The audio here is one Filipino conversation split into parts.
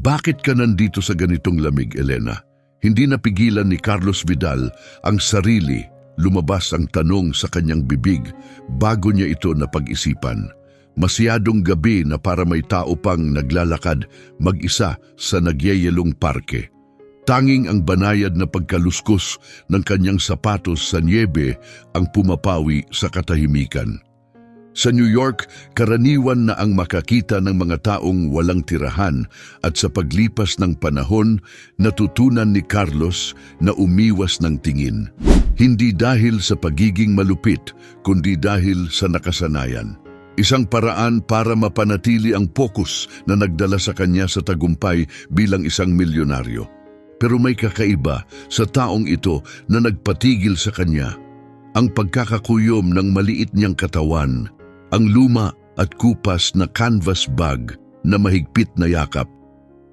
Bakit ka nandito sa ganitong lamig, Elena? Hindi napigilan ni Carlos Vidal ang sarili. Lumabas ang tanong sa kanyang bibig bago niya ito napag-isipan. Masyadong gabi na para may tao pang naglalakad mag-isa sa nagyayelong parke. Tanging ang banayad na pagkaluskos ng kanyang sapatos sa niebe ang pumapawi sa katahimikan. Sa New York, karaniwan na ang makakita ng mga taong walang tirahan at sa paglipas ng panahon, natutunan ni Carlos na umiwas ng tingin. Hindi dahil sa pagiging malupit, kundi dahil sa nakasanayan. Isang paraan para mapanatili ang focus na nagdala sa kanya sa tagumpay bilang isang milyonaryo. Pero may kakaiba sa taong ito na nagpatigil sa kanya. Ang pagkakakuyom ng maliit niyang katawan, ang luma at kupas na canvas bag na mahigpit na yakap,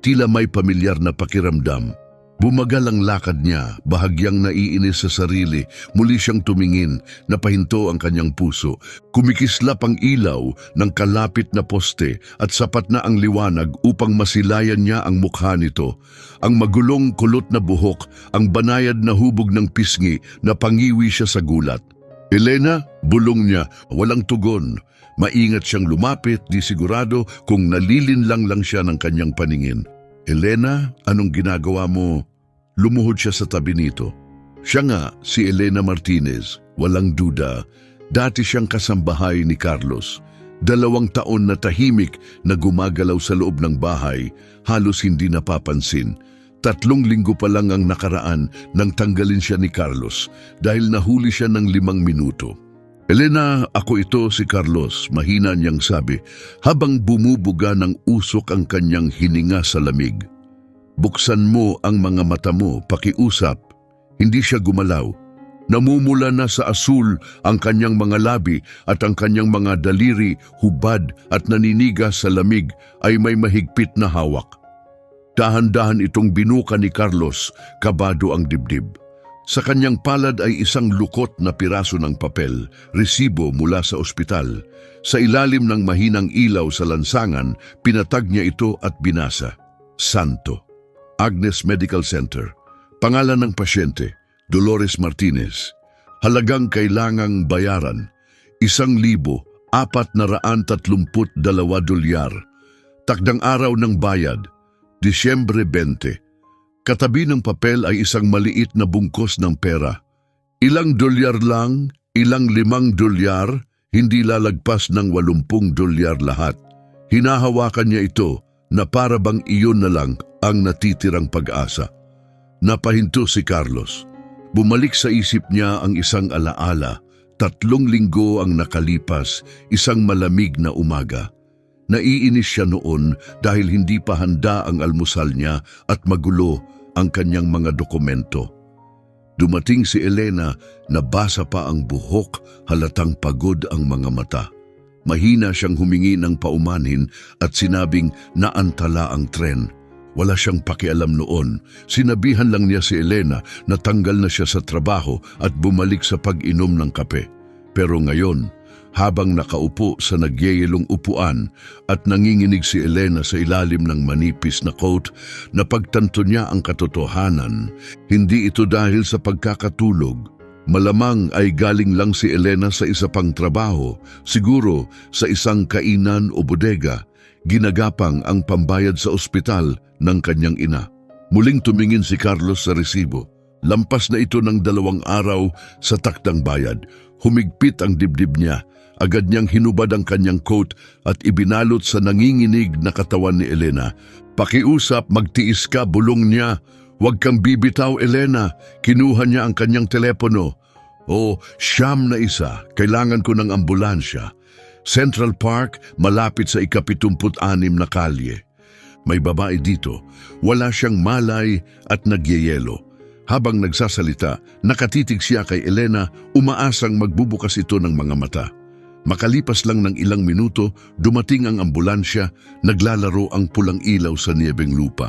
tila may pamilyar na pakiramdam. Bumagal ang lakad niya, bahagyang naiinis sa sarili, muli siyang tumingin, napahinto ang kanyang puso. Kumikislap ang ilaw ng kalapit na poste at sapat na ang liwanag upang masilayan niya ang mukha nito. Ang magulong kulot na buhok, ang banayad na hubog ng pisngi na pangiwi siya sa gulat. Elena, bulong niya, walang tugon. Maingat siyang lumapit, di sigurado kung nalilinlang lang siya ng kanyang paningin. Elena, anong ginagawa mo? Lumuhod siya sa tabi nito. Siya nga, si Elena Martinez, walang duda. Dati siyang kasambahay ni Carlos. 2 taon na tahimik na gumagalaw sa loob ng bahay, halos hindi napapansin. 3 linggo pa lang ang nakaraan nang tanggalin siya ni Carlos dahil nahuli siya ng 5 minuto. Elena, ako ito si Carlos, mahina niyang sabi, habang bumubuga ng usok ang kanyang hininga sa lamig. Buksan mo ang mga mata mo, pakiusap. Hindi siya gumalaw. Namumula na sa asul ang kanyang mga labi at ang kanyang mga daliri, hubad at naniniga sa lamig ay may mahigpit na hawak. Dahan-dahan itong binuka ni Carlos, kabado ang dibdib. Sa kanyang palad ay isang lukot na piraso ng papel, resibo mula sa ospital. Sa ilalim ng mahinang ilaw sa lansangan, pinatag niya ito at binasa. Santo. Agnes Medical Center. Pangalan ng pasyente, Dolores Martinez. Halagang kailangang bayaran, $1,432. Takdang araw ng bayad, Disyembre 20. Katabi ng papel ay isang maliit na bungkos ng pera. Ilang dolyar lang, ilang $5, hindi lalagpas ng $80 lahat. Hinahawakan niya ito na para bang iyon na lang ang natitirang pag-asa. Napahinto si Carlos. Bumalik sa isip niya ang isang alaala. 3 linggo ang nakalipas, isang malamig na umaga. Naiinis siya noon dahil hindi pa handa ang almusal niya at magulo ang kanyang mga dokumento. Dumating si Elena, nabasa pa ang buhok, halatang pagod ang mga mata. Mahina siyang humingi ng paumanhin at sinabing naantala ang tren. Wala siyang pakialam noon. Sinabihan lang niya si Elena na tanggal na siya sa trabaho at bumalik sa pag-inom ng kape. Pero ngayon, habang nakaupo sa nagyayelong upuan at nanginginig si Elena sa ilalim ng manipis na coat, napagtanto niya ang katotohanan. Hindi ito dahil sa pagkakatulog. Malamang ay galing lang si Elena sa isa pang trabaho, siguro sa isang kainan o bodega, ginagapang ang pambayad sa ospital ng kanyang ina. Muling tumingin si Carlos sa resibo. Lampas na ito ng 2 araw sa takdang bayad. Humigpit ang dibdib niya. Agad niyang hinubad ang kanyang coat at ibinalot sa nanginginig na katawan ni Elena. Pakiusap, magtiis ka, bulong niya. Huwag kang bibitaw, Elena. Kinuha niya ang kanyang telepono. O, 9 na isa, kailangan ko ng ambulansya. Central Park, malapit sa ika-76 na kalye. May babae dito. Wala siyang malay at nagyeyelo. Habang nagsasalita, nakatitig siya kay Elena, umaasang magbubukas ito ng mga mata. Makalipas lang ng ilang minuto, dumating ang ambulansya, naglalaro ang pulang ilaw sa niyebeng lupa.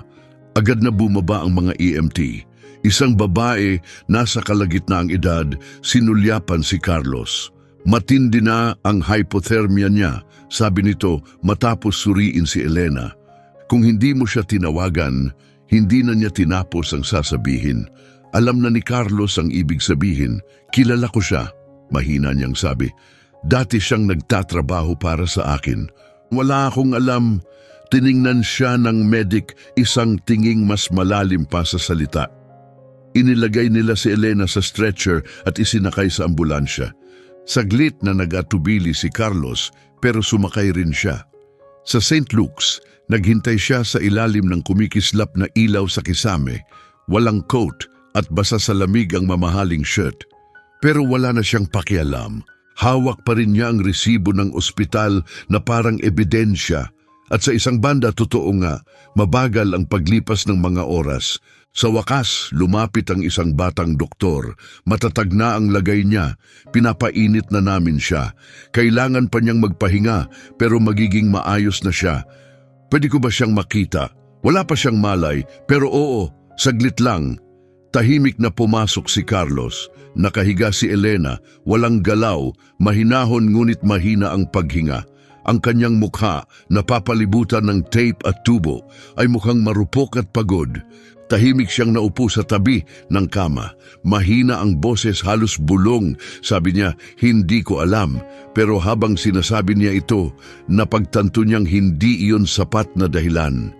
Agad na bumaba ang mga EMT. Isang babae, nasa kalagitnaang edad, sinulyapan si Carlos. Matindi na ang hypothermia niya, sabi nito matapos suriin si Elena. Kung hindi mo siya tinawagan, hindi na niya tinapos ang sasabihin. Alam na ni Carlos ang ibig sabihin. Kilala ko siya, mahina niyang sabi. Dati siyang nagtatrabaho para sa akin. Wala akong alam. Tiningnan siya ng medic, isang tinging mas malalim pa sa salita. Inilagay nila si Elena sa stretcher at isinakay sa ambulansya. Saglit na nag-atubili si Carlos pero sumakay rin siya. Sa St. Luke's, naghintay siya sa ilalim ng kumikislap na ilaw sa kisame, walang coat at basa sa lamig ang mamahaling shirt. Pero wala na siyang pakialam. Hawak pa rin niya ang resibo ng ospital na parang ebidensya. At sa isang banda, totoo nga, mabagal ang paglipas ng mga oras. Sa wakas, lumapit ang isang batang doktor. Matatag na ang lagay niya. Pinapainit na namin siya. Kailangan pa niyang magpahinga, pero magiging maayos na siya. Pwede ko ba siyang makita? Wala pa siyang malay, pero oo, saglit lang. Tahimik na pumasok si Carlos. Nakahiga si Elena, walang galaw, mahinahon ngunit mahina ang paghinga. Ang kanyang mukha, napapalibutan ng tape at tubo, ay mukhang marupok at pagod. Tahimik siyang naupo sa tabi ng kama. Mahina ang boses, halos bulong. Sabi niya, hindi ko alam. Pero habang sinasabi niya ito, napagtanto niyang hindi iyon sapat na dahilan.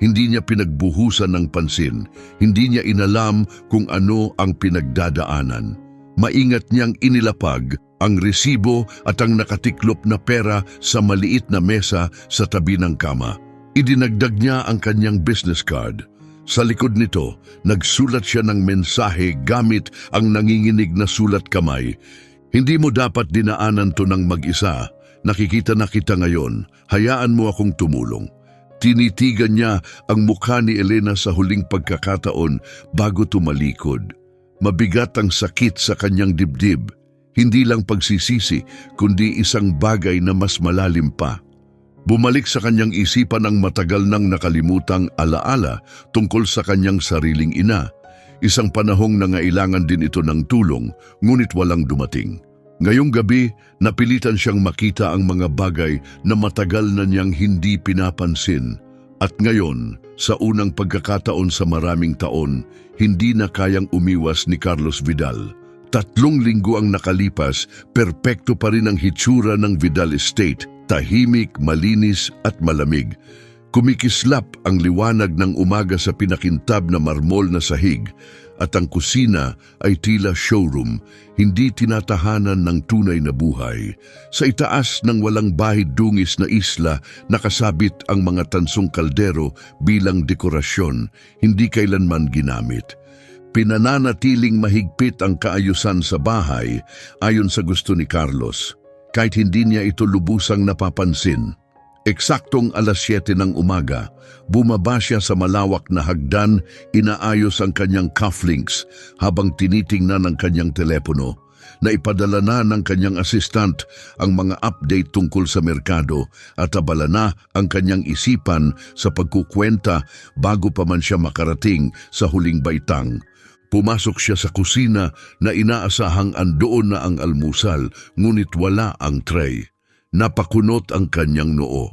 Hindi niya pinagbuhusan ng pansin. Hindi niya inalam kung ano ang pinagdadaanan. Maingat niyang inilapag ang resibo at ang nakatiklop na pera sa maliit na mesa sa tabi ng kama. Idinagdag niya ang kanyang business card. Sa likod nito, nagsulat siya ng mensahe gamit ang nanginginig na sulat kamay. Hindi mo dapat dinaanan to ng mag-isa. Nakikita na kita ngayon. Hayaan mo akong tumulong. Tinitigan niya ang mukha ni Elena sa huling pagkakataon bago tumalikod. Mabigat ang sakit sa kanyang dibdib. Hindi lang pagsisisi, kundi isang bagay na mas malalim pa. Bumalik sa kanyang isipan ang matagal nang nakalimutang alaala tungkol sa kanyang sariling ina. Isang panahong nangailangan din ito ng tulong, ngunit walang dumating. Ngayong gabi, napilitan siyang makita ang mga bagay na matagal na niyang hindi pinapansin. At ngayon, sa unang pagkakataon sa maraming taon, hindi na kayang umiwas ni Carlos Vidal. 3 linggo ang nakalipas, perpekto pa rin ang hitsura ng Vidal Estate, tahimik, malinis at malamig. Kumikislap ang liwanag ng umaga sa pinakintab na marmol na sahig at ang kusina ay tila showroom, hindi tinatahanan ng tunay na buhay. Sa itaas ng walang bahid dungis na isla, nakasabit ang mga tansong kaldero bilang dekorasyon, hindi kailanman ginamit. Pinananatiling mahigpit ang kaayusan sa bahay ayon sa gusto ni Carlos, kahit hindi niya ito lubusang napapansin. Eksaktong 7:00 ng umaga, bumaba siya sa malawak na hagdan, inaayos ang kanyang cufflinks habang tinitingnan ang kanyang telepono. Naipadala na ng kanyang assistant ang mga update tungkol sa merkado at abala na ang kanyang isipan sa pagkukwenta bago pa man siya makarating sa huling baitang. Pumasok siya sa kusina na inaasahang andoon na ang almusal, ngunit wala ang tray. Napakunot ang kanyang noo.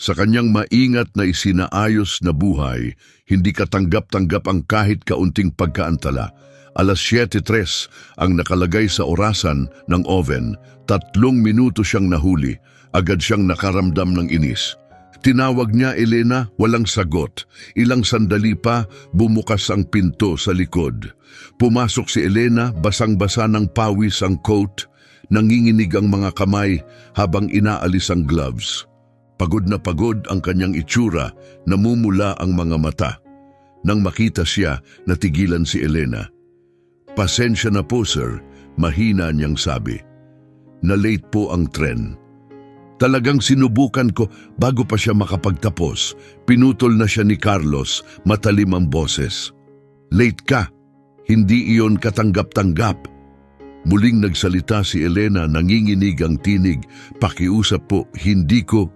Sa kanyang maingat na isinaayos na buhay, hindi katanggap-tanggap ang kahit kaunting pagkaantala. 7:03 ang nakalagay sa orasan ng oven. 3 minuto siyang nahuli. Agad siyang nakaramdam ng inis. Tinawag niya Elena, walang sagot. Ilang sandali pa, bumukas ang pinto sa likod. Pumasok si Elena, basang-basa ng pawis ang coat. Nanginginig ang mga kamay habang inaalis ang gloves. Pagod na pagod ang kanyang itsura, namumula ang mga mata. Nang makita siya, natigilan si Elena. "Pasensya na po, sir," mahina niyang sabi. "Na-late po ang tren." Talagang sinubukan ko bago pa siya makapagtapos. Pinutol na siya ni Carlos, matalim ang boses. "Late ka. Hindi iyon katanggap-tanggap." Muling nagsalita si Elena, nanginginig ang tinig. "Pakiusap po, hindi ko."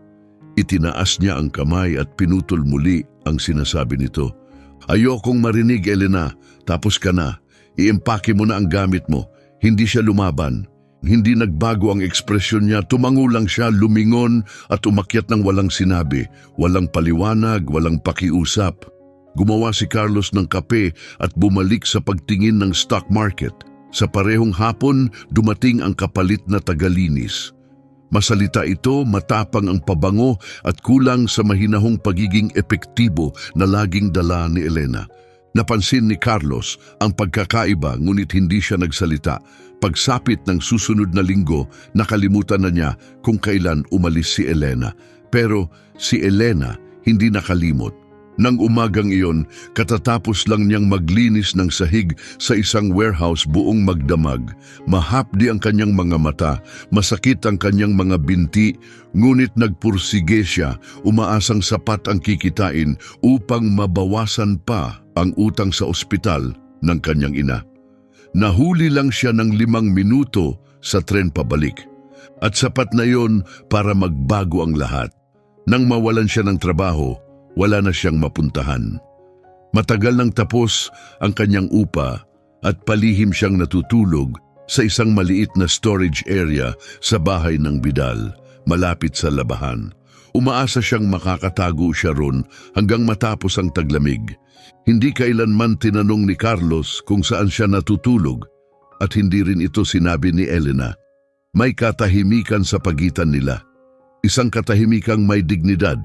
Itinaas niya ang kamay at pinutol muli ang sinasabi nito. "Ayokong marinig, Elena. Tapos ka na. Iempake mo na ang gamit mo." Hindi siya lumaban. Hindi nagbago ang ekspresyon niya, tumango lang siya, lumingon at umakyat ng walang sinabi, walang paliwanag, walang pakiusap. Gumawa si Carlos ng kape at bumalik sa pagtingin ng stock market. Sa parehong hapon, dumating ang kapalit na tagalinis. Masalita ito, matapang ang pabango at kulang sa mahinahong pagiging epektibo na laging dala ni Elena. Napansin ni Carlos ang pagkakaiba ngunit hindi siya nagsalita. Pagsapit ng susunod na linggo, nakalimutan na niya kung kailan umalis si Elena. Pero si Elena hindi nakalimot. Nang umagang iyon, katatapos lang niyang maglinis ng sahig sa isang warehouse buong magdamag. Mahapdi ang kanyang mga mata, masakit ang kanyang mga binti, ngunit nagpursige siya, umaasang sapat ang kikitain upang mabawasan pa ang utang sa ospital ng kanyang ina. Nahuli lang siya ng 5 minuto sa tren pabalik. At sapat na yon para magbago ang lahat. Nang mawalan siya ng trabaho, wala na siyang mapuntahan. Matagal nang tapos ang kanyang upa at palihim siyang natutulog sa isang maliit na storage area sa bahay ng Vidal, malapit sa labahan. Umaasa siyang makakatago siya ron hanggang matapos ang taglamig. Hindi kailanman tinanong ni Carlos kung saan siya natutulog at hindi rin ito sinabi ni Elena. May katahimikan sa pagitan nila. Isang katahimikang may dignidad.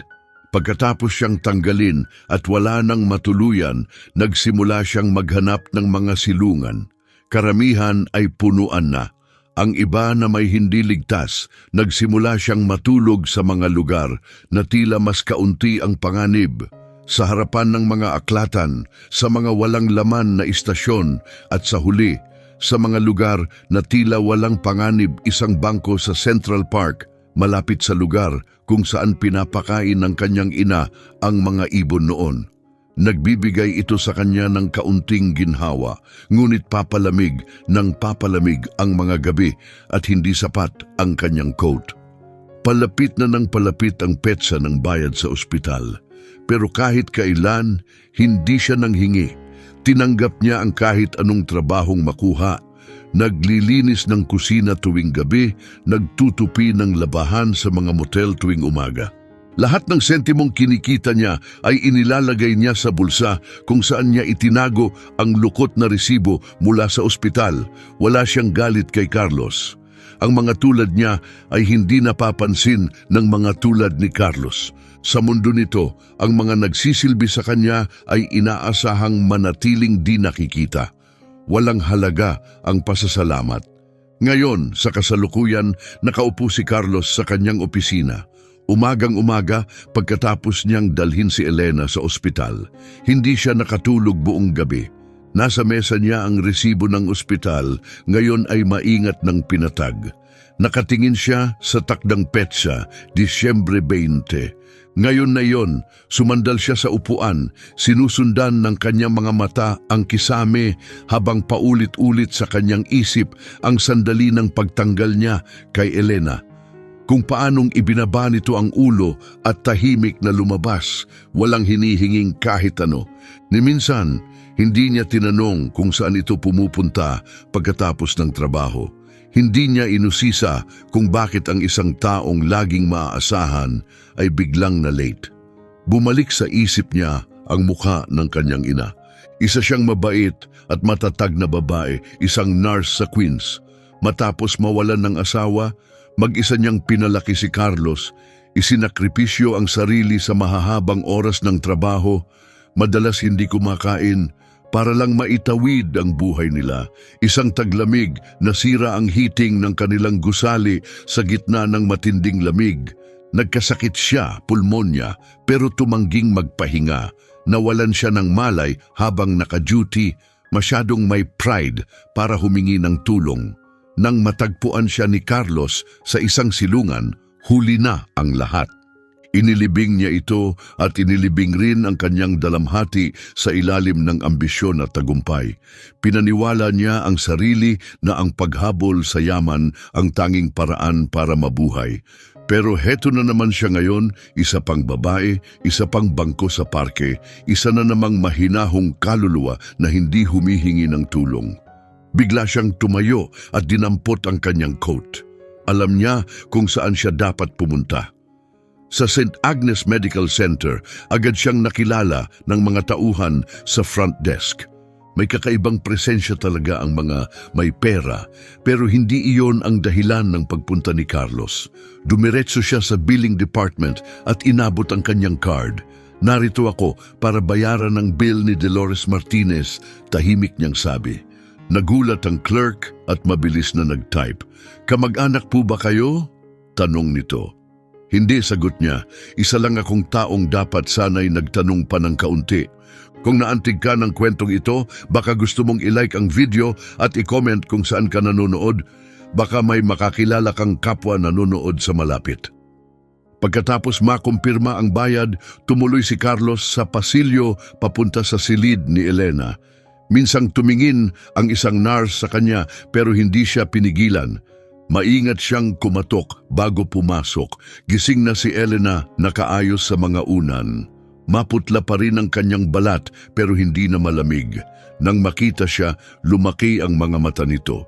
Pagkatapos siyang tanggalin at wala nang matuluyan, nagsimula siyang maghanap ng mga silungan. Karamihan ay punuan na. Ang iba na may hindi ligtas, nagsimula siyang matulog sa mga lugar na tila mas kaunti ang panganib. Sa harapan ng mga aklatan, sa mga walang laman na istasyon at sa huli, sa mga lugar na tila walang panganib, isang bangko sa Central Park, malapit sa lugar kung saan pinapakain ng kanyang ina ang mga ibon noon. Nagbibigay ito sa kanya ng kaunting ginhawa, ngunit papalamig ng papalamig ang mga gabi at hindi sapat ang kanyang coat. Palapit na ng palapit ang petsa ng bayad sa ospital. Pero kahit kailan, hindi siya nanghingi. Tinanggap niya ang kahit anong trabahong makuha. Naglilinis ng kusina tuwing gabi, nagtutupi ng labahan sa mga motel tuwing umaga. Lahat ng sentimong kinikita niya ay inilalagay niya sa bulsa kung saan niya itinago ang lukot na resibo mula sa ospital. Wala siyang galit kay Carlos. Ang mga tulad niya ay hindi napapansin ng mga tulad ni Carlos. Sa mundo nito, ang mga nagsisilbi sa kanya ay inaasahang manatiling di nakikita. Walang halaga ang pasasalamat. Ngayon, sa kasalukuyan, nakaupo si Carlos sa kanyang opisina. Umagang-umaga, pagkatapos niyang dalhin si Elena sa ospital, hindi siya nakatulog buong gabi. Nasa mesa niya ang resibo ng ospital, ngayon ay maingat ng pinatag. Nakatingin siya sa takdang petsa, Disyembre 20. Ngayon na yon, sumandal siya sa upuan, sinusundan ng kanyang mga mata ang kisame habang paulit-ulit sa kanyang isip ang sandali ng pagtanggal niya kay Elena. Kung paanong ibinaba nito ang ulo at tahimik na lumabas, walang hinihinging kahit ano. Ni minsan, hindi niya tinanong kung saan ito pumupunta pagkatapos ng trabaho. Hindi niya inusisa kung bakit ang isang taong laging maaasahan ay biglang na late. Bumalik sa isip niya ang mukha ng kanyang ina. Isa siyang mabait at matatag na babae, isang nurse sa Queens. Matapos mawalan ng asawa, mag-isa niyang pinalaki si Carlos. Isinakripisyo ang sarili sa mahahabang oras ng trabaho. Madalas hindi kumakain para lang maitawid ang buhay nila. Isang taglamig, nasira ang heating ng kanilang gusali sa gitna ng matinding lamig. Nagkasakit siya, pulmonya, pero tumangging magpahinga. Nawalan siya ng malay habang naka-duty, masyadong may pride para humingi ng tulong. Nang matagpuan siya ni Carlos sa isang silungan, huli na ang lahat. Inilibing niya ito at inilibing rin ang kanyang dalamhati sa ilalim ng ambisyon at tagumpay. Pinaniwala niya ang sarili na ang paghabol sa yaman ang tanging paraan para mabuhay. Pero heto na naman siya ngayon, isa pang babae, isa pang bangko sa parke, isa na namang mahinahong kaluluwa na hindi humihingi ng tulong. Bigla siyang tumayo at dinampot ang kanyang coat. Alam niya kung saan siya dapat pumunta. Sa St. Agnes Medical Center, agad siyang nakilala ng mga tauhan sa front desk. May kakaibang presensya talaga ang mga may pera, pero hindi iyon ang dahilan ng pagpunta ni Carlos. Dumiretso siya sa billing department at inabot ang kanyang card. Narito ako para bayaran ang bill ni Dolores Martinez, tahimik niyang sabi. Nagulat ang clerk at mabilis na nag-type. Kamag-anak po ba kayo? Tanong nito. Hindi, sagot niya. Isa lang akong taong dapat sana'y nagtanong pa ng kaunti. Kung naantig ka ng kwentong ito, baka gusto mong i-like ang video at i-comment kung saan ka nanonood. Baka may makakilala kang kapwa nanonood sa malapit. Pagkatapos makumpirma ang bayad, tumuloy si Carlos sa pasilyo papunta sa silid ni Elena. Minsang tumingin ang isang nurse sa kanya pero hindi siya pinigilan. Maingat siyang kumatok bago pumasok. Gising na si Elena, nakaayos sa mga unan. Maputla pa rin ang kanyang balat pero hindi na malamig. Nang makita siya, lumaki ang mga mata nito.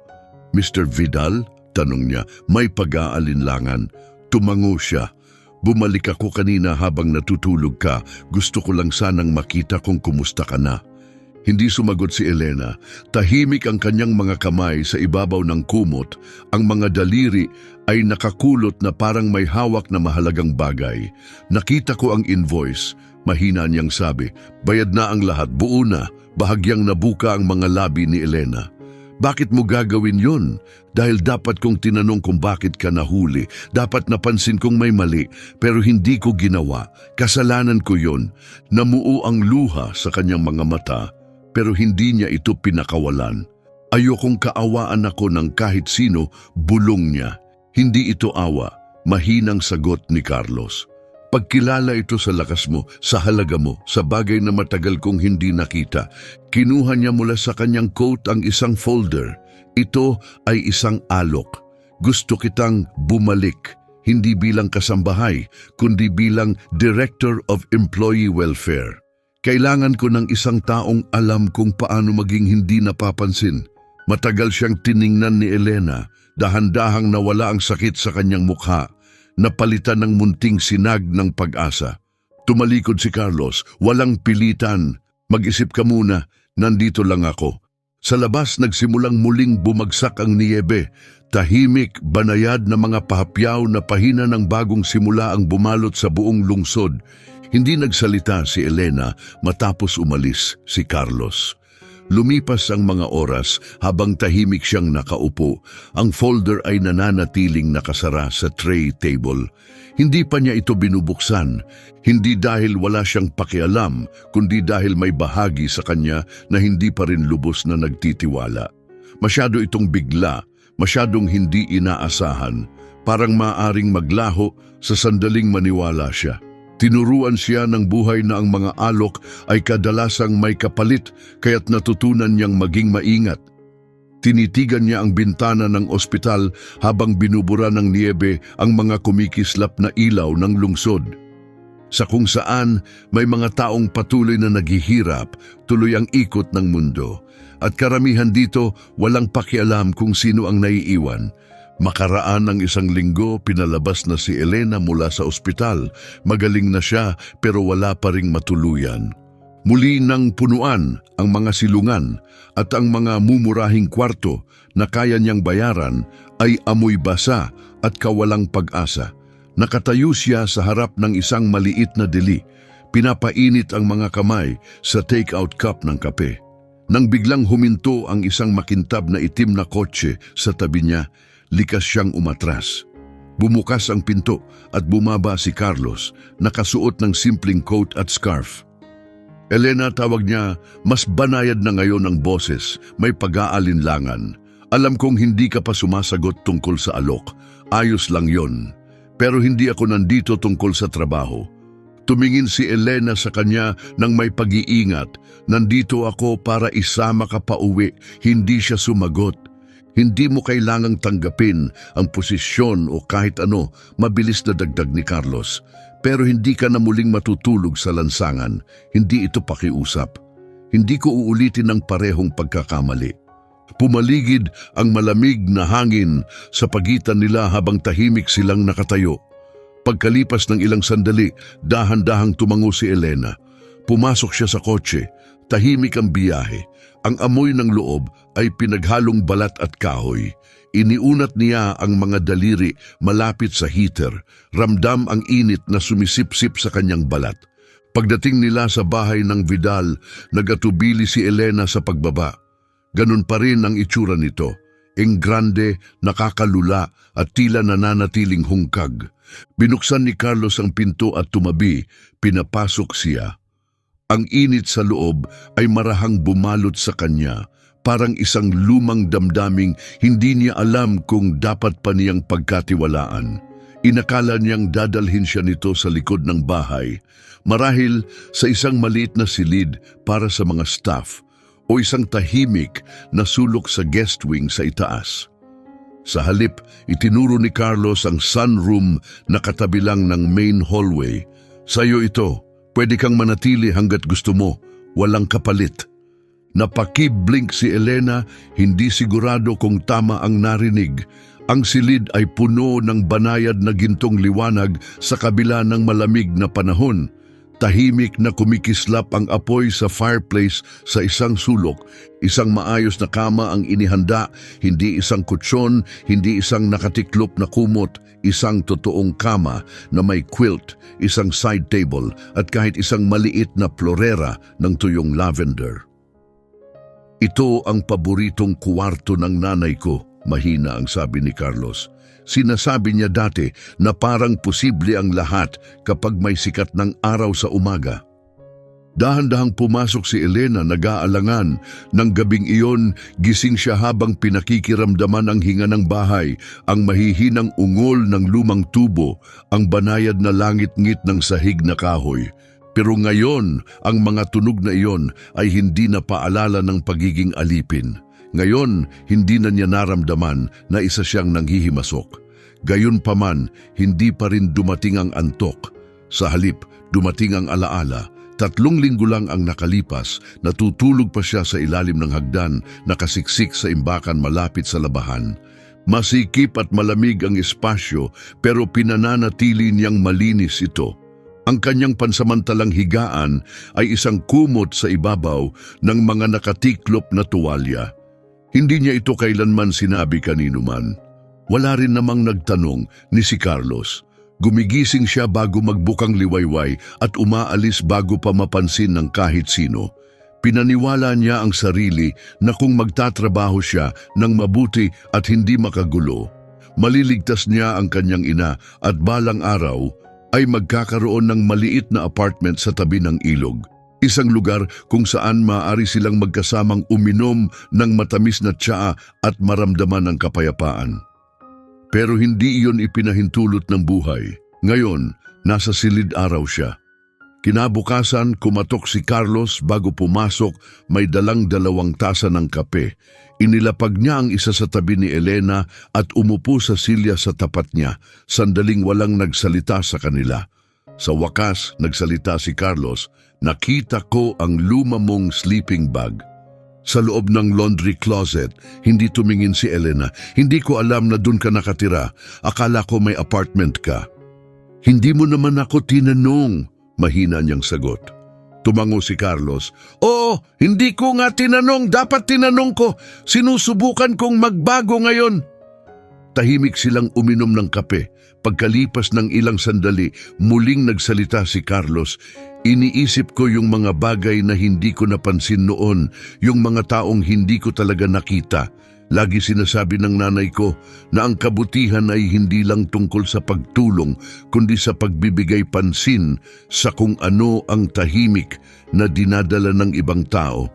Mr. Vidal? Tanong niya, may pag-aalinlangan. Tumango siya. Bumalik ako kanina habang natutulog ka. Gusto ko lang sanang makita kung kumusta ka na. Hindi sumagot si Elena. Tahimik ang kanyang mga kamay sa ibabaw ng kumot. Ang mga daliri ay nakakulot na parang may hawak na mahalagang bagay. Nakita ko ang invoice. Mahina niyang sabi, bayad na ang lahat, buo na. Bahagyang nabuka ang mga labi ni Elena. Bakit mo gagawin yun? Dahil dapat kong tinanong kung bakit ka nahuli. Dapat napansin kong may mali, pero hindi ko ginawa. Kasalanan ko yun. Namuo ang luha sa kanyang mga mata, pero hindi niya ito pinakawalan. Ayokong kaawaan ako ng kahit sino, bulong niya. Hindi ito awa, mahinang sagot ni Carlos. Pagkilala ito sa lakas mo, sa halaga mo, sa bagay na matagal kong hindi nakita. Kinuha niya mula sa kanyang coat ang isang folder. Ito ay isang alok. Gusto kitang bumalik, hindi bilang kasambahay, kundi bilang Director of Employee Welfare. Kailangan ko ng isang taong alam kung paano maging hindi napapansin. Matagal siyang tiningnan ni Elena, dahan-dahang nawala ang sakit sa kanyang mukha. Napalitan ng munting sinag ng pag-asa. Tumalikod si Carlos, walang pilitan. Mag-isip ka muna, nandito lang ako. Sa labas nagsimulang muling bumagsak ang niyebe. Tahimik, banayad na mga pahapyaw na pahina ng bagong simula ang bumalot sa buong lungsod. Hindi nagsalita si Elena matapos umalis si Carlos. Lumipas ang mga oras habang tahimik siyang nakaupo. Ang folder ay nananatiling nakasara sa tray table. Hindi pa niya ito binubuksan. Hindi dahil wala siyang pakialam, kundi dahil may bahagi sa kanya na hindi pa rin lubos na nagtitiwala. Masyado itong bigla, masyadong hindi inaasahan. Parang maaring maglaho sa sandaling maniwala siya. Tinuruan siya ng buhay na ang mga alok ay kadalasang may kapalit kaya't natutunan niyang maging maingat. Tinitigan niya ang bintana ng ospital habang binubura ng niebe ang mga kumikislap na ilaw ng lungsod. Sa kung saan may mga taong patuloy na naghihirap, tuloy ang ikot ng mundo. At karamihan dito walang pakialam kung sino ang naiiwan. Makaraan ng isang linggo, pinalabas na si Elena mula sa ospital. Magaling na siya pero wala pa ring matuluyan. Muli nang punuan ang mga silungan at ang mga mumurahing kwarto na kaya niyang bayaran ay amoy basa at kawalang pag-asa. Nakatayo siya sa harap ng isang maliit na dili. Pinapainit ang mga kamay sa take-out cup ng kape. Nang biglang huminto ang isang makintab na itim na kotse sa tabi niya, likas siyang umatras. Bumukas ang pinto at bumaba si Carlos, nakasuot ng simpleng coat at scarf. Elena, tawag niya, mas banayad na ngayon ang boses, may pag-aalinlangan. Alam kong hindi ka pa sumasagot tungkol sa alok, ayos lang yon. Pero hindi ako nandito tungkol sa trabaho. Tumingin si Elena sa kanya ng may pag-iingat. Nandito ako para isama ka pa uwi, hindi siya sumagot. Hindi mo kailangang tanggapin ang posisyon o kahit ano, mabilis na dagdag ni Carlos. Pero hindi ka na muling matutulog sa lansangan. Hindi ito pakiusap. Hindi ko uulitin ang parehong pagkakamali. Pumaligid ang malamig na hangin sa pagitan nila habang tahimik silang nakatayo. Pagkalipas ng ilang sandali, dahan-dahang tumango si Elena. Pumasok siya sa kotse. Tahimik ang biyahe. Ang amoy ng loob ay pinaghalong balat at kahoy. Iniunat niya ang mga daliri malapit sa heater. Ramdam ang init na sumisipsip sa kanyang balat. Pagdating nila sa bahay ng Vidal, nagatubili si Elena sa pagbaba. Ganun pa rin ang itsura nito. Enggrande, nakakalula at tila nananatiling hungkag. Binuksan ni Carlos ang pinto at tumabi. Pinapasok siya. Ang init sa loob ay marahang bumalot sa kanya. Parang isang lumang damdaming hindi niya alam kung dapat pa niyang pagkatiwalaan. Inakala niyang dadalhin siya nito sa likod ng bahay. Marahil sa isang maliit na silid para sa mga staff o isang tahimik na sulok sa guest wing sa itaas. Sa halip, itinuro ni Carlos ang sunroom na katabi lang ng main hallway. Sa'yo ito, pwede kang manatili hanggat gusto mo, walang kapalit. Napakiblink si Elena, hindi sigurado kung tama ang narinig. Ang silid ay puno ng banayad na gintong liwanag sa kabila ng malamig na panahon. Tahimik na kumikislap ang apoy sa fireplace sa isang sulok. Isang maayos na kama ang inihanda, hindi isang kutsyon, hindi isang nakatiklop na kumot, isang totoong kama na may quilt, isang side table at kahit isang maliit na florera ng tuyong lavender. Ito ang paboritong kuwarto ng nanay ko, mahina ang sabi ni Carlos. Sinasabi niya dati na parang posible ang lahat kapag may sikat ng araw sa umaga. Dahan-dahang pumasok si Elena, nag-aalangan. Nang gabing iyon, gising siya habang pinakikiramdaman ang hinga ng bahay, ang mahihinang ungol ng lumang tubo, ang banayad na langit-ngit ng sahig na kahoy. Pero ngayon, ang mga tunog na iyon ay hindi na paalala ng pagiging alipin. Ngayon, hindi na niya naramdaman na isa siyang nanghihimasok. Gayunpaman, hindi pa rin dumating ang antok. Sa halip, dumating ang alaala. 3 linggo lang ang nakalipas, natutulog pa siya sa ilalim ng hagdan, nakasiksik sa imbakan malapit sa labahan. Masikip at malamig ang espasyo, pero pinananatili niyang malinis ito. Ang kanyang pansamantalang higaan ay isang kumot sa ibabaw ng mga nakatiklop na tuwalya. Hindi niya ito kailanman sinabi kanino man. Wala rin namang nagtanong ni si Carlos. Gumigising siya bago magbukang liwayway at umaalis bago pa mapansin ng kahit sino. Pinaniwala niya ang sarili na kung magtatrabaho siya ng mabuti at hindi makagulo, maliligtas niya ang kanyang ina at balang araw ay magkakaroon ng maliit na apartment sa tabi ng ilog. Isang lugar kung saan maaari silang magkasamang uminom ng matamis na tsaa at maramdaman ng kapayapaan. Pero hindi iyon ipinahintulot ng buhay. Ngayon, nasa silid araw siya. Kinabukasan, kumatok si Carlos bago pumasok, may dalang 2 tasa ng kape. Inilapag niya ang isa sa tabi ni Elena at umupo sa silya sa tapat niya, sandaling walang nagsalita sa kanila. Sa wakas, nagsalita si Carlos, "Nakita ko ang luma mong sleeping bag." Sa loob ng laundry closet, hindi tumingin si Elena. "Hindi ko alam na dun ka nakatira. Akala ko may apartment ka." "Hindi mo naman ako tinanong," mahina niyang sagot. Tumango si Carlos. "Oo, hindi ko nga tinanong. Dapat tinanong ko. Sinusubukan kong magbago ngayon." Tahimik silang uminom ng kape. Pagkalipas ng ilang sandali, muling nagsalita si Carlos. "Iniisip ko yung mga bagay na hindi ko napansin noon, yung mga taong hindi ko talaga nakita. Lagi sinasabi ng nanay ko na ang kabutihan ay hindi lang tungkol sa pagtulong, kundi sa pagbibigay pansin sa kung ano ang tahimik na dinadala ng ibang tao."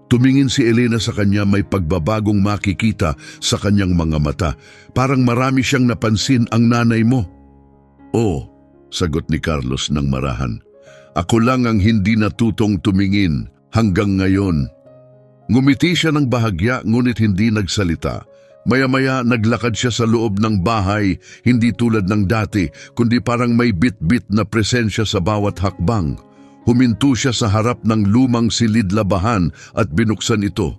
Tumingin si Elena sa kanya, may pagbabagong makikita sa kanyang mga mata. Parang marami siyang napansin. "Ang nanay mo?" "Oo," sagot ni Carlos ng marahan. "Ako lang ang hindi natutong tumingin hanggang ngayon." Ngumiti siya ng bahagya ngunit hindi nagsalita. Maya-maya naglakad siya sa loob ng bahay, hindi tulad ng dati, kundi parang may bit-bit na presensya sa bawat hakbang. Huminto siya sa harap ng lumang silid labahan at binuksan ito.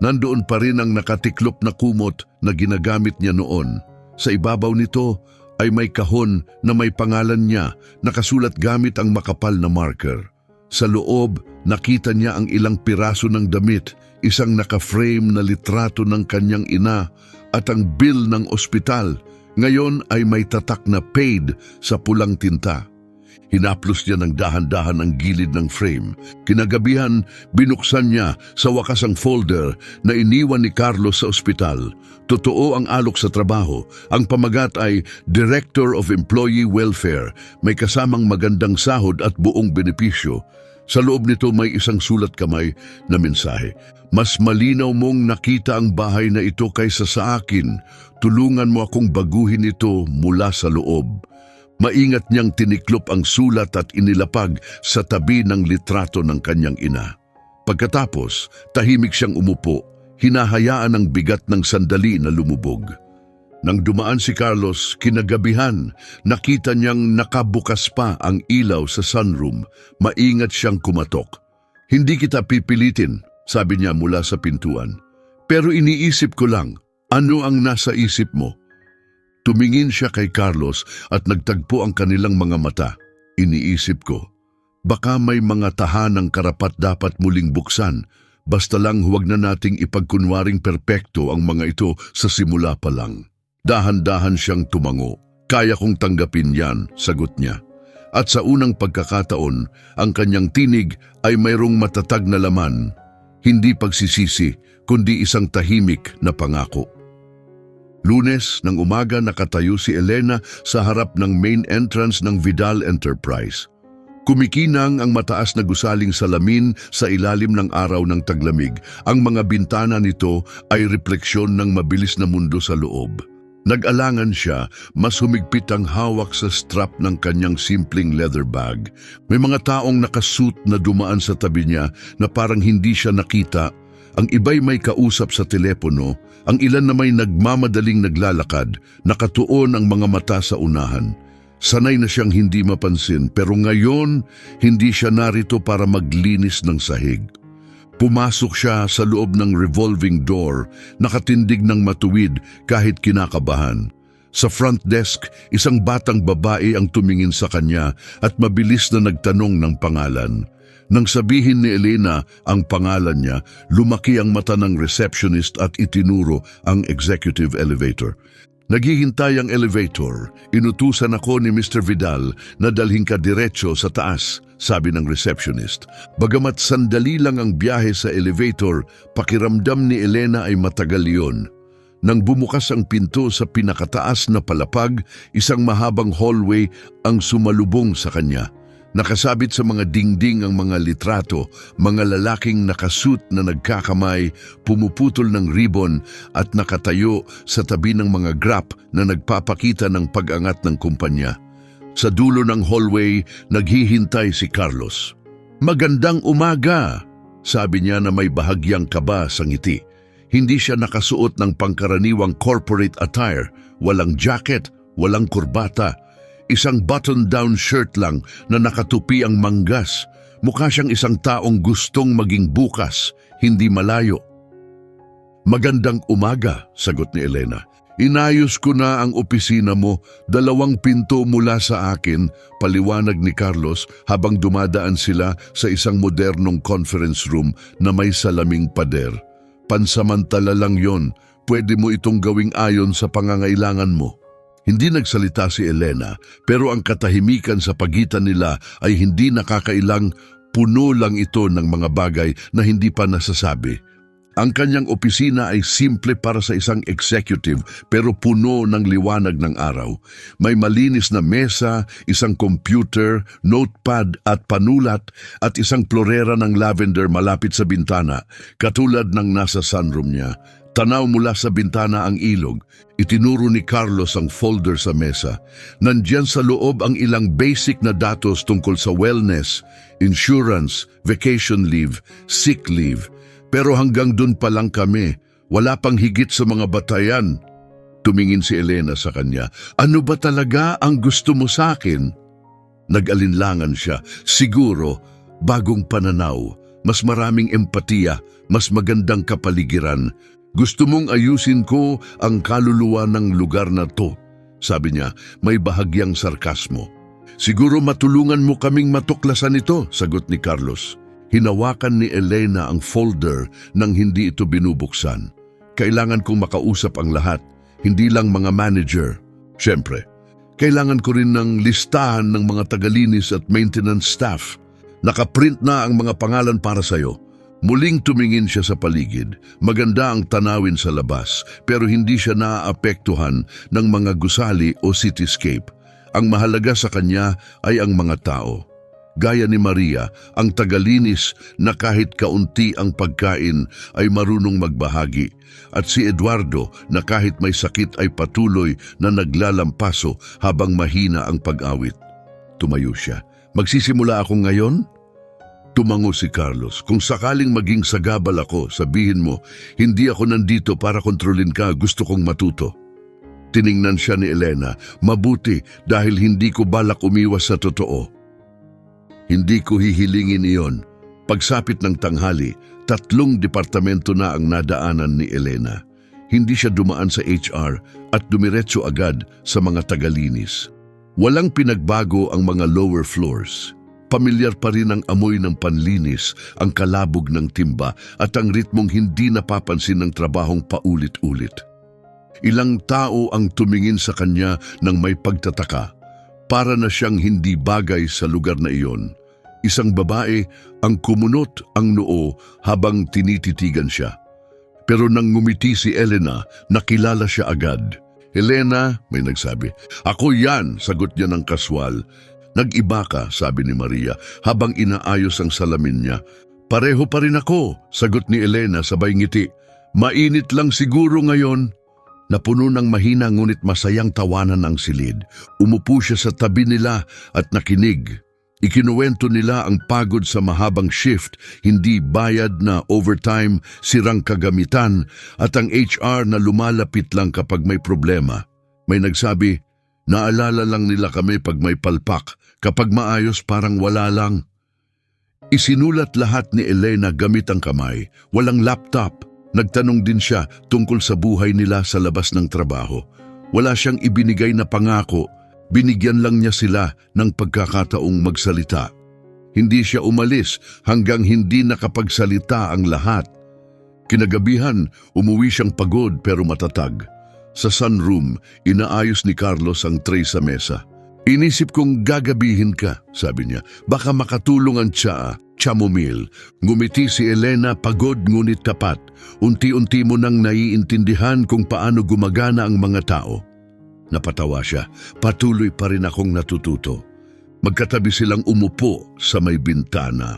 Nandoon pa rin ang nakatiklop na kumot na ginagamit niya noon. Sa ibabaw nito ay may kahon na may pangalan niya, nakasulat gamit ang makapal na marker. Sa loob, nakita niya ang ilang piraso ng damit, isang naka-frame na litrato ng kanyang ina at ang bill ng ospital. Ngayon ay may tatak na paid sa pulang tinta. Hinaplos niya ng dahan-dahan ang gilid ng frame. Kinagabihan, binuksan niya sa wakas ang folder na iniwan ni Carlos sa ospital. Totoo ang alok sa trabaho. Ang pamagat ay Director of Employee Welfare. May kasamang magandang sahod at buong benepisyo. Sa loob nito may isang sulat kamay na mensahe. Mas malinaw mong nakita ang bahay na ito kaysa sa akin. Tulungan mo akong baguhin ito mula sa loob. Maingat niyang tiniklop ang sulat at inilapag sa tabi ng litrato ng kanyang ina. Pagkatapos, tahimik siyang umupo, hinahayaan ang bigat ng sandali na lumubog. Nang dumaan si Carlos, kinagabihan, nakita niyang nakabukas pa ang ilaw sa sunroom. Maingat siyang kumatok. Hindi kita pipilitin, sabi niya mula sa pintuan. Pero iniisip ko lang, ano ang nasa isip mo? Tumingin siya kay Carlos at nagtagpo ang kanilang mga mata. Iniisip ko, baka may mga tahanang karapat dapat muling buksan, basta lang huwag na nating ipagkunwaring perpekto ang mga ito sa simula pa lang. Dahan-dahan siyang tumango. Kaya kong tanggapin yan, sagot niya. At sa unang pagkakataon, ang kanyang tinig ay mayroong matatag na laman. Hindi pagsisisi, kundi isang tahimik na pangako. Lunes ng umaga nakatayo si Elena sa harap ng main entrance ng Vidal Enterprise. Kumikinang ang mataas na gusaling salamin sa ilalim ng araw ng taglamig. Ang mga bintana nito ay refleksyon ng mabilis na mundo sa loob. Nag-alangan siya, mas humigpit ang hawak sa strap ng kanyang simpleng leather bag. May mga taong nakasuit na dumaan sa tabi niya na parang hindi siya nakita. Ang iba'y may kausap sa telepono, ang ilan na may nagmamadaling naglalakad, nakatuon ang mga mata sa unahan. Sanay na siyang hindi mapansin, pero ngayon hindi siya narito para maglinis ng sahig. Pumasok siya sa loob ng revolving door, nakatindig ng matuwid kahit kinakabahan. Sa front desk, isang batang babae ang tumingin sa kanya at mabilis na nagtanong ng pangalan. Nang sabihin ni Elena ang pangalan niya, lumaki ang mata ng receptionist at itinuro ang executive elevator. Naghihintay ang elevator. Inutusan ako ni Mr. Vidal na dalhin ka diretso sa taas, sabi ng receptionist. Bagamat sandali lang ang biyahe sa elevator, pakiramdam ni Elena ay matagal yun. Nang bumukas ang pinto sa pinakataas na palapag, isang mahabang hallway ang sumalubong sa kanya. Nakasabit sa mga dingding ang mga litrato, mga lalaking nakasuit na nagkakamay, pumuputol ng ribbon at nakatayo sa tabi ng mga grap na nagpapakita ng pag-angat ng kumpanya. Sa dulo ng hallway, naghihintay si Carlos. "Magandang umaga," sabi niya na may bahagyang kaba sa ngiti. Hindi siya nakasuot ng pangkaraniwang corporate attire, walang jacket, walang kurbata. Isang button-down shirt lang na nakatupi ang manggas. Mukha siyang isang taong gustong maging bukas, hindi malayo. "Magandang umaga," sagot ni Elena. "Inayos ko na ang opisina mo, 2 pinto mula sa akin," paliwanag ni Carlos habang dumadaan sila sa isang modernong conference room na may salaming pader. "Pansamantala lang yon, pwede mo itong gawing ayon sa pangangailangan mo." Hindi nagsalita si Elena, pero ang katahimikan sa pagitan nila ay hindi nakakailang. Puno lang ito ng mga bagay na hindi pa nasasabi. Ang kanyang opisina ay simple para sa isang executive pero puno ng liwanag ng araw. May malinis na mesa, isang computer, notepad at panulat at isang florera ng lavender malapit sa bintana, katulad ng nasa sunroom niya. Tanaw mula sa bintana ang ilog. Itinuro ni Carlos ang folder sa mesa. Nandiyan sa loob ang ilang basic na datos tungkol sa wellness, insurance, vacation leave, sick leave. Pero hanggang dun pa lang kami. Wala pang higit sa mga batayan. Tumingin si Elena sa kanya. "Ano ba talaga ang gusto mo sa akin?" Nag-alinlangan siya. Siguro, bagong pananaw, mas maraming empatiya, mas magandang kapaligiran. Gusto mong ayusin ko ang kaluluwa ng lugar na to, sabi niya, may bahagyang sarkasmo. Siguro matulungan mo kaming matuklasan ito, sagot ni Carlos. Hinawakan ni Elena ang folder nang hindi ito binubuksan. Kailangan kong makausap ang lahat, hindi lang mga manager. Siyempre, kailangan ko rin ng listahan ng mga tagalinis at maintenance staff. Nakaprint na ang mga pangalan para sa'yo. Muling tumingin siya sa paligid. Maganda ang tanawin sa labas, pero hindi siya naaapektuhan ng mga gusali o cityscape. Ang mahalaga sa kanya ay ang mga tao. Gaya ni Maria, ang tagalinis na kahit kaunti ang pagkain ay marunong magbahagi. At si Eduardo na kahit may sakit ay patuloy na naglalampaso habang mahina ang pag-awit. Tumayo siya. Magsisimula ako ngayon? Tumango si Carlos. Kung sakaling maging sagabal ako, sabihin mo, hindi ako nandito para kontrolin ka, gusto kong matuto. Tiningnan siya ni Elena, mabuti dahil hindi ko balak umiwas sa totoo. Hindi ko hihilingin iyon. Pagsapit ng tanghali, 3 departamento na ang nadaanan ni Elena. Hindi siya dumaan sa HR at dumiretso agad sa mga tagalinis. Walang pinagbago ang mga lower floors. Pamilyar pa rin ang amoy ng panlinis, ang kalabog ng timba at ang ritmong hindi napapansin ng trabahong paulit-ulit. Ilang tao ang tumingin sa kanya ng may pagtataka. Para na siyang hindi bagay sa lugar na iyon. Isang babae ang kumunot ang noo habang tinititigan siya. Pero nang ngumiti si Elena, nakilala siya agad. Elena, may nagsabi. Ako yan, sagot niya ng kaswal. Nag-iba ka, sabi ni Maria, habang inaayos ang salamin niya. Pareho pa rin ako, sagot ni Elena sabay ngiti. Mainit lang siguro ngayon. Napuno ng mahina ngunit masayang tawanan ang silid. Umupo siya sa tabi nila at nakinig. Ikinuwento nila ang pagod sa mahabang shift, hindi bayad na overtime, sirang kagamitan at ang HR na lumalapit lang kapag may problema. May nagsabi, naalala lang nila kami pag may palpak, kapag maayos parang wala lang. Isinulat lahat ni Elena gamit ang kamay, walang laptop. Nagtanong din siya tungkol sa buhay nila sa labas ng trabaho. Wala siyang ibinigay na pangako, binigyan lang niya sila ng pagkakataong magsalita. Hindi siya umalis hanggang hindi nakapagsalita ang lahat. Kinagabihan, umuwi siyang pagod pero matatag. Sa sunroom, inaayos ni Carlos ang tray sa mesa. Inisip kong gagabihin ka, sabi niya. Baka makatulong ang chamomile. Ngumiti si Elena, pagod ngunit tapat. Unti-unti mo nang naiintindihan kung paano gumagana ang mga tao. Napatawa siya. Patuloy pa rin akong natututo. Magkatabi silang umupo sa may bintana.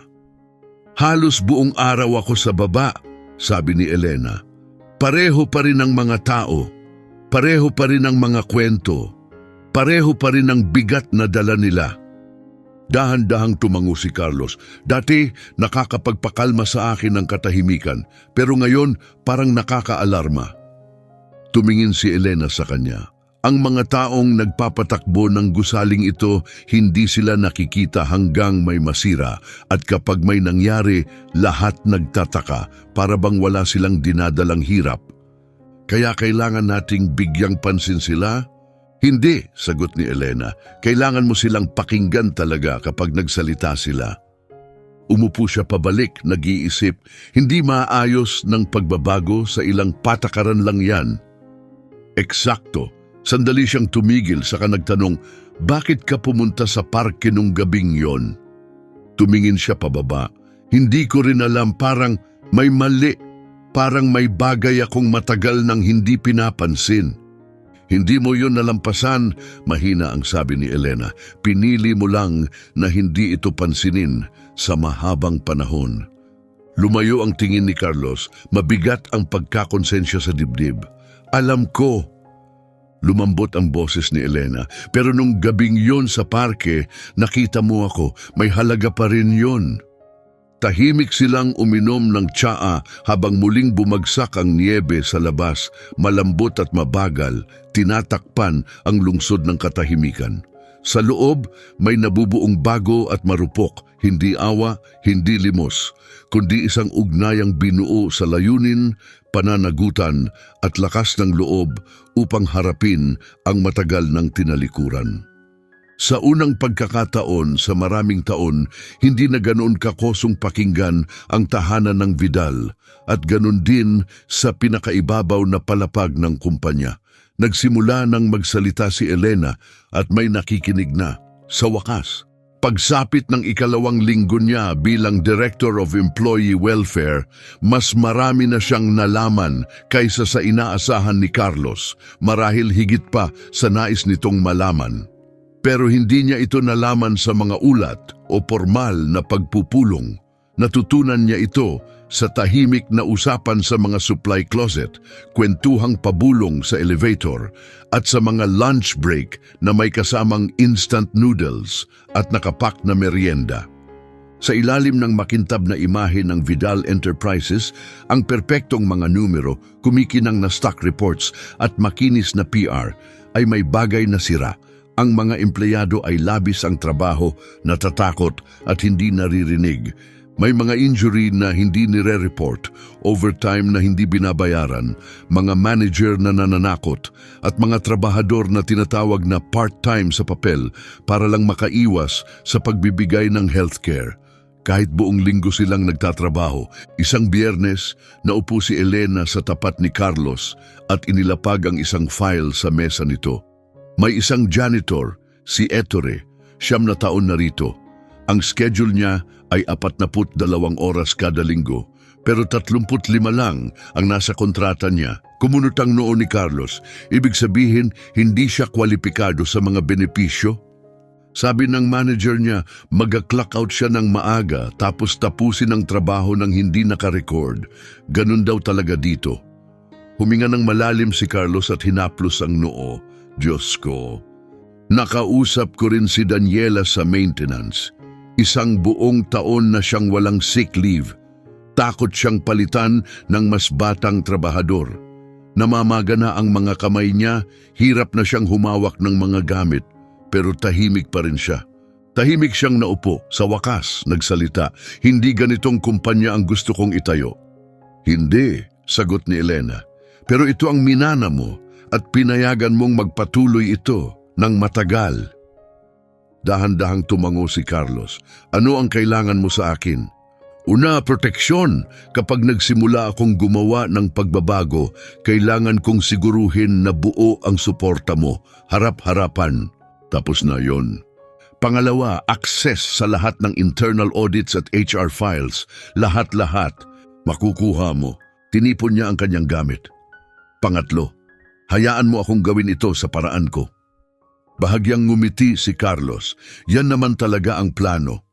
Halos buong araw ako sa baba, sabi ni Elena. Pareho pa rin ang mga tao. Pareho pa rin ang mga kwento. Pareho pa rin ang bigat na dala nila. Dahan-dahang tumango si Carlos. Dati nakakapagpakalma sa akin ang katahimikan, pero ngayon parang nakakaalarma. Tumingin si Elena sa kanya. Ang mga taong nagpapatakbo ng gusaling ito, hindi sila nakikita hanggang may masira at kapag may nangyari, lahat nagtataka para bang wala silang dinadalang hirap. Kaya kailangan nating bigyang pansin sila? Hindi, sagot ni Elena. Kailangan mo silang pakinggan talaga kapag nagsalita sila. Umupo siya pabalik, nag-iisip. Hindi maayos ng pagbabago sa ilang patakaran lang yan. Eksakto. Sandali siyang tumigil saka nagtanong, bakit ka pumunta sa parke nung gabing yon? Tumingin siya pababa. Hindi ko rin alam, parang may mali. Parang may bagay akong matagal nang hindi pinapansin. Hindi mo yun nalampasan, mahina ang sabi ni Elena. Pinili mo lang na hindi ito pansinin sa mahabang panahon. Lumayo ang tingin ni Carlos, mabigat ang pagkakonsensya sa dibdib. Alam ko, lumambot ang boses ni Elena, pero nung gabing yon sa parke, nakita mo ako, may halaga pa rin yon. Tahimik silang uminom ng tsaa habang muling bumagsak ang niebe sa labas, malambot at mabagal, tinatakpan ang lungsod ng katahimikan. Sa loob, may nabubuong bago at marupok, hindi awa, hindi limos, kundi isang ugnayang binuo sa layunin, pananagutan at lakas ng loob upang harapin ang matagal ng tinalikuran. Sa unang pagkakataon sa maraming taon, hindi na ganoon kakosong pakinggan ang tahanan ng Vidal at ganoon din sa pinakaibabaw na palapag ng kumpanya. Nagsimula nang magsalita si Elena at may nakikinig na. Sa wakas, pagsapit ng ikalawang linggo niya bilang Director of Employee Welfare, mas marami na siyang nalaman kaysa sa inaasahan ni Carlos, marahil higit pa sa nais nitong malaman. Pero hindi niya ito nalaman sa mga ulat o formal na pagpupulong. Natutunan niya ito sa tahimik na usapan sa mga supply closet, kwentuhang pabulong sa elevator, at sa mga lunch break na may kasamang instant noodles at nakapak na merienda. Sa ilalim ng makintab na imahe ng Vidal Enterprises, ang perpektong mga numero, kumikinang na stock reports at makinis na PR ay may bagay na sira. Ang mga empleyado ay labis ang trabaho, natatakot at hindi naririnig. May mga injury na hindi nire-report, overtime na hindi binabayaran, mga manager na nananakot, at mga trabahador na tinatawag na part-time sa papel para lang makaiwas sa pagbibigay ng healthcare. Kahit buong linggo silang nagtatrabaho, isang Biyernes, naupo si Elena sa tapat ni Carlos at inilapag ang isang file sa mesa nito. May isang janitor, si Ettore, 9 na taon na rito. Ang schedule niya ay 42 oras kada linggo, pero 35 lang ang nasa kontrata niya. Kumunutang noo ni Carlos, ibig sabihin hindi siya kwalipikado sa mga benepisyo. Sabi ng manager niya, mag-clock out siya ng maaga tapos tapusin ang trabaho ng hindi nakarecord. Ganun daw talaga dito. Huminga ng malalim si Carlos at hinaplos ang noo. Diyos ko, nakausap ko rin si Daniela sa maintenance. 1 buong taon na siyang walang sick leave. Takot siyang palitan ng mas batang trabahador. Namamaga na ang mga kamay niya, hirap na siyang humawak ng mga gamit, pero tahimik pa rin siya. Tahimik siyang naupo, sa wakas, nagsalita, hindi ganitong kumpanya ang gusto kong itayo. Hindi, sagot ni Elena, pero ito ang minana mo. At pinayagan mong magpatuloy ito ng matagal. Dahan-dahang tumango si Carlos. Ano ang kailangan mo sa akin? Una, proteksyon. Kapag nagsimula akong gumawa ng pagbabago, kailangan kong siguruhin na buo ang suporta mo, harap-harapan. Tapos na yon. Pangalawa, access sa lahat ng internal audits at HR files. Lahat-lahat. Makukuha mo. Tinipon niya ang kanyang gamit. Pangatlo, hayaan mo akong gawin ito sa paraan ko. Bahagyang ngumiti si Carlos. Yan naman talaga ang plano.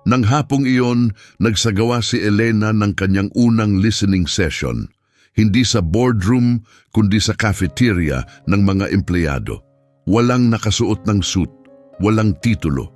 Nang hapong iyon, nagsagawa si Elena ng kanyang unang listening session. Hindi sa boardroom, kundi sa cafeteria ng mga empleyado. Walang nakasuot ng suit, walang titulo.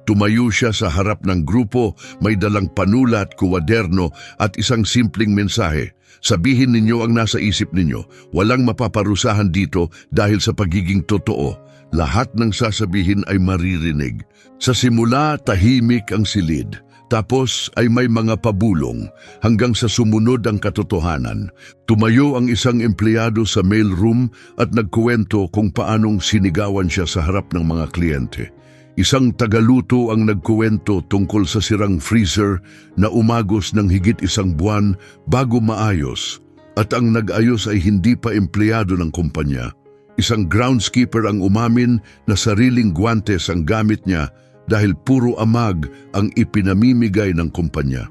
Tumayo siya sa harap ng grupo, may dalang panulat, kuwaderno at isang simpleng mensahe. Sabihin ninyo ang nasa isip ninyo. Walang mapaparusahan dito dahil sa pagiging totoo. Lahat ng sasabihin ay maririnig. Sa simula, tahimik ang silid. Tapos ay may mga pabulong hanggang sa sumunod ang katotohanan. Tumayo ang isang empleyado sa mailroom at nagkuwento kung paanong sinigawan siya sa harap ng mga kliyente. Isang tagaluto ang nagkuwento tungkol sa sirang freezer na umagos ng higit 1 buwan bago maayos at ang nag-ayos ay hindi pa empleyado ng kumpanya. Isang groundskeeper ang umamin na sariling guwantes ang gamit niya dahil puro amag ang ipinamimigay ng kumpanya.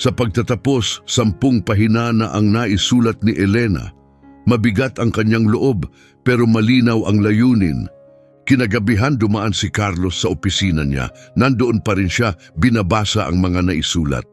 Sa pagtatapos, 10 pahina na ang naisulat ni Elena. Mabigat ang kanyang loob pero malinaw ang layunin. Kinagabihan dumaan si Carlos sa opisina niya. Nandoon pa rin siya, binabasa ang mga naisulat.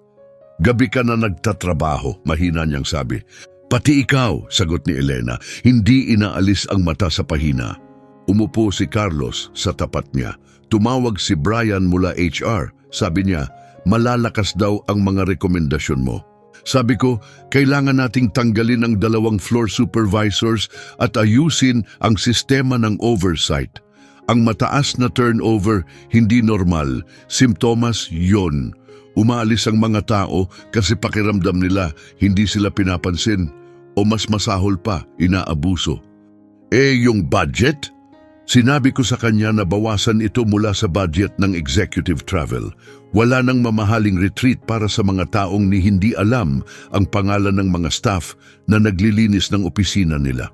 Gabi ka na nagtatrabaho, mahina niyang sabi. Pati ikaw, sagot ni Elena, hindi inaalis ang mata sa pahina. Umupo si Carlos sa tapat niya. Tumawag si Brian mula HR. Sabi niya, malalakas daw ang mga rekomendasyon mo. Sabi ko, kailangan nating tanggalin ang 2 floor supervisors at ayusin ang sistema ng oversight. Ang mataas na turnover, hindi normal. Simptomas yon. Umaalis ang mga tao kasi pakiramdam nila hindi sila pinapansin o mas masahol pa, inaabuso. Yung budget? Sinabi ko sa kanya na bawasan ito mula sa budget ng executive travel. Wala nang mamahaling retreat para sa mga taong ni hindi alam ang pangalan ng mga staff na naglilinis ng opisina nila.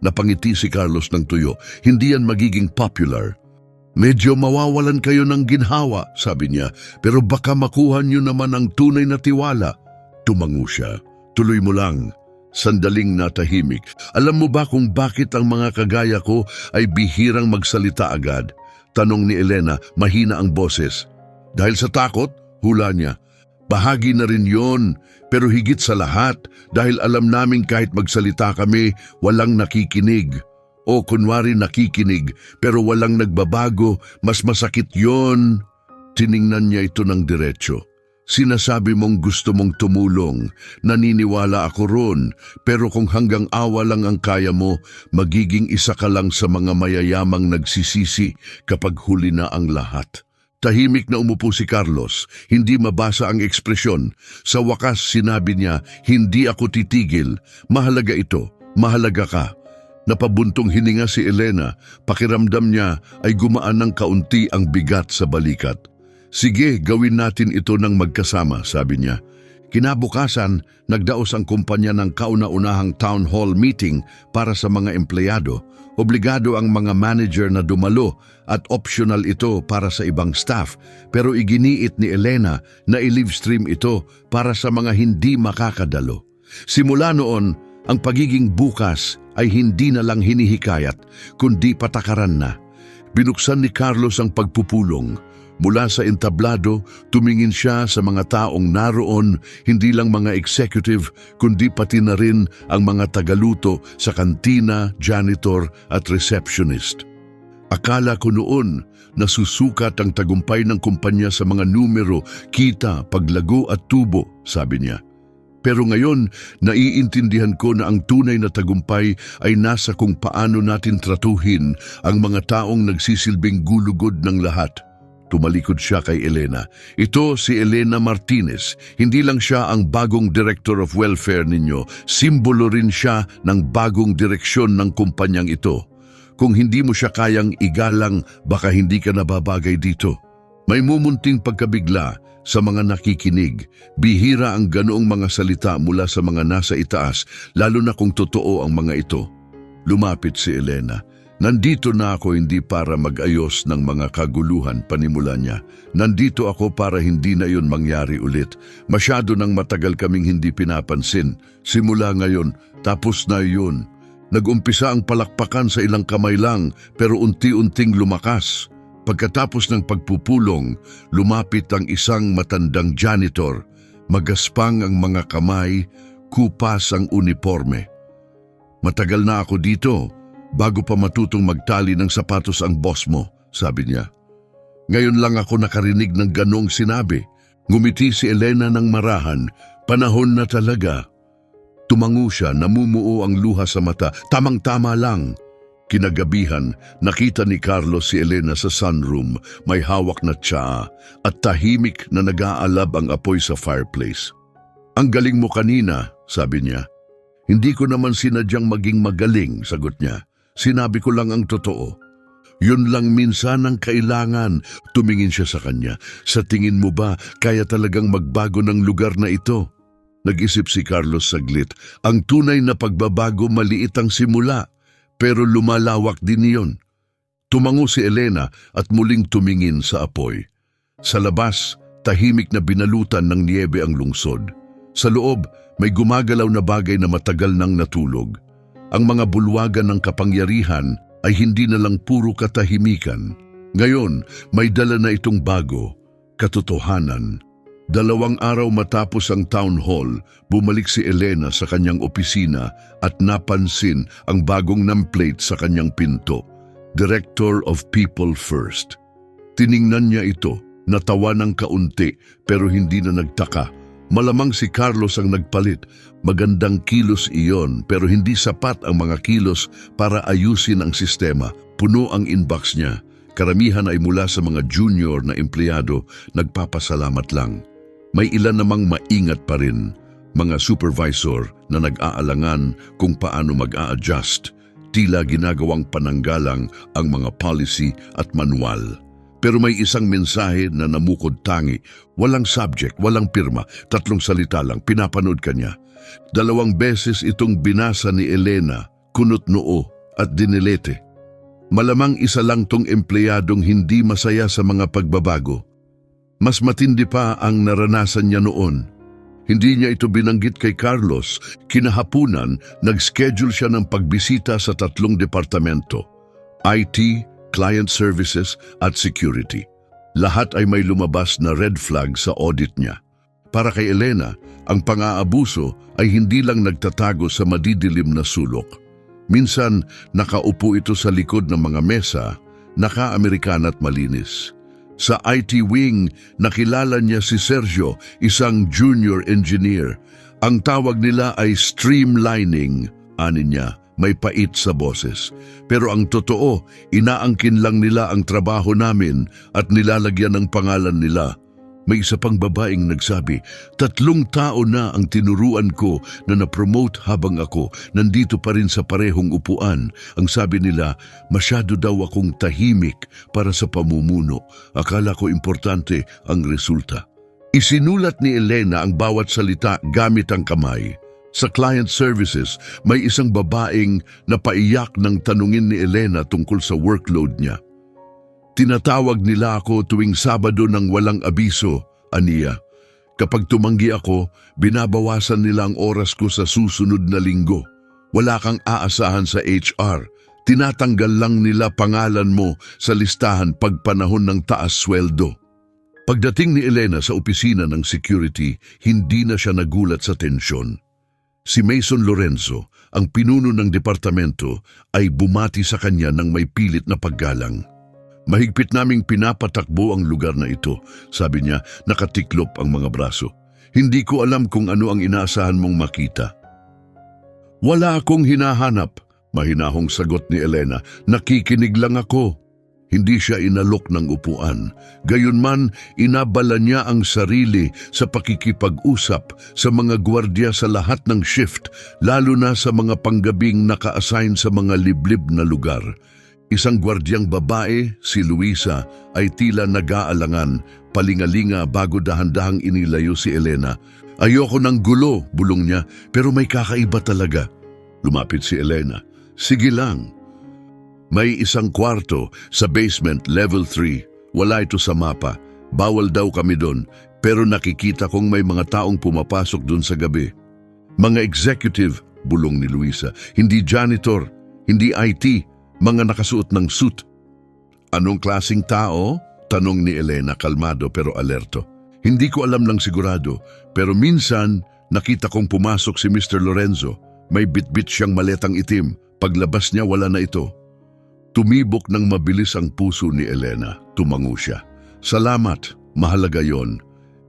Napangiti si Carlos ng tuyo. Hindi yan magiging popular. Medyo mawawalan kayo ng ginhawa, sabi niya, pero baka makuha niyo naman ang tunay na tiwala. Tumango siya. Tuloy mo lang. Sandaling natahimik. Alam mo ba kung bakit ang mga kagaya ko ay bihirang magsalita agad? Tanong ni Elena, mahina ang boses. Dahil sa takot, hula niya. Bahagi na rin yon, pero higit sa lahat dahil alam namin kahit magsalita kami, walang nakikinig. O kunwari nakikinig pero walang nagbabago, mas masakit yon. Tiningnan niya ito ng diretso. Sinasabi mong gusto mong tumulong, naniniwala ako ron, pero kung hanggang awa lang ang kaya mo, magiging isa ka lang sa mga mayayamang nagsisisi kapag huli na ang lahat. Tahimik na umupo si Carlos, hindi mabasa ang ekspresyon. Sa wakas sinabi niya, hindi ako titigil, mahalaga ito, mahalaga ka. Napabuntong hininga si Elena, pakiramdam niya ay gumaan ng kaunti ang bigat sa balikat. Sige, gawin natin ito ng magkasama, sabi niya. Kinabukasan, nagdaos ang kumpanya ng kauna-unahang town hall meeting para sa mga empleyado. Obligado ang mga manager na dumalo at optional ito para sa ibang staff. Pero iginiit ni Elena na i-livestream ito para sa mga hindi makakadalo. Simula noon, ang pagiging bukas ay hindi na lang hinihikayat, kundi patakaran na. Binuksan ni Carlos ang pagpupulong. Mula sa entablado, tumingin siya sa mga taong naroon, hindi lang mga executive, kundi pati na rin ang mga tagaluto sa kantina, janitor at receptionist. Akala ko noon na susukat ang tagumpay ng kumpanya sa mga numero, kita, paglago at tubo, sabi niya. Pero ngayon, naiintindihan ko na ang tunay na tagumpay ay nasa kung paano natin tratuhin ang mga taong nagsisilbing gulugod ng lahat. Tumalikod siya kay Elena. Ito si Elena Martinez. Hindi lang siya ang bagong Director of Welfare ninyo, simbolo rin siya ng bagong direksyon ng kumpanyang ito. Kung hindi mo siya kayang igalang, baka hindi ka nababagay dito. May mumunting pagkabigla sa mga nakikinig. Bihira ang ganoong mga salita mula sa mga nasa itaas, lalo na kung totoo ang mga ito. Lumapit si Elena. Nandito na ako hindi para mag-ayos ng mga kaguluhan, panimula niya. Nandito ako para hindi na yun mangyari ulit. Masyado nang matagal kaming hindi pinapansin. Simula ngayon, tapos na yun. Nag-umpisa ang palakpakan sa ilang kamay lang, pero unti-unting lumakas. Pagkatapos ng pagpupulong, lumapit ang isang matandang janitor. Magaspang ang mga kamay, kupas ang uniforme. Matagal na ako dito. Bago pa matutong magtali ng sapatos ang boss mo, sabi niya. Ngayon lang ako nakarinig ng ganong sinabi. Ngumiti si Elena ng marahan. Panahon na talaga. Tumango siya, namumuo ang luha sa mata. Tamang-tama lang. Kinagabihan, nakita ni Carlos si Elena sa sunroom. May hawak na tsaa at tahimik na nag-aalab ang apoy sa fireplace. Ang galing mo kanina, sabi niya. Hindi ko naman sinadyang maging magaling, sagot niya. Sinabi ko lang ang totoo. Yun lang minsan ang kailangan. Tumingin siya sa kanya. Sa tingin mo ba, kaya talagang magbago ng lugar na ito? Nag-isip si Carlos saglit. Ang tunay na pagbabago maliit ang simula, pero lumalawak din iyon. Tumango si Elena at muling tumingin sa apoy. Sa labas, tahimik na binalutan ng niyebe ang lungsod. Sa loob, may gumagalaw na bagay na matagal nang natulog. Ang mga bulwagan ng kapangyarihan ay hindi na lang puro katahimikan. Ngayon, may dala na itong bago, katotohanan. 2 araw matapos ang town hall, bumalik si Elena sa kanyang opisina at napansin ang bagong nameplate sa kanyang pinto, Director of People First. Tiningnan niya ito, natawa ng kaunti pero hindi na nagtaka. Malamang si Carlos ang nagpalit. Magandang kilos iyon pero hindi sapat ang mga kilos para ayusin ang sistema. Puno ang inbox niya. Karamihan ay mula sa mga junior na empleyado, nagpapasalamat lang. May ilan namang maingat pa rin, mga supervisor na nag-aalangan kung paano mag-a-adjust, tila ginagawang pananggalang ang mga policy at manual. Pero may isang mensahe na namukod tangi, walang subject, walang pirma, 3 salita lang, pinapanood ka niya. 2 beses itong binasa ni Elena, kunot noo at dinilete. Malamang isa lang tong empleyadong hindi masaya sa mga pagbabago. Mas matindi pa ang naranasan niya noon. Hindi niya ito binanggit kay Carlos. Kinahapunan, nag-schedule siya ng pagbisita sa 3 departamento: IT, Client Services at Security. Lahat ay may lumabas na red flag sa audit niya. Para kay Elena, ang pang-aabuso ay hindi lang nagtatago sa madidilim na sulok. Minsan, nakaupo ito sa likod ng mga mesa, naka-Amerikana at malinis. Sa IT wing, nakilala niya si Sergio, isang junior engineer. Ang tawag nila ay streamlining, ani niya, may pait sa boses. Pero ang totoo, inaangkin lang nila ang trabaho namin at nilalagyan ng pangalan nila. May isa pang babaeng nagsabi, 3 tao na ang tinuruan ko na na-promote habang ako nandito pa rin sa parehong upuan. Ang sabi nila, masyado daw akong tahimik para sa pamumuno. Akala ko importante ang resulta. Isinulat ni Elena ang bawat salita gamit ang kamay. Sa client services, may isang babaeng napaiyak nang tanungin ni Elena tungkol sa workload niya. Tinatawag nila ako tuwing Sabado ng walang abiso, aniya. Kapag tumanggi ako, binabawasan nila ang oras ko sa susunod na linggo. Wala kang aasahan sa HR. Tinatanggal lang nila pangalan mo sa listahan pag panahon ng taas sweldo. Pagdating ni Elena sa opisina ng security, hindi na siya nagulat sa tensyon. Si Mason Lorenzo, ang pinuno ng departamento, ay bumati sa kanya ng may pilit na paggalang. Mahigpit naming pinapatakbo ang lugar na ito, sabi niya, nakatiklop ang mga braso. Hindi ko alam kung ano ang inaasahan mong makita. Wala akong hinahanap, mahinahong sagot ni Elena. Nakikinig lang ako. Hindi siya inalok ng upuan. Gayunman, inabala niya ang sarili sa pakikipag-usap sa mga gwardiya sa lahat ng shift, lalo na sa mga panggabing naka-assign sa mga liblib na lugar. Isang gwardyang babae, si Luisa, ay tila nag-aalangan, palingalinga bago dahan-dahang inilayo si Elena. Ayoko ng gulo, bulong niya, pero may kakaiba talaga. Lumapit si Elena. Sige lang. May isang kwarto sa basement level 3. Wala ito sa mapa. Bawal daw kami doon, pero nakikita kong may mga taong pumapasok doon sa gabi. Mga executive, bulong ni Luisa, hindi janitor, hindi IT, mga nakasuot ng suit. Anong klasing tao? Tanong ni Elena, kalmado pero alerto. Hindi ko alam ng sigurado, pero minsan nakita kong pumasok si Mr. Lorenzo. May bitbit siyang maletang itim. Paglabas niya, wala na ito. Tumibok ng mabilis ang puso ni Elena. Tumango siya. Salamat, mahalaga yon.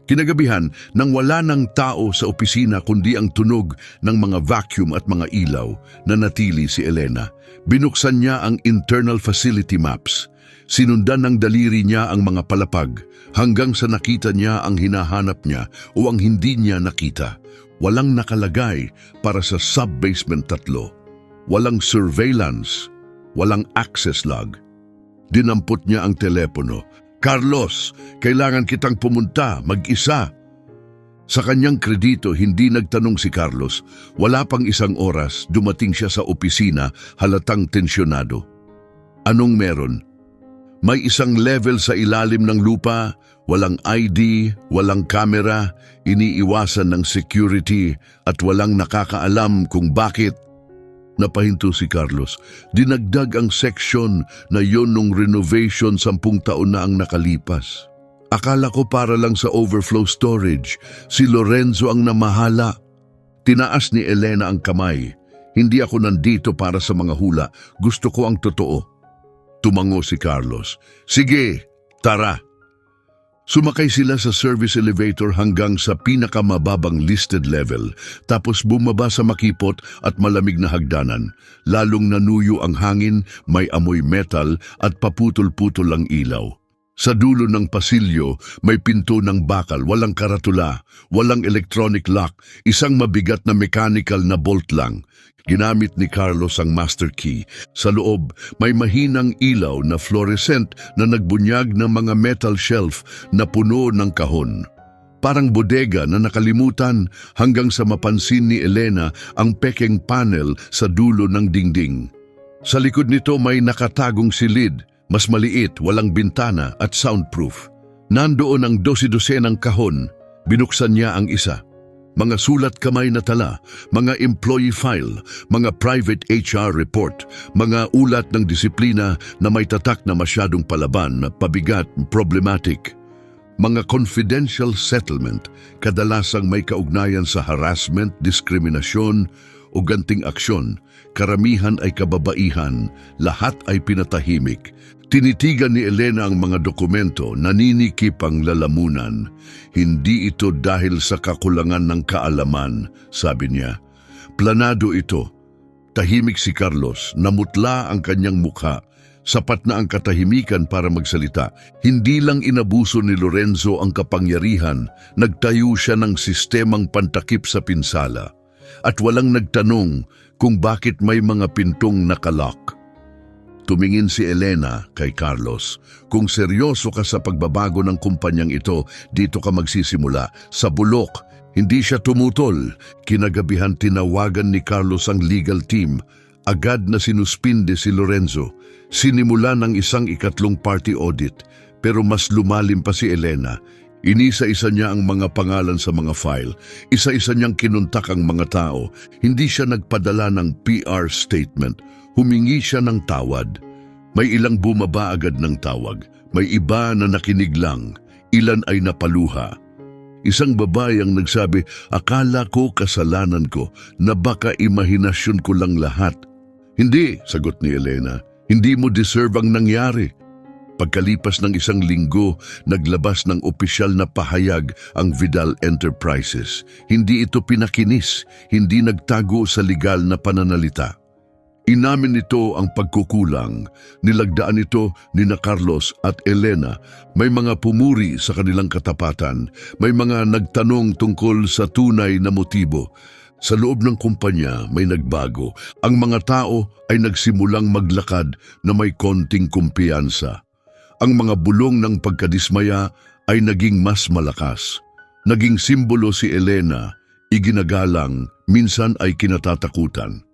Kinagabihan, nang wala ng tao sa opisina kundi ang tunog ng mga vacuum at mga ilaw, nanatili si Elena. Binuksan niya ang internal facility maps. Sinundan ng daliri niya ang mga palapag hanggang sa nakita niya ang hinahanap niya o ang hindi niya nakita. Walang nakalagay para sa sub-basement 3. Walang surveillance. Walang access log. Dinampot niya ang telepono. Carlos, kailangan kitang pumunta, mag-isa. Sa kanyang kredito, hindi nagtanong si Carlos. Wala pang 1 oras, dumating siya sa opisina, halatang tensyonado. Anong meron? May isang level sa ilalim ng lupa, walang ID, walang kamera, iniiwasan ng security at walang nakakaalam kung bakit. Napahinto si Carlos. Dinagdag ang section na yon nung renovation 10 taon na ang nakalipas. Akala ko para lang sa overflow storage. Si Lorenzo ang namahala. Tinaas ni Elena ang kamay. Hindi ako nandito para sa mga hula. Gusto ko ang totoo. Tumango si Carlos. Sige, tara. Sumakay sila sa service elevator hanggang sa pinakamababang listed level, tapos bumaba sa makipot at malamig na hagdanan. Lalong nanuyo ang hangin, may amoy metal at paputol-putol ang ilaw. Sa dulo ng pasilyo, may pinto ng bakal, walang karatula, walang electronic lock, isang mabigat na mechanical na bolt lang. Ginamit ni Carlos ang master key. Sa loob, may mahinang ilaw na fluorescent na nagbunyag ng mga metal shelf na puno ng kahon. Parang bodega na nakalimutan hanggang sa mapansin ni Elena ang pekeng panel sa dulo ng dingding. Sa likod nito may nakatagong silid, mas maliit, walang bintana at soundproof. Nandoon ang 12 ng kahon, binuksan niya ang isa. Mga sulat kamay na tala, mga employee file, mga private HR report, mga ulat ng disiplina na may tatak na masyadong palaban, pabigat, problematic. Mga confidential settlement, kadalasang may kaugnayan sa harassment, diskriminasyon o ganting aksyon. Karamihan ay kababaihan, lahat ay pinatahimik. Tinitigan ni Elena ang mga dokumento, naninikip ang lalamunan. Hindi ito dahil sa kakulangan ng kaalaman, sabi niya. Planado ito. Tahimik si Carlos, namutla ang kanyang mukha. Sapat na ang katahimikan para magsalita. Hindi lang inabuso ni Lorenzo ang kapangyarihan, nagtayo siya ng sistemang pantakip sa pinsala. At walang nagtanong kung bakit may mga pintong nakalock. Tumingin si Elena kay Carlos. Kung seryoso ka sa pagbabago ng kumpanyang ito, dito ka magsisimula. Sa bulok, hindi siya tumutol. Kinagabihan tinawagan ni Carlos ang legal team. Agad na sinuspinde si Lorenzo. Sinimula ng isang ikatlong party audit. Pero mas lumalim pa si Elena. Inisa-isa niya ang mga pangalan sa mga file. Isa-isa niyang kinuntak ang mga tao. Hindi siya nagpadala ng PR statement. Humingi siya ng tawad. May ilang bumaba agad ng tawag. May iba na nakinig lang. Ilan ay napaluha. Isang babae ang nagsabi, akala ko kasalanan ko na baka imahinasyon ko lang lahat. Hindi, sagot ni Elena. Hindi mo deserve ang nangyari. Pagkalipas ng isang linggo, naglabas ng opisyal na pahayag ang Vidal Enterprises. Hindi ito pinakinis, hindi nagtago sa legal na pananalita. Inamin nito ang pagkukulang, nilagdaan ito ni Carlos at Elena. May mga pumuri sa kanilang katapatan, may mga nagtanong tungkol sa tunay na motibo. Sa loob ng kumpanya may nagbago. Ang mga tao ay nagsimulang maglakad na may konting kumpiyansa. Ang mga bulong ng pagkadismaya ay naging mas malakas. Naging simbolo si Elena, iginagalang, minsan ay kinatatakutan.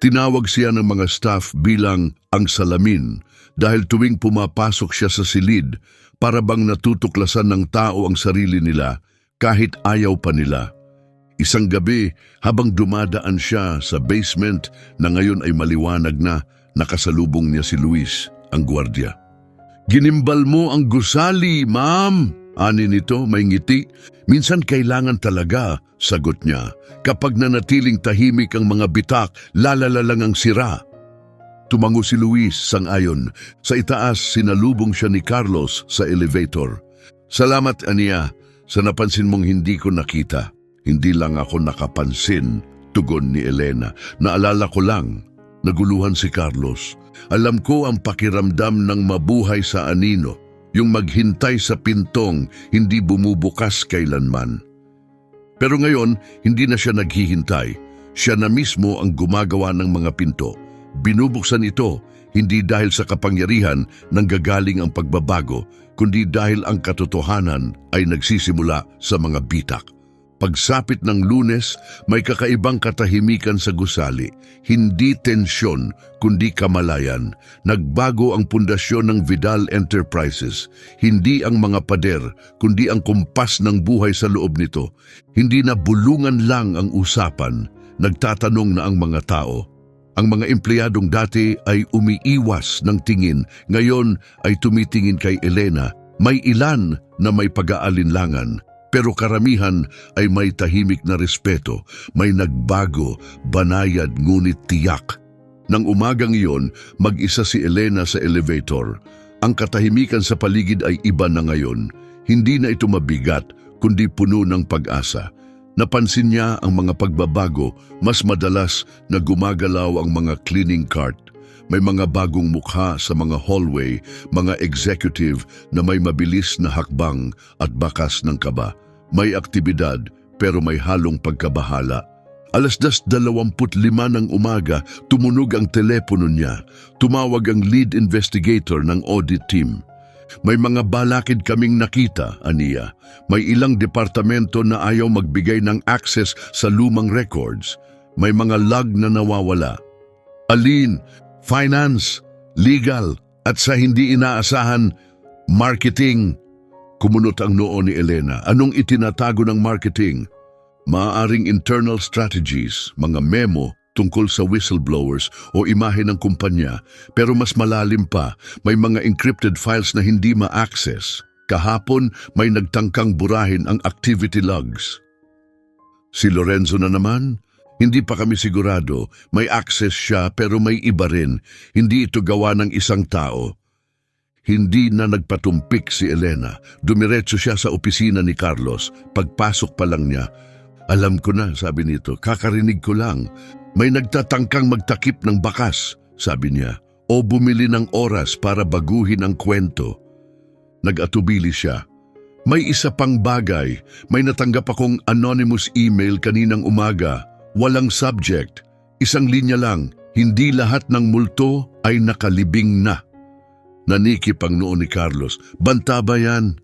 Tinawag siya ng mga staff bilang ang salamin dahil tuwing pumapasok siya sa silid, para bang natutuklasan ng tao ang sarili nila kahit ayaw pa nila. Isang gabi, habang dumadaan siya sa basement na ngayon ay maliwanag na, nakasalubong niya si Luis, ang gwardiya. Ginimbal mo ang gusali, ma'am! Ani nito, may ngiti. Minsan kailangan talaga, sagot niya. Kapag nanatiling tahimik ang mga bitak, lalala lang ang sira. Tumango si Luis, sang-ayon. Sa itaas, sinalubong siya ni Carlos sa elevator. Salamat, Ania, sa napansin mong hindi ko nakita. Hindi lang ako nakapansin, tugon ni Elena. Naalala ko lang, naguluhan si Carlos. Alam ko ang pakiramdam ng mabuhay sa anino. Yung maghintay sa pintong, hindi bumubukas kailanman. Pero ngayon, hindi na siya naghihintay. Siya na mismo ang gumagawa ng mga pinto. Binubuksan ito, hindi dahil sa kapangyarihan nanggagaling ang pagbabago, kundi dahil ang katotohanan ay nagsisimula sa mga bitak. Pagsapit ng Lunes, may kakaibang katahimikan sa gusali. Hindi tensyon, kundi kamalayan. Nagbago ang pundasyon ng Vidal Enterprises. Hindi ang mga pader, kundi ang kumpas ng buhay sa loob nito. Hindi na bulungan lang ang usapan. Nagtatanong na ang mga tao. Ang mga empleyadong dati ay umiiwas ng tingin. Ngayon ay tumitingin kay Elena. May ilan na may pag-aalinlangan. Pero karamihan ay may tahimik na respeto, may nagbago, banayad ngunit tiyak. Nang umagang iyon, mag-isa si Elena sa elevator. Ang katahimikan sa paligid ay iba na ngayon. Hindi na ito mabigat, kundi puno ng pag-asa. Napansin niya ang mga pagbabago, mas madalas na gumagalaw ang mga cleaning cart. May mga bagong mukha sa mga hallway, mga executive na may mabilis na hakbang at bakas ng kaba. May aktibidad pero may halong pagkabahala. 10:25 ng umaga, tumunog ang telepono niya. Tumawag ang lead investigator ng audit team. May mga balakid kaming nakita, aniya. May ilang departamento na ayaw magbigay ng access sa lumang records. May mga log na nawawala. Alin, finance, legal, at sa hindi inaasahan, marketing. Kumunot ang noo ni Elena. Anong itinatago ng marketing? Maaaring internal strategies, mga memo tungkol sa whistleblowers o imahe ng kumpanya, pero mas malalim pa, may mga encrypted files na hindi ma-access. Kahapon, may nagtangkang burahin ang activity logs. Si Lorenzo na naman, hindi pa kami sigurado, may access siya pero may iba rin, hindi ito gawa ng isang tao. Hindi na nagpatumpik si Elena, dumiretso siya sa opisina ni Carlos, pagpasok pa lang niya. Alam ko na, sabi nito, kakarinig ko lang. May nagtatangkang magtakip ng bakas, sabi niya, o bumili ng oras para baguhin ang kwento. Nag-atubili siya. May isa pang bagay, may natanggap akong anonymous email kaninang umaga. Walang subject, isang linya lang, hindi lahat ng multo ay nakalibing na. Nanikip ang noo ni Carlos. Banta ba yan?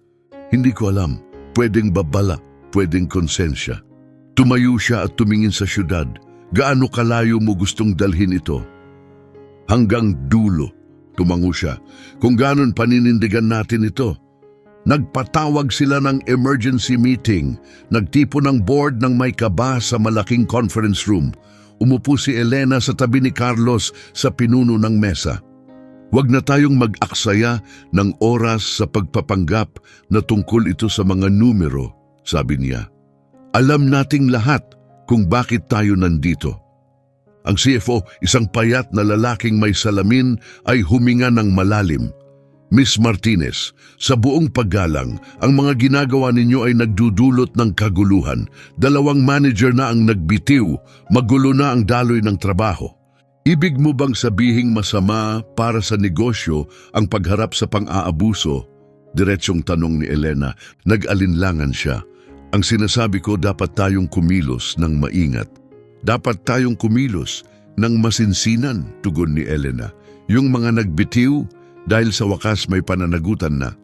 Hindi ko alam. Pwedeng babala, pwedeng konsensya. Tumayo siya at tumingin sa syudad. Gaano kalayo mo gustong dalhin ito? Hanggang dulo, tumango siya. Kung ganon paninindigan natin ito. Nagpatawag sila ng emergency meeting. Nagtipo ng board ng may kaba sa malaking conference room. Umupo si Elena sa tabi ni Carlos sa pinuno ng mesa. Huwag na tayong mag-aksaya ng oras sa pagpapanggap na tungkol ito sa mga numero, sabi niya. Alam nating lahat kung bakit tayo nandito. Ang CFO, isang payat na lalaking may salamin, ay huminga ng malalim. Miss Martinez, sa buong paggalang, ang mga ginagawa ninyo ay nagdudulot ng kaguluhan. 2 manager na ang nagbitiw, magulo na ang daloy ng trabaho. Ibig mo bang sabihing masama para sa negosyo ang pagharap sa pang-aabuso? Diretsyong tanong ni Elena, nag-alinlangan siya. Ang sinasabi ko, dapat tayong kumilos ng maingat. Dapat tayong kumilos ng masinsinan, tugon ni Elena. Yung mga nagbitiw, dahil sa wakas may pananagutan na.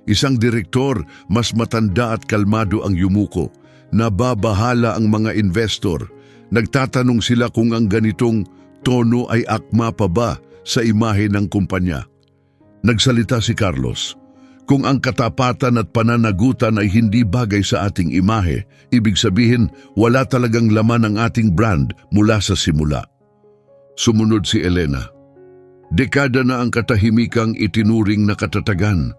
Isang direktor, mas matanda at kalmado ang yumuko. Nababahala ang mga investor. Nagtatanong sila kung ang ganitong tono ay akma pa ba sa imahe ng kumpanya. Nagsalita si Carlos. Kung ang katapatan at pananagutan ay hindi bagay sa ating imahe, ibig sabihin wala talagang laman ang ating brand mula sa simula. Sumunod si Elena. Dekada na ang katahimikang itinuring na katatagan.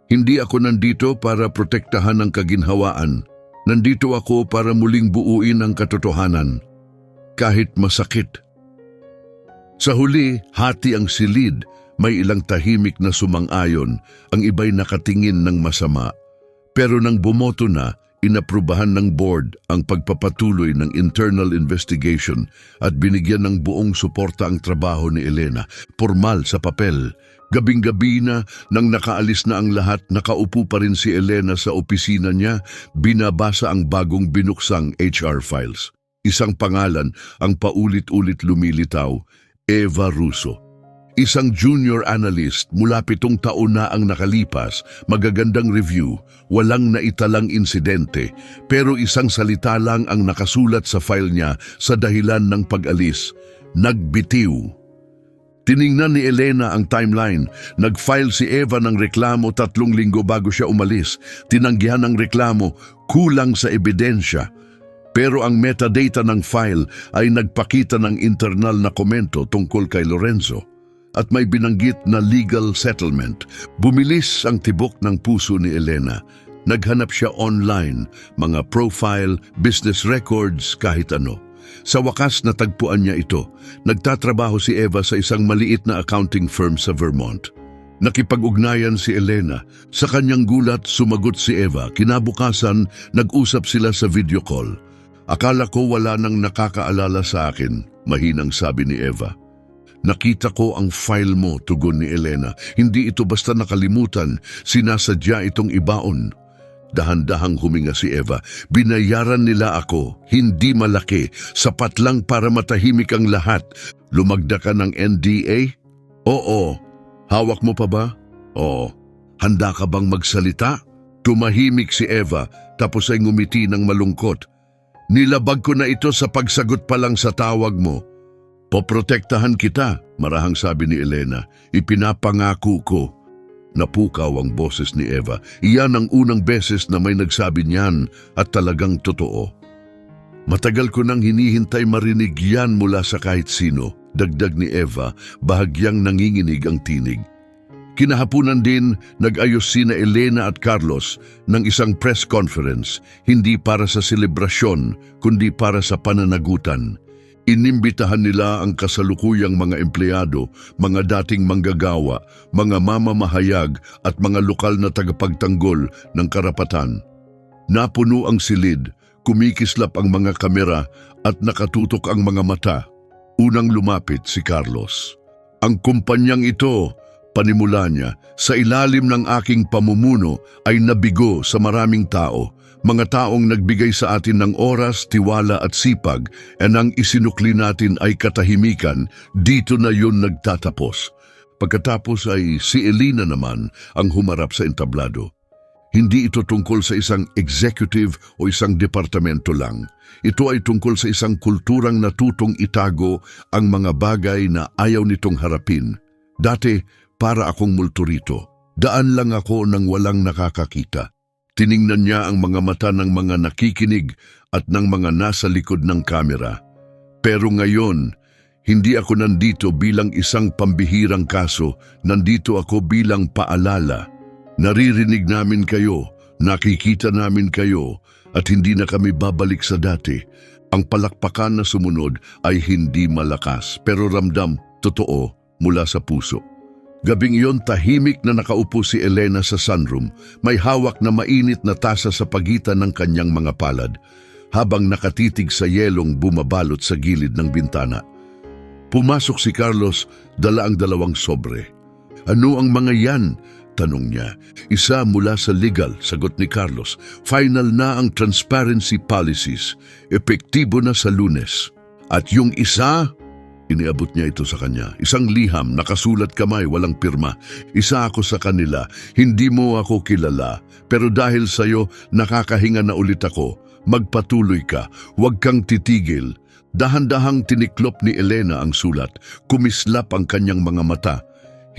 Hindi ako nandito para protektahan ang kaginhawaan. Nandito ako para muling buuin ang katotohanan. Kahit masakit. Sa huli, hati ang silid. May ilang tahimik na sumang-ayon, ang iba'y nakatingin ng masama. Pero nang bumoto na, inaprubahan ng board ang pagpapatuloy ng internal investigation at binigyan ng buong suporta ang trabaho ni Elena. Formal sa papel. Gabing-gabi na, nang nakaalis na ang lahat, nakaupo pa rin si Elena sa opisina niya, binabasa ang bagong binuksang HR files. Isang pangalan ang paulit-ulit lumilitaw, Eva Russo. Isang junior analyst mula 7 taon na ang nakalipas, magagandang review, walang naitalang insidente, pero isang salita lang ang nakasulat sa file niya sa dahilan ng pag-alis, nagbitiw. Tiningnan ni Elena ang timeline. Nag-file si Eva ng reklamo 3 linggo bago siya umalis. Tinanggihan ang reklamo, kulang sa ebidensya. Pero ang metadata ng file ay nagpakita ng internal na komento tungkol kay Lorenzo. At may binanggit na legal settlement. Bumilis ang tibok ng puso ni Elena. Naghanap siya online, mga profile, business records, kahit ano. Sa wakas natagpuan niya ito. Nagtatrabaho si Eva sa isang maliit na accounting firm sa Vermont. Nakipag-ugnayan si Elena. Sa kanyang gulat, sumagot si Eva. Kinabukasan, nag-usap sila sa video call. Akala ko wala nang nakakaalala sa akin, mahinang sabi ni Eva. Nakita ko ang file mo, tugon ni Elena. Hindi ito basta nakalimutan, sinasadya itong ibaon. Dahan-dahang huminga si Eva. Binayaran nila ako, hindi malaki, sapat lang para matahimik ang lahat. Lumagda ka ng NDA? Oo. Hawak mo pa ba? Oo. Handa ka bang magsalita? Tumahimik si Eva, tapos ay ngumiti ng malungkot. Nilabag ko na ito sa pagsagot pa lang sa tawag mo. Poprotektahan kita, marahang sabi ni Elena. Ipinapangako ko. Napukaw ang boses ni Eva. Iyan ang unang beses na may nagsabi niyan at talagang totoo. Matagal ko nang hinihintay marinig yan mula sa kahit sino, dagdag ni Eva, bahagyang nanginginig ang tinig. Kinahapunan din, nag-ayos sina Elena at Carlos ng isang press conference, hindi para sa selebrasyon, kundi para sa pananagutan. Inimbitahan nila ang kasalukuyang mga empleyado, mga dating manggagawa, mga mamamahayag at mga lokal na tagapagtanggol ng karapatan. Napuno ang silid, kumikislap ang mga kamera at nakatutok ang mga mata. Unang lumapit si Carlos. Ang kumpanyang ito, panimula niya, sa ilalim ng aking pamumuno ay nabigo sa maraming tao. Mga taong nagbigay sa atin ng oras, tiwala at sipag, at ang isinukli natin ay katahimikan, dito na yun nagtatapos. Pagkatapos ay si Elena naman ang humarap sa entablado. Hindi ito tungkol sa isang executive o isang departamento lang. Ito ay tungkol sa isang kulturang natutong itago ang mga bagay na ayaw nitong harapin. Dati, para akong multo rito. Daan lang ako nang walang nakakakita. Tiningnan niya ang mga mata ng mga nakikinig at ng mga nasa likod ng kamera. Pero ngayon, hindi ako nandito bilang isang pambihirang kaso, nandito ako bilang paalala. Naririnig namin kayo, nakikita namin kayo, at hindi na kami babalik sa dati. Ang palakpakan na sumunod ay hindi malakas, pero ramdam, totoo, mula sa puso. Gabing iyon, tahimik na nakaupo si Elena sa sunroom, may hawak na mainit na tasa sa pagitan ng kanyang mga palad, habang nakatitig sa yelong bumabalot sa gilid ng bintana. Pumasok si Carlos, dala ang 2 sobre. Ano ang mga yan? Tanong niya. Isa mula sa legal, sagot ni Carlos. Final na ang transparency policies. Epektibo na sa Lunes. At yung isa, iniabot niya ito sa kanya. Isang liham, nakasulat kamay, walang pirma. Isa ako sa kanila. Hindi mo ako kilala. Pero dahil sa'yo, nakakahinga na ulit ako. Magpatuloy ka. Huwag kang titigil. Dahan-dahang tiniklop ni Elena ang sulat. Kumislap ang kanyang mga mata.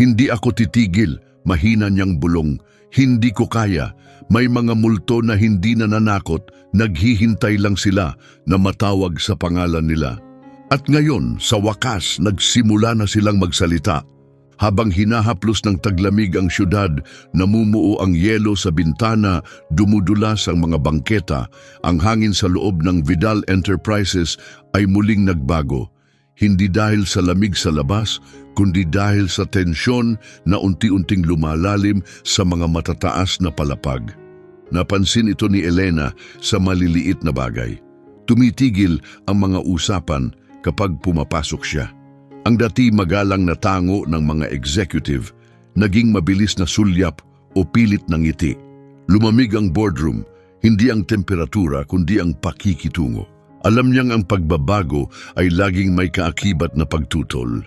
Hindi ako titigil. Mahina niyang bulong. Hindi ko kaya. May mga multo na hindi nananakot. Naghihintay lang sila na matawag sa pangalan nila. At ngayon, sa wakas, nagsimula na silang magsalita. Habang hinahaplos ng taglamig ang syudad, namumuo ang yelo sa bintana, dumudulas ang mga bangketa, ang hangin sa loob ng Vidal Enterprises ay muling nagbago. Hindi dahil sa lamig sa labas, kundi dahil sa tensyon na unti-unting lumalalim sa mga matataas na palapag. Napansin ito ni Elena sa maliliit na bagay. Tumitigil ang mga usapan kapag pumapasok siya. Ang dati magalang na tango ng mga executive, naging mabilis na sulyap o pilit ng ngiti. Lumamig ang boardroom, hindi ang temperatura kundi ang pakikitungo. Alam niyang ang pagbabago ay laging may kaakibat na pagtutol.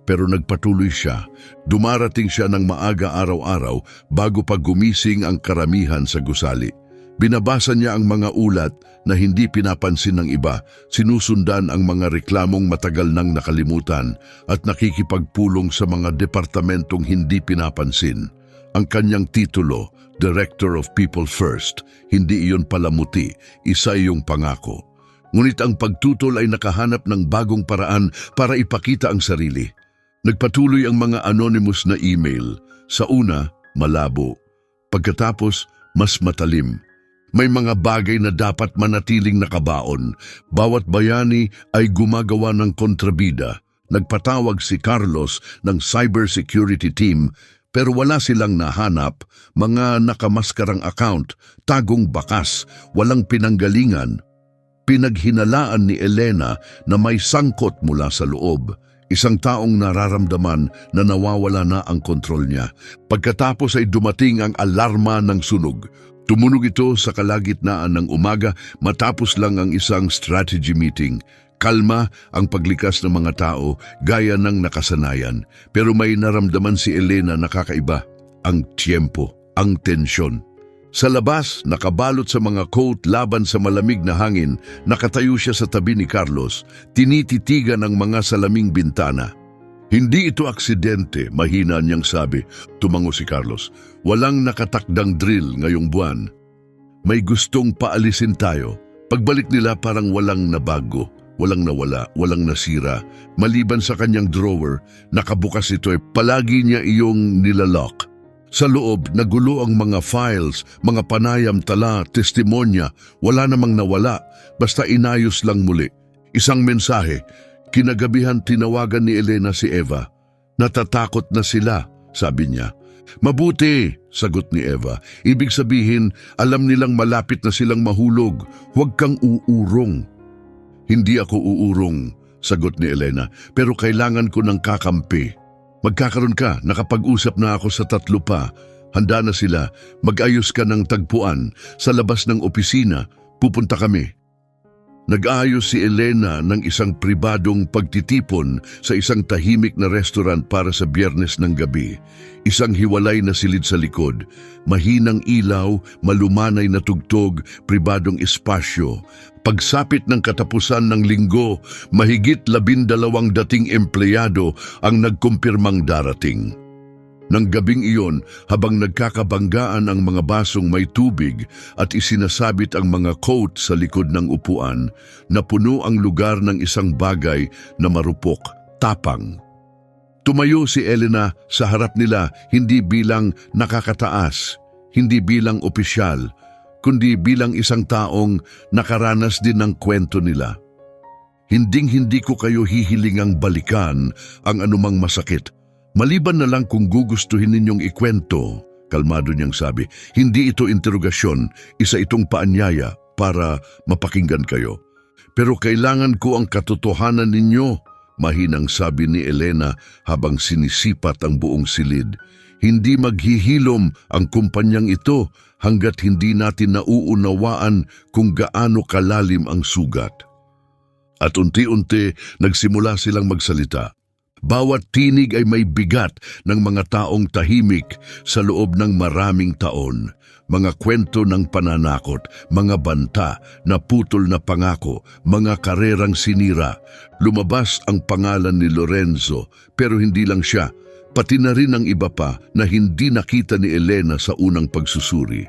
Pero nagpatuloy siya. Dumarating siya ng maaga araw-araw bago pa gumising ang karamihan sa gusali. Binabasa niya ang mga ulat na hindi pinapansin ng iba, sinusundan ang mga reklamong matagal nang nakalimutan at nakikipagpulong sa mga departamentong hindi pinapansin. Ang kanyang titulo, Director of People First, hindi iyon palamuti, isa iyong pangako. Ngunit ang pagtutol ay nakahanap ng bagong paraan para ipakita ang sarili. Nagpatuloy ang mga anonymous na email. Sa una, malabo. Pagkatapos, mas matalim. May mga bagay na dapat manatiling nakabaon. Bawat bayani ay gumagawa ng kontrabida. Nagpatawag si Carlos ng cybersecurity team Pero wala silang nahanap, mga nakamaskarang account, tagong bakas, walang pinanggalingan. Pinaghinalaan ni Elena na may sangkot mula sa loob. Isang taong nararamdaman na nawawala na ang kontrol niya. Pagkatapos ay dumating ang alarma ng sunog. Tumunog ito sa kalagitnaan ng umaga matapos lang ang isang strategy meeting. Kalma ang paglikas ng mga tao gaya ng nakasanayan. Pero may naramdaman si Elena na kakaiba. Ang tiyempo, ang tensyon. Sa labas, nakabalot sa mga coat laban sa malamig na hangin, nakatayo siya sa tabi ni Carlos, tinititigan ang mga salaming bintana. Hindi ito aksidente, mahina niyang sabi. Tumango si Carlos. Walang nakatakdang drill ngayong buwan. May gustong paalisin tayo. Pagbalik nila parang walang nabago. Walang nawala, walang nasira. Maliban sa kanyang drawer, nakabukas ito palagi niya iyong nilalok. Sa loob, nagulo ang mga files, mga panayam, tala, testimonya. Wala namang nawala, basta inayos lang muli. Isang mensahe, kinagabihan tinawagan ni Elena si Eva. Natatakot na sila, sabi niya. Mabuti, sagot ni Eva. Ibig sabihin, alam nilang malapit na silang mahulog. Huwag kang uurong. Hindi ako uurong, sagot ni Elena, pero kailangan ko ng kakampi. Magkakaroon ka, nakapag-usap na ako sa 3 pa. Handa na sila, mag-ayos ka ng tagpuan. Sa labas ng opisina, pupunta kami. Nag-ayos si Elena ng isang pribadong pagtitipon sa isang tahimik na restaurant para sa Biyernes ng gabi. Isang hiwalay na silid sa likod, mahinang ilaw, malumanay na tugtog, pribadong espasyo. Pagsapit ng katapusan ng linggo, mahigit 12 dating empleyado ang nagkumpirmang darating. Nang gabing iyon, habang nagkakabanggaan ang mga basong may tubig at isinasabit ang mga coat sa likod ng upuan, napuno ang lugar ng isang bagay na marupok, tapang. Tumayo si Elena sa harap nila hindi bilang nakakataas, hindi bilang opisyal, kundi bilang isang taong nakaranas din ng kwento nila. Hinding-hindi ko kayo hihilingang balikan ang anumang masakit. Maliban na lang kung gugustuhin ninyong ikwento, kalmado niyang sabi, hindi ito interogasyon, isa itong paanyaya para mapakinggan kayo. Pero kailangan ko ang katotohanan ninyo, mahinang sabi ni Elena habang sinisipat ang buong silid. Hindi maghihilom ang kumpanyang ito hanggat hindi natin nauunawaan kung gaano kalalim ang sugat. At unti-unti nagsimula silang magsalita. Bawat tinig ay may bigat ng mga taong tahimik sa loob ng maraming taon. Mga kwento ng pananakot, mga banta, naputol na pangako, mga karerang sinira. Lumabas ang pangalan ni Lorenzo, pero hindi lang siya, pati na rin ang iba pa na hindi nakita ni Elena sa unang pagsusuri.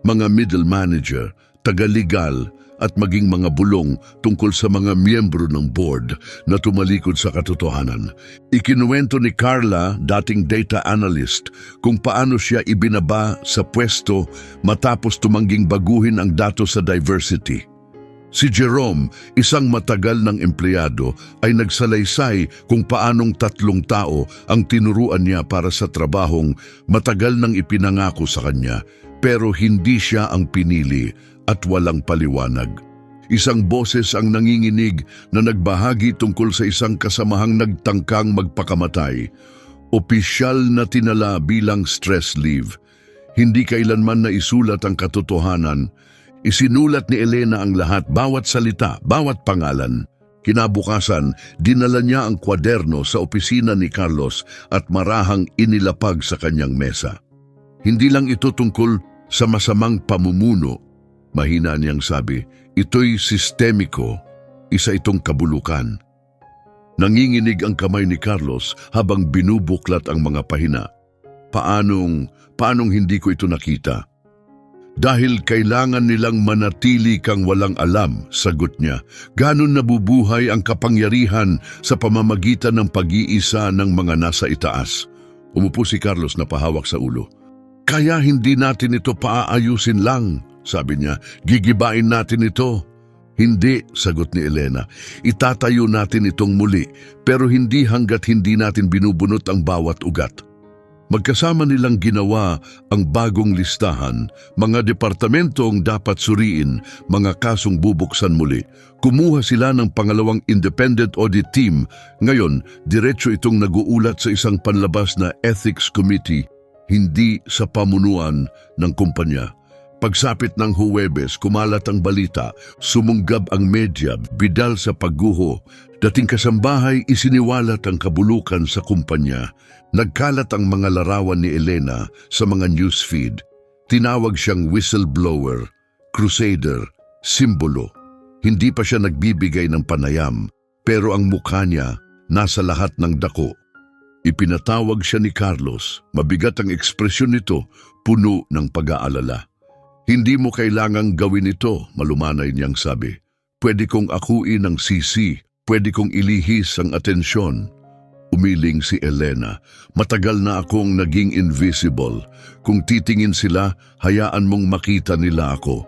Mga middle manager, taga-legal, at maging mga bulong tungkol sa mga miyembro ng board na tumalikod sa katotohanan. Ikinuwento ni Carla, dating data analyst, kung paano siya ibinaba sa pwesto matapos tumangging baguhin ang datos sa diversity. Si Jerome, isang matagal ng empleyado, ay nagsalaysay kung paanong 3 tao ang tinuruan niya para sa trabahong matagal nang ipinangako sa kanya, pero hindi siya ang pinili at walang paliwanag. Isang boses ang nanginginig na nagbahagi tungkol sa isang kasamahang nagtangkang magpakamatay. Opisyal na tinala bilang stress leave. Hindi kailanman na isulat ang katotohanan. Isinulat ni Elena ang lahat, bawat salita, bawat pangalan. Kinabukasan, dinala niya ang kwaderno sa opisina ni Carlos at marahang inilapag sa kanyang mesa. Hindi lang ito tungkol sa masamang pamumuno, mahina niyang sabi, ito'y sistemiko, isa itong kabulukan. Nanginginig ang kamay ni Carlos habang binubuklat ang mga pahina. Paanong hindi ko ito nakita? Dahil kailangan nilang manatili kang walang alam, sagot niya. Ganon nabubuhay ang kapangyarihan sa pamamagitan ng pag-iisa ng mga nasa itaas. Umupo si Carlos na pahawak sa ulo. Kaya hindi natin ito paaayusin lang, sabi niya. Gigibain natin ito. Hindi, sagot ni Elena. Itatayo natin itong muli, pero hindi hanggat hindi natin binubunot ang bawat ugat. Magkasama nilang ginawa ang bagong listahan, mga departamentong dapat suriin, mga kasong bubuksan muli. Kumuha sila ng pangalawang independent audit team. Ngayon, diretso itong naguulat sa isang panlabas na ethics committee, hindi sa pamunuan ng kumpanya. Pagsapit ng Huwebes, kumalat ang balita, sumunggab ang media, Vidal sa pagguho. Dating kasambahay, isiniwalat ang kabulukan sa kumpanya. Nagkalat ang mga larawan ni Elena sa mga newsfeed. Tinawag siyang whistleblower, crusader, simbolo. Hindi pa siya nagbibigay ng panayam, pero ang mukha niya nasa lahat ng dako. Ipinatawag siya ni Carlos. Mabigat ang ekspresyon nito, puno ng pag-aalala. Hindi mo kailangang gawin ito, malumanay niyang sabi. Pwede kong akuin ang sisi, pwede kong ilihis ang atensyon. Umiling si Elena. Matagal na akong naging invisible. Kung titingin sila, hayaan mong makita nila ako.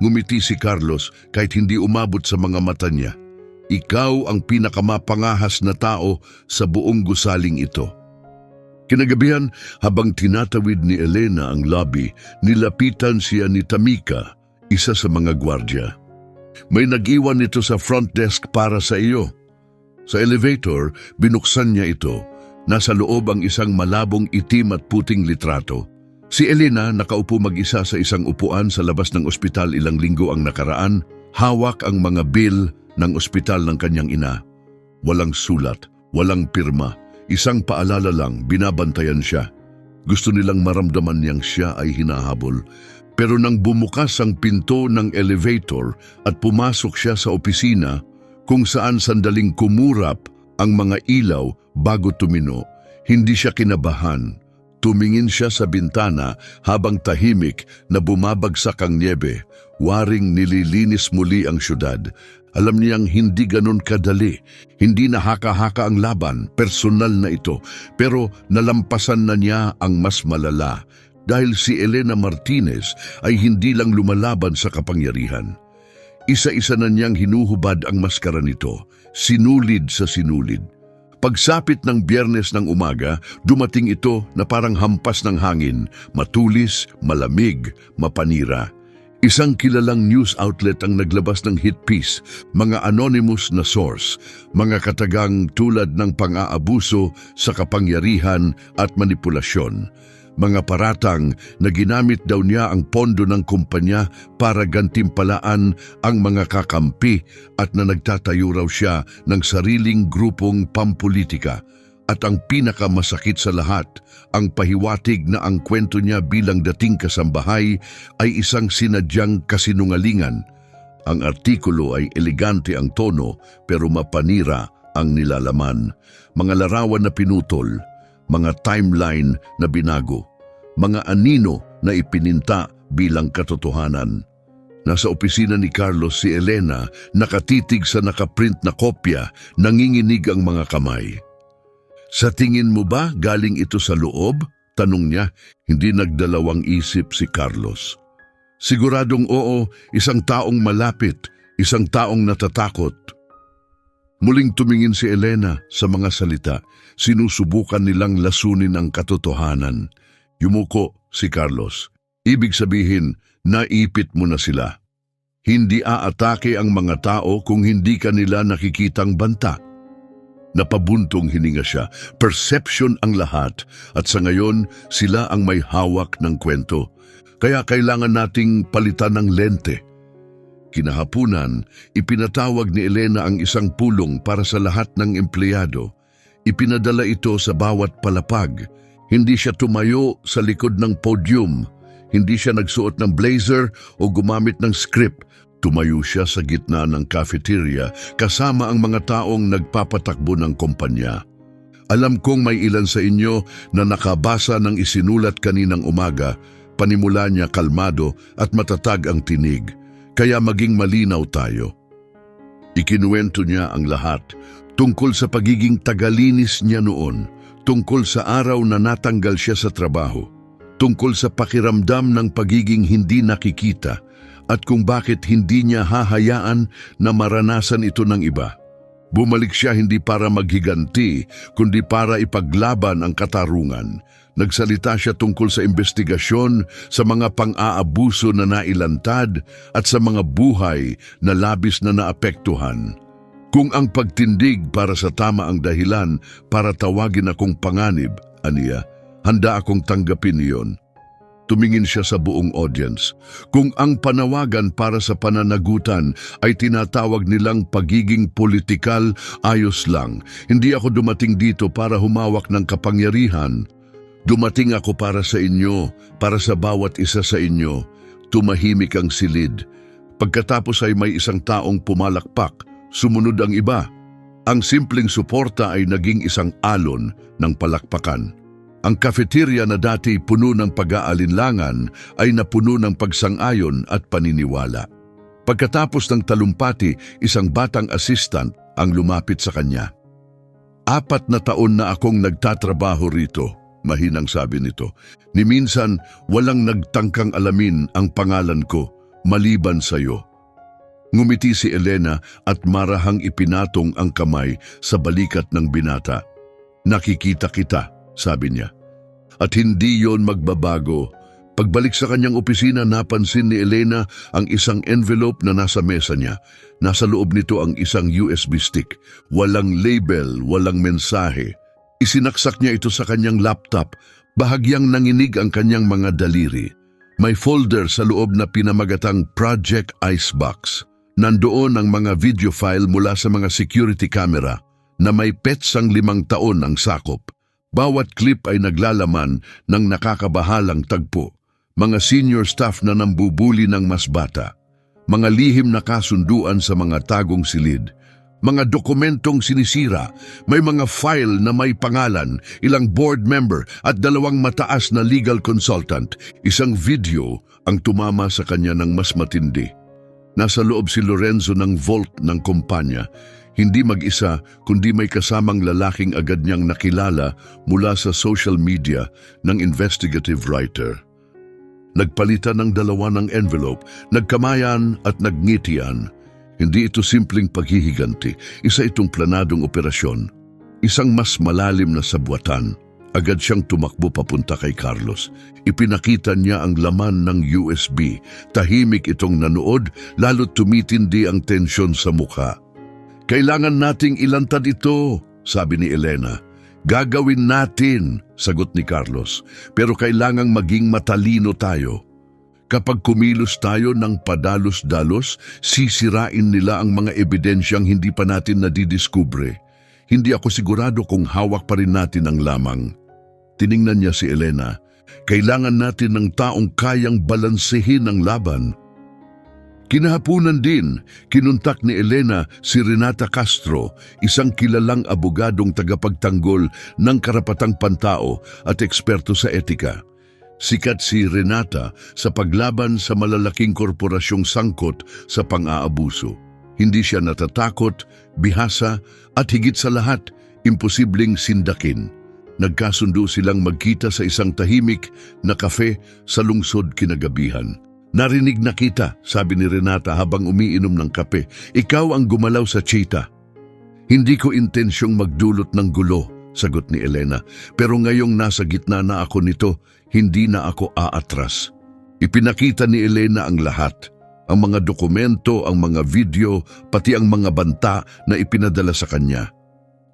Ngumiti si Carlos kahit hindi umabot sa mga mata niya. Ikaw ang pinakamapangahas na tao sa buong gusaling ito. Kinagabihan, habang tinatawid ni Elena ang lobby, nilapitan siya ni Tamika, isa sa mga gwardya. May nag-iwan ito sa front desk para sa iyo. Sa elevator, binuksan niya ito. Nasa loob ang isang malabong itim at puting litrato. Si Elena nakaupo mag-isa sa isang upuan sa labas ng ospital ilang linggo ang nakaraan, hawak ang mga bill ng ospital ng kanyang ina. Walang sulat, walang pirma. Isang paalala lang, binabantayan siya. Gusto nilang maramdaman niyang siya ay hinahabol. Pero nang bumukas ang pinto ng elevator at pumasok siya sa opisina, kung saan sandaling kumurap ang mga ilaw bago tumino, hindi siya kinabahan. Tumingin siya sa bintana habang tahimik na bumabagsak ang niebe. Waring nililinis muli ang syudad. Alam niyang hindi ganun kadali. Hindi na haka-haka ang laban, personal na ito. Pero nalampasan na niya ang mas malala dahil si Elena Martinez ay hindi lang lumalaban sa kapangyarihan. Isa-isa na niyang hinuhubad ang maskara nito, sinulid sa sinulid. Pagsapit ng Biyernes ng umaga, dumating ito na parang hampas ng hangin, matulis, malamig, mapanira. Isang kilalang news outlet ang naglabas ng hit piece, mga anonymous na source, mga katagang tulad ng pang-aabuso sa kapangyarihan at manipulasyon. Mga paratang na ginamit daw niya ang pondo ng kumpanya para gantimpalaan ang mga kakampi at na nagtatayo raw siya ng sariling grupong pampolitika. At ang pinakamasakit sa lahat, ang pahiwatig na ang kwento niya bilang dating kasambahay ay isang sinadyang kasinungalingan. Ang artikulo ay elegante ang tono pero mapanira ang nilalaman. Mga larawan na pinutol, mga timeline na binago, mga anino na ipininta bilang katotohanan. Nasa opisina ni Carlos si Elena, nakatitig sa nakaprint na kopya, nanginginig ang mga kamay. Sa tingin mo ba galing ito sa loob? Tanong niya, hindi nagdalawang isip si Carlos. Siguradong oo, isang taong malapit, isang taong natatakot. Muling tumingin si Elena sa mga salita, sinusubukan nilang lasunin ang katotohanan. Yumuko si Carlos. Ibig sabihin, naipit mo na sila. Hindi aatake ang mga tao kung hindi kanila nakikitang banta. Napabuntong hininga siya. Perception ang lahat at sa ngayon sila ang may hawak ng kwento. Kaya kailangan nating palitan ng lente. Kinahapunan, ipinatawag ni Elena ang isang pulong para sa lahat ng empleyado. Ipinadala ito sa bawat palapag. Hindi siya tumayo sa likod ng podium. Hindi siya nagsuot ng blazer o gumamit ng script. Tumayo siya sa gitna ng cafeteria kasama ang mga taong nagpapatakbo ng kumpanya. Alam kong may ilan sa inyo na nakabasa ng isinulat kaninang umaga. Panimula niya kalmado at matatag ang tinig. Kaya maging malinaw tayo. Ikinuwento niya ang lahat tungkol sa pagiging tagalinis niya noon, tungkol sa araw na natanggal siya sa trabaho, tungkol sa pakiramdam ng pagiging hindi nakikita, at kung bakit hindi niya hahayaan na maranasan ito ng iba. Bumalik siya hindi para maghiganti, kundi para ipaglaban ang katarungan. Nagsalita siya tungkol sa investigasyon, sa mga pang-aabuso na nailantad at sa mga buhay na labis na naapektuhan. Kung ang pagtindig para sa tama ang dahilan para tawagin akong panganib, aniya, handa akong tanggapin iyon. Tumingin siya sa buong audience. Kung ang panawagan para sa pananagutan ay tinatawag nilang pagiging politikal, ayos lang. Hindi ako dumating dito para humawak ng kapangyarihan. Dumating ako para sa inyo, para sa bawat isa sa inyo. Tumahimik ang silid. Pagkatapos ay may isang taong pumalakpak, sumunod ang iba. Ang simpleng suporta ay naging isang alon ng palakpakan. Ang cafeteria na dati puno ng pag-aalinlangan ay napuno ng pagsang-ayon at paniniwala. Pagkatapos ng talumpati, isang batang assistant ang lumapit sa kanya. 4 na taon na akong nagtatrabaho rito, mahinang sabi nito. Ni minsan, walang nagtangkang alamin ang pangalan ko, maliban sa iyo. Ngumiti si Elena at marahang ipinatong ang kamay sa balikat ng binata. Nakikita kita, sabi niya. At hindi yon magbabago. Pagbalik sa kanyang opisina, napansin ni Elena ang isang envelope na nasa mesa niya. Nasa loob nito ang isang USB stick. Walang label, walang mensahe. Isinaksak niya ito sa kanyang laptop. Bahagyang nanginig ang kanyang mga daliri. May folder sa loob na pinamagatang Project Icebox. Nandoon ang mga video file mula sa mga security camera na may petsang 5 taon ang sakop. Bawat clip ay naglalaman ng nakakabahalang tagpo. Mga senior staff na nambubuli ng mas bata. Mga lihim na kasunduan sa mga tagong silid. Mga dokumentong sinisira. May mga file na may pangalan, ilang board member at 2 mataas na legal consultant. Isang video ang tumama sa kanya ng mas matindi. Nasa loob si Lorenzo ng vault ng kumpanya. Hindi mag-isa, kundi may kasamang lalaking agad niyang nakilala mula sa social media ng investigative writer. Nagpalitan ng 2 ng envelope, nagkamayan at nagngitian. Hindi ito simpleng paghihiganti, isa itong planadong operasyon. Isang mas malalim na sabwatan. Agad siyang tumakbo papunta kay Carlos. Ipinakita niya ang laman ng USB. Tahimik itong nanood, lalo't tumitindi ang tensyon sa mukha. Kailangan nating ilantad ito, sabi ni Elena. Gagawin natin, sagot ni Carlos. Pero kailangang maging matalino tayo. Kapag kumilos tayo ng padalos-dalos, sisirain nila ang mga ebidensyang hindi pa natin nadidiskubre. Hindi ako sigurado kung hawak pa rin natin ang lamang. Tiningnan niya si Elena. Kailangan natin ng taong kayang balansehin ang laban. Kinahapunan din, kinuntak ni Elena si Renata Castro, isang kilalang abogadong tagapagtanggol ng karapatang pantao at eksperto sa etika. Sikat si Renata sa paglaban sa malalaking korporasyong sangkot sa pang-aabuso. Hindi siya natatakot, bihasa at higit sa lahat, imposibleng sindakin. Nagkasundo silang magkita sa isang tahimik na kafe sa lungsod kinagabihan. Narinig na kita, sabi ni Renata habang umiinom ng kape. Ikaw ang gumalaw sa cheetah. Hindi ko intensyong magdulot ng gulo, sagot ni Elena. Pero ngayong nasa gitna na ako nito, hindi na ako aatras. Ipinakita ni Elena ang lahat. Ang mga dokumento, ang mga video, pati ang mga banta na ipinadala sa kanya.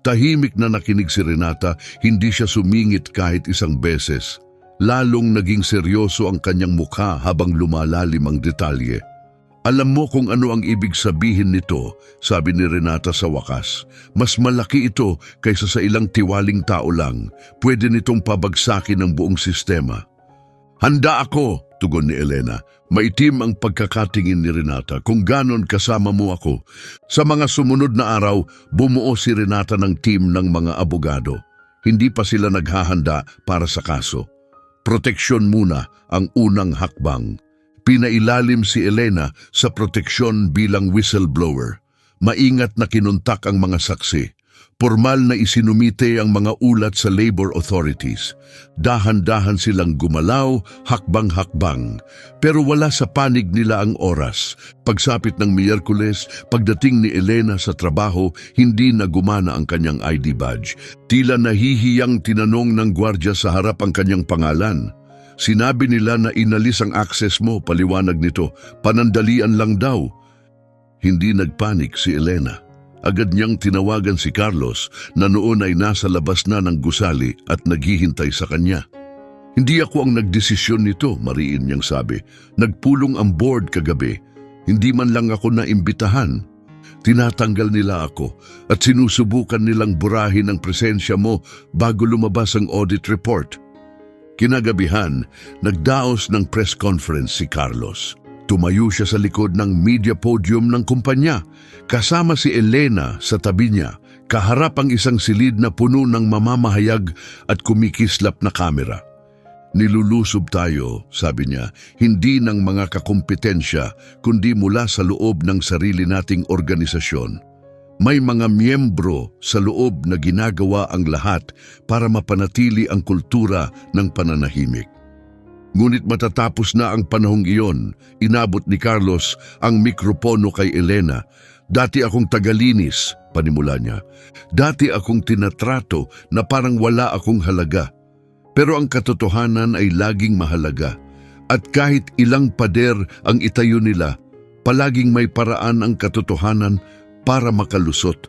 Tahimik na nakinig si Renata, hindi siya sumingit kahit isang beses. Lalong naging seryoso ang kanyang mukha habang lumalalim ang detalye. Alam mo kung ano ang ibig sabihin nito, sabi ni Renata sa wakas. Mas malaki ito kaysa sa ilang tiwaling tao lang. Pwede nitong pabagsakin ang buong sistema. Handa ako, tugon ni Elena. Maitim ang pagkakatingin ni Renata. Kung ganon kasama mo ako. Sa mga sumunod na araw, bumuo si Renata ng team ng mga abogado. Hindi pa sila naghahanda para sa kaso. Proteksyon muna ang unang hakbang. Pinailalim si Elena sa proteksyon bilang whistleblower. Maingat na kinuntak ang mga saksi. Pormal na isinumite ang mga ulat sa labor authorities. Dahan-dahan silang gumalaw, hakbang-hakbang. Pero wala sa panig nila ang oras. Pagsapit ng Miyerkules, pagdating ni Elena sa trabaho, hindi na gumana ang kanyang ID badge. Tila nahihiyang tinanong ng gwardya sa harap ang kanyang pangalan. Sinabi nila na inalis ang access mo, paliwanag nito. Panandalian lang daw. Hindi nagpanik si Elena. Agad niyang tinawagan si Carlos na noon ay nasa labas na ng gusali at naghihintay sa kanya. Hindi ako ang nagdesisyon nito, mariin niyang sabi. Nagpulong ang board kagabi. Hindi man lang ako naimbitahan. Tinatanggal nila ako at sinusubukan nilang burahin ang presensya mo bago lumabas ang audit report. Kinagabihan, nagdaos ng press conference si Carlos. Tumayo siya sa likod ng media podium ng kumpanya. Kasama si Elena sa tabi niya, kaharap ang isang silid na puno ng mamamahayag at kumikislap na kamera. Nilulusob tayo, sabi niya, hindi ng mga kakumpetensya, kundi mula sa loob ng sarili nating organisasyon. May mga miyembro sa loob na ginagawa ang lahat para mapanatili ang kultura ng pananahimik. Ngunit matatapos na ang panahong iyon, inabot ni Carlos ang mikropono kay Elena. Dati akong tagalinis, panimula niya. Dati akong tinatrato na parang wala akong halaga. Pero ang katotohanan ay laging mahalaga. At kahit ilang pader ang itayo nila, palaging may paraan ang katotohanan para makalusot.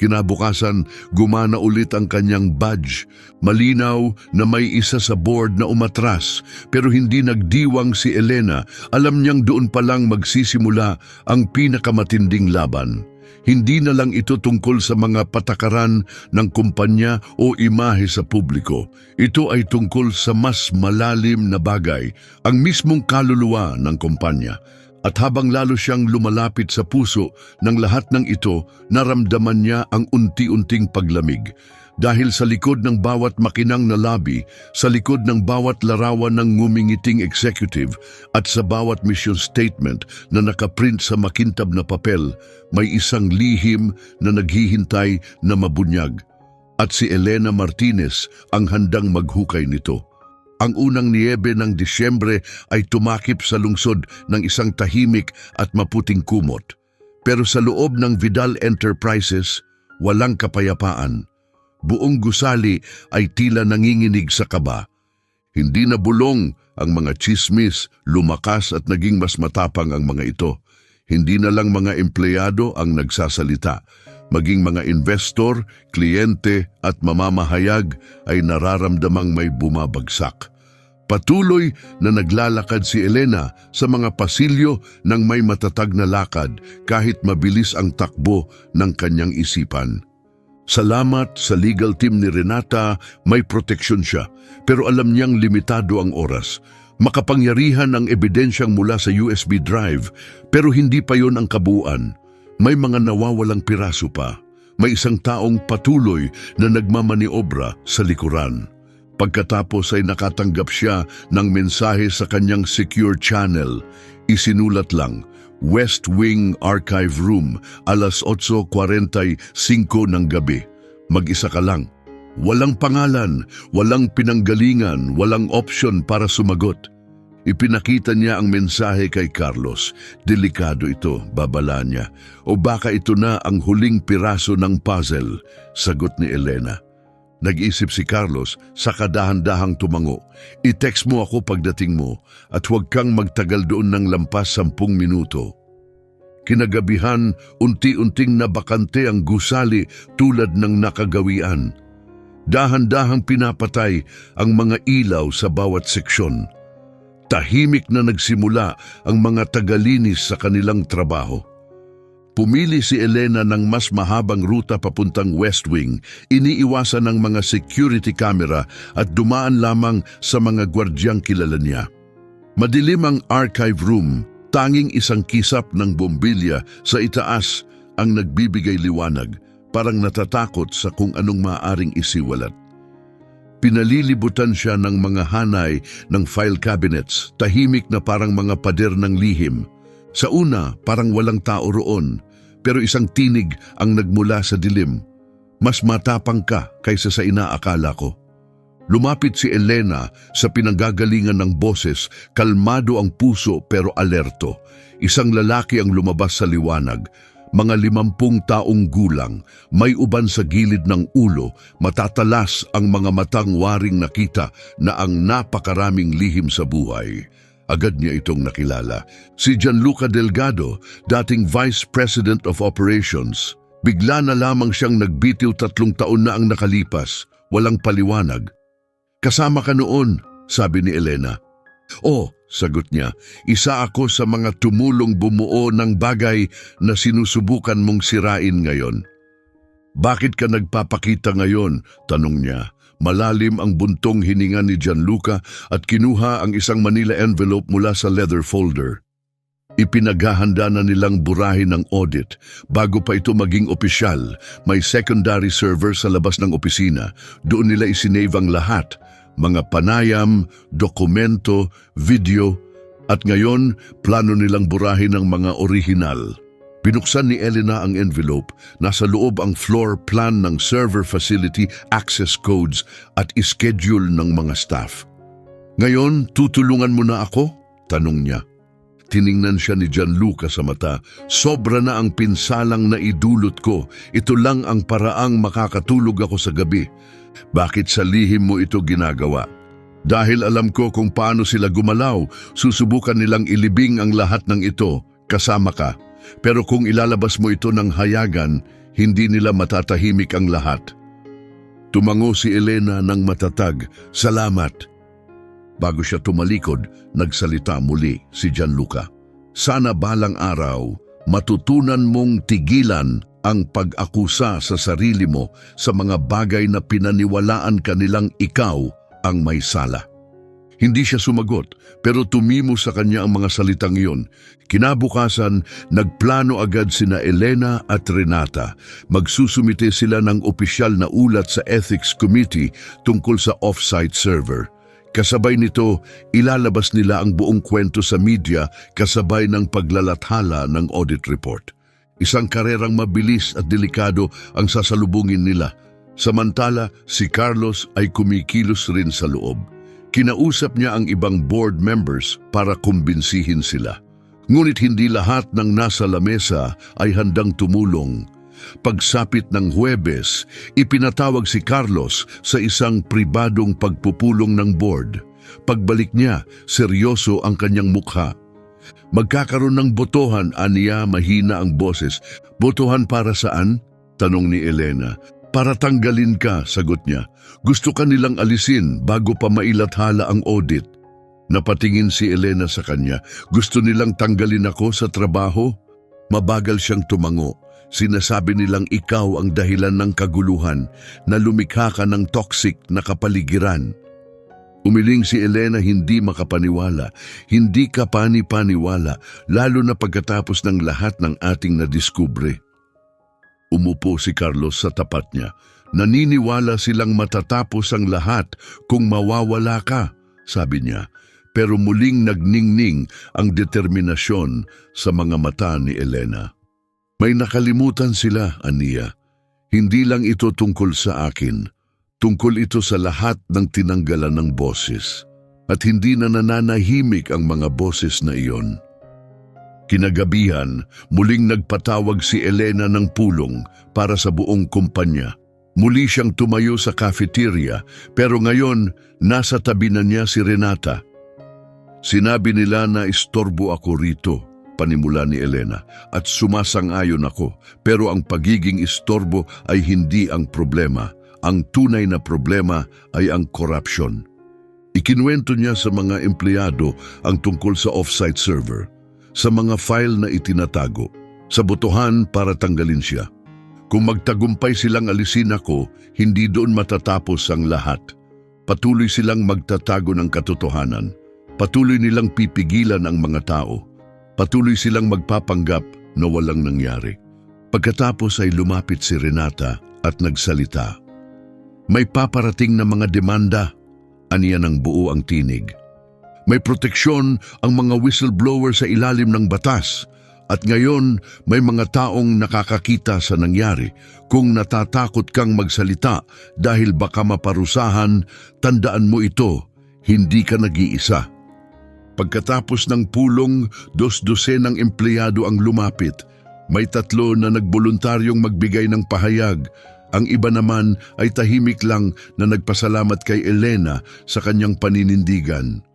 Kinabukasan, gumana ulit ang kanyang badge. Malinaw na may isa sa board na umatras, pero hindi nagdiwang si Elena. Alam niyang doon pa lang magsisimula ang pinakamatinding laban. Hindi na lang ito tungkol sa mga patakaran ng kumpanya o imahe sa publiko. Ito ay tungkol sa mas malalim na bagay, ang mismong kaluluwa ng kumpanya. At habang lalo siyang lumalapit sa puso ng lahat ng ito, naramdaman niya ang unti-unting paglamig. Dahil sa likod ng bawat makinang na lobby, sa likod ng bawat larawan ng ngumingiting executive, at sa bawat mission statement na nakaprint sa makintab na papel, may isang lihim na naghihintay na mabunyag. At si Elena Martinez ang handang maghukay nito. Ang unang niyebe ng Disyembre ay tumakip sa lungsod ng isang tahimik at maputing kumot. Pero sa loob ng Vidal Enterprises, walang kapayapaan. Buong gusali ay tila nanginginig sa kaba. Hindi na bulong ang mga tsismis, lumakas at naging mas matapang ang mga ito. Hindi na lang mga empleyado ang nagsasalita. Maging mga investor, kliyente at mamamahayag ay nararamdamang may bumabagsak. Patuloy na naglalakad si Elena sa mga pasilyo ng may matatag na lakad kahit mabilis ang takbo ng kanyang isipan. Salamat sa legal team ni Renata, may proteksyon siya, pero alam niyang limitado ang oras. Makapangyarihan ang ebidensyang mula sa USB drive, pero hindi pa yon ang kabuuan. May mga nawawalang piraso pa. May isang taong patuloy na nagmamaniobra sa likuran. Pagkatapos ay nakatanggap siya ng mensahe sa kanyang secure channel. Isinulat lang, West Wing Archive Room, alas 8:45 ng gabi. Mag-isa ka lang. Walang pangalan, walang pinanggalingan, walang option para sumagot. Ipinakita niya ang mensahe kay Carlos. Delikado ito, babala niya. O baka ito na ang huling piraso ng puzzle, sagot ni Elena. Nag-isip si Carlos, saka dahan-dahang tumango. I-text mo ako pagdating mo at huwag kang magtagal doon ng lampas 10 minuto. Kinagabihan, unti-unting nabakante ang gusali tulad ng nakagawian. Dahan-dahang pinapatay ang mga ilaw sa bawat seksyon. Tahimik na nagsimula ang mga tagalinis sa kanilang trabaho. Pumili si Elena ng mas mahabang ruta papuntang West Wing, iniiwasan ng mga security camera at dumaan lamang sa mga gwardyang kilala niya. Madilim ang archive room, tanging isang kisap ng bombilya sa itaas ang nagbibigay liwanag, parang natatakot sa kung anong maaaring isiwalat. Pinalilibutan siya ng mga hanay ng file cabinets, tahimik na parang mga pader ng lihim. Sa una, parang walang tao roon, pero isang tinig ang nagmula sa dilim. Mas matapang ka kaysa sa inaakala ko. Lumapit si Elena sa pinanggagalingan ng boses, kalmado ang puso pero alerto. Isang lalaki ang lumabas sa liwanag, mga 50 taong gulang, may uban sa gilid ng ulo, matatalas ang mga matang waring nakita na ang napakaraming lihim sa buhay. Agad niya itong nakilala. Si Gianluca Delgado, dating Vice President of Operations. Bigla na lamang siyang nagbitiw, 3 taon na ang nakalipas, walang paliwanag. Kasama ka noon, sabi ni Elena. Oh, sagot niya, isa ako sa mga tumulong bumuo ng bagay na sinusubukan mong sirain ngayon. Bakit ka nagpapakita ngayon? Tanong niya. Malalim ang buntong hininga ni Gianluca at kinuha ang isang Manila envelope mula sa leather folder. Ipinaghahanda na nilang burahin ng audit. Bago pa ito maging opisyal, may secondary server sa labas ng opisina. Doon nila isinave ang lahat, mga panayam, dokumento, video, at ngayon plano nilang burahin ang mga orihinal. Binuksan ni Elena ang envelope, nasa loob ang floor plan ng server facility, access codes at schedule ng mga staff. Ngayon, tutulungan mo na ako? Tanong niya. Tiningnan siya ni Gianluca sa mata. Sobra na ang pinsalang na idulot ko. Ito lang ang paraang makakatulog ako sa gabi. Bakit sa lihim mo ito ginagawa? Dahil alam ko kung paano sila gumalaw, susubukan nilang ilibing ang lahat ng ito, kasama ka. Pero kung ilalabas mo ito ng hayagan, hindi nila matatahimik ang lahat. Tumango si Elena ng matatag. Salamat. Bago siya tumalikod, nagsalita muli si Gianluca. Sana balang araw, matutunan mong tigilan ang pag-akusa sa sarili mo sa mga bagay na pinaniwalaan kanilang ikaw ang may sala. Hindi siya sumagot, pero tumimo sa kanya ang mga salitang iyon. Kinabukasan, nagplano agad sina Elena at Renata. Magsusumite sila ng opisyal na ulat sa Ethics Committee tungkol sa off-site server. Kasabay nito, ilalabas nila ang buong kwento sa media kasabay ng paglalathala ng audit report. Isang karerang mabilis at delikado ang sasalubungin nila. Samantala, si Carlos ay kumikilos rin sa loob. Kinausap niya ang ibang board members para kumbinsihin sila. Ngunit hindi lahat ng nasa lamesa ay handang tumulong. Pagsapit ng Huwebes, ipinatawag si Carlos sa isang pribadong pagpupulong ng board. Pagbalik niya, seryoso ang kanyang mukha. Magkakaroon ng botohan, aniya, mahina ang boses. Botohan para saan? Tanong ni Elena. Para tanggalin ka, sagot niya. Gusto ka nilang alisin bago pa mailathala ang audit. Napatingin si Elena sa kanya. Gusto nilang tanggalin ako sa trabaho? Mabagal siyang tumango. Sinasabi nilang ikaw ang dahilan ng kaguluhan, na lumikha ka ng toxic na kapaligiran. Umiling si Elena, hindi makapaniwala. Hindi ka pani-paniwala, lalo na pagkatapos ng lahat ng ating nadiskubre. Umupo si Carlos sa tapat niya. Naniniwala silang matatapos ang lahat kung mawawala ka, sabi niya. Pero muling nagningning ang determinasyon sa mga mata ni Elena. May nakalimutan sila, aniya. Hindi lang ito tungkol sa akin. Tungkol ito sa lahat ng tinanggalan ng boses. At hindi na nananahimik ang mga boses na iyon. Kinagabihan, muling nagpatawag si Elena ng pulong para sa buong kumpanya. Muli siyang tumayo sa cafeteria, pero ngayon nasa tabi na niya si Renata. Sinabi nila na istorbo ako rito, panimula ni Elena, at sumasang-ayon ako. Pero ang pagiging istorbo ay hindi ang problema. Ang tunay na problema ay ang corruption. Ikinuwento niya sa mga empleyado ang tungkol sa off-site server, sa mga file na itinatago, sa botohan para tanggalin siya. Kung magtagumpay silang alisin ako, hindi doon matatapos ang lahat. Patuloy silang magtatago ng katotohanan. Patuloy nilang pipigilan ang mga tao. Patuloy silang magpapanggap na walang nangyari. Pagkatapos ay lumapit si Renata at nagsalita. May paparating na mga demanda, aniya ng buo ang tinig. May proteksyon ang mga whistleblower sa ilalim ng batas. At ngayon, may mga taong nakakakita sa nangyari. Kung natatakot kang magsalita dahil baka maparusahan, tandaan mo ito, hindi ka nag-iisa. Pagkatapos ng pulong, 2 ng empleyado ang lumapit. May 3 na nagboluntaryong magbigay ng pahayag. Ang iba naman ay tahimik lang na nagpasalamat kay Elena sa kanyang paninindigan.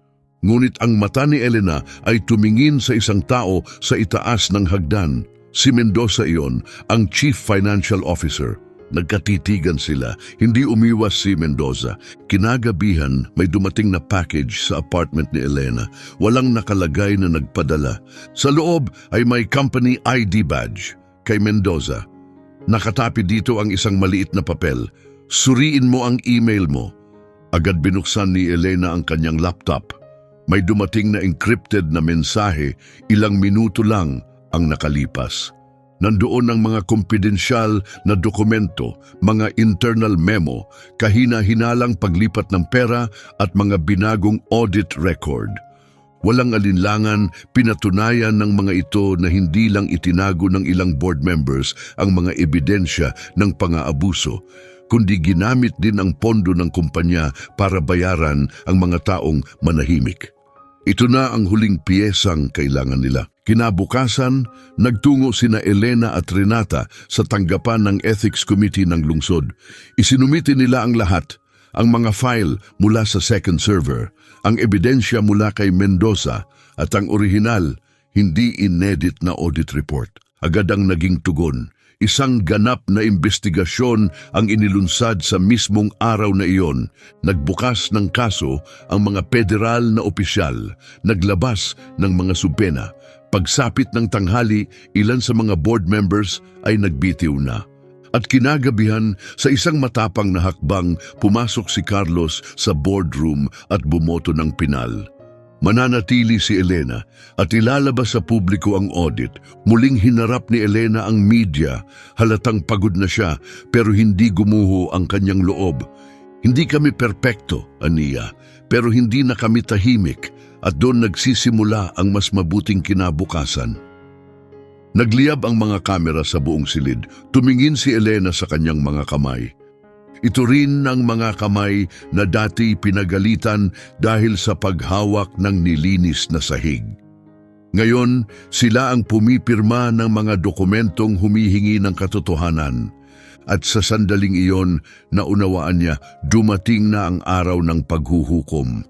Ngunit ang mata ni Elena ay tumingin sa isang tao sa itaas ng hagdan. Si Mendoza iyon, ang Chief Financial Officer. Nagkatitigan sila, hindi umiwas si Mendoza. Kinagabihan, may dumating na package sa apartment ni Elena. Walang nakalagay na nagpadala. Sa loob ay may company ID badge kay Mendoza. Nakatapi dito ang isang maliit na papel. Suriin mo ang email mo. Agad binuksan ni Elena ang kanyang laptop. May dumating na encrypted na mensahe, ilang minuto lang ang nakalipas. Nandoon ang mga kumpidensyal na dokumento, mga internal memo, kahina-hinalang paglipat ng pera at mga binagong audit record. Walang alinlangan, pinatunayan ng mga ito na hindi lang itinago ng ilang board members ang mga ebidensya ng pang-aabuso, kundi ginamit din ang pondo ng kumpanya para bayaran ang mga taong manahimik. Ito na ang huling piyesang kailangan nila. Kinabukasan, nagtungo sina Elena at Renata sa tanggapan ng Ethics Committee ng lungsod. Isinumiti nila ang lahat, ang mga file mula sa second server, ang ebidensya mula kay Mendoza at ang orihinal, hindi inedit na audit report. Agad ang naging tugon. Isang ganap na investigasyon ang inilunsad sa mismong araw na iyon. Nagbukas ng kaso ang mga federal na opisyal, naglabas ng mga subpena. Pagsapit ng tanghali, ilan sa mga board members ay nagbitiw na. At kinagabihan, sa isang matapang na hakbang, pumasok si Carlos sa boardroom at bumoto ng pinal. Mananatili si Elena at ilalabas sa publiko ang audit. Muling hinarap ni Elena ang media. Halatang pagod na siya pero hindi gumuho ang kanyang loob. Hindi kami perpekto, aniya, pero hindi na kami tahimik at doon nagsisimula ang mas mabuting kinabukasan. Nagliyab ang mga kamera sa buong silid. Tumingin si Elena sa kanyang mga kamay. Ito rin ang mga kamay na dati pinagalitan dahil sa paghawak ng nilinis na sahig. Ngayon, sila ang pumipirma ng mga dokumentong humihingi ng katotohanan. At sa sandaling iyon, naunawaan niya, dumating na ang araw ng paghuhukom.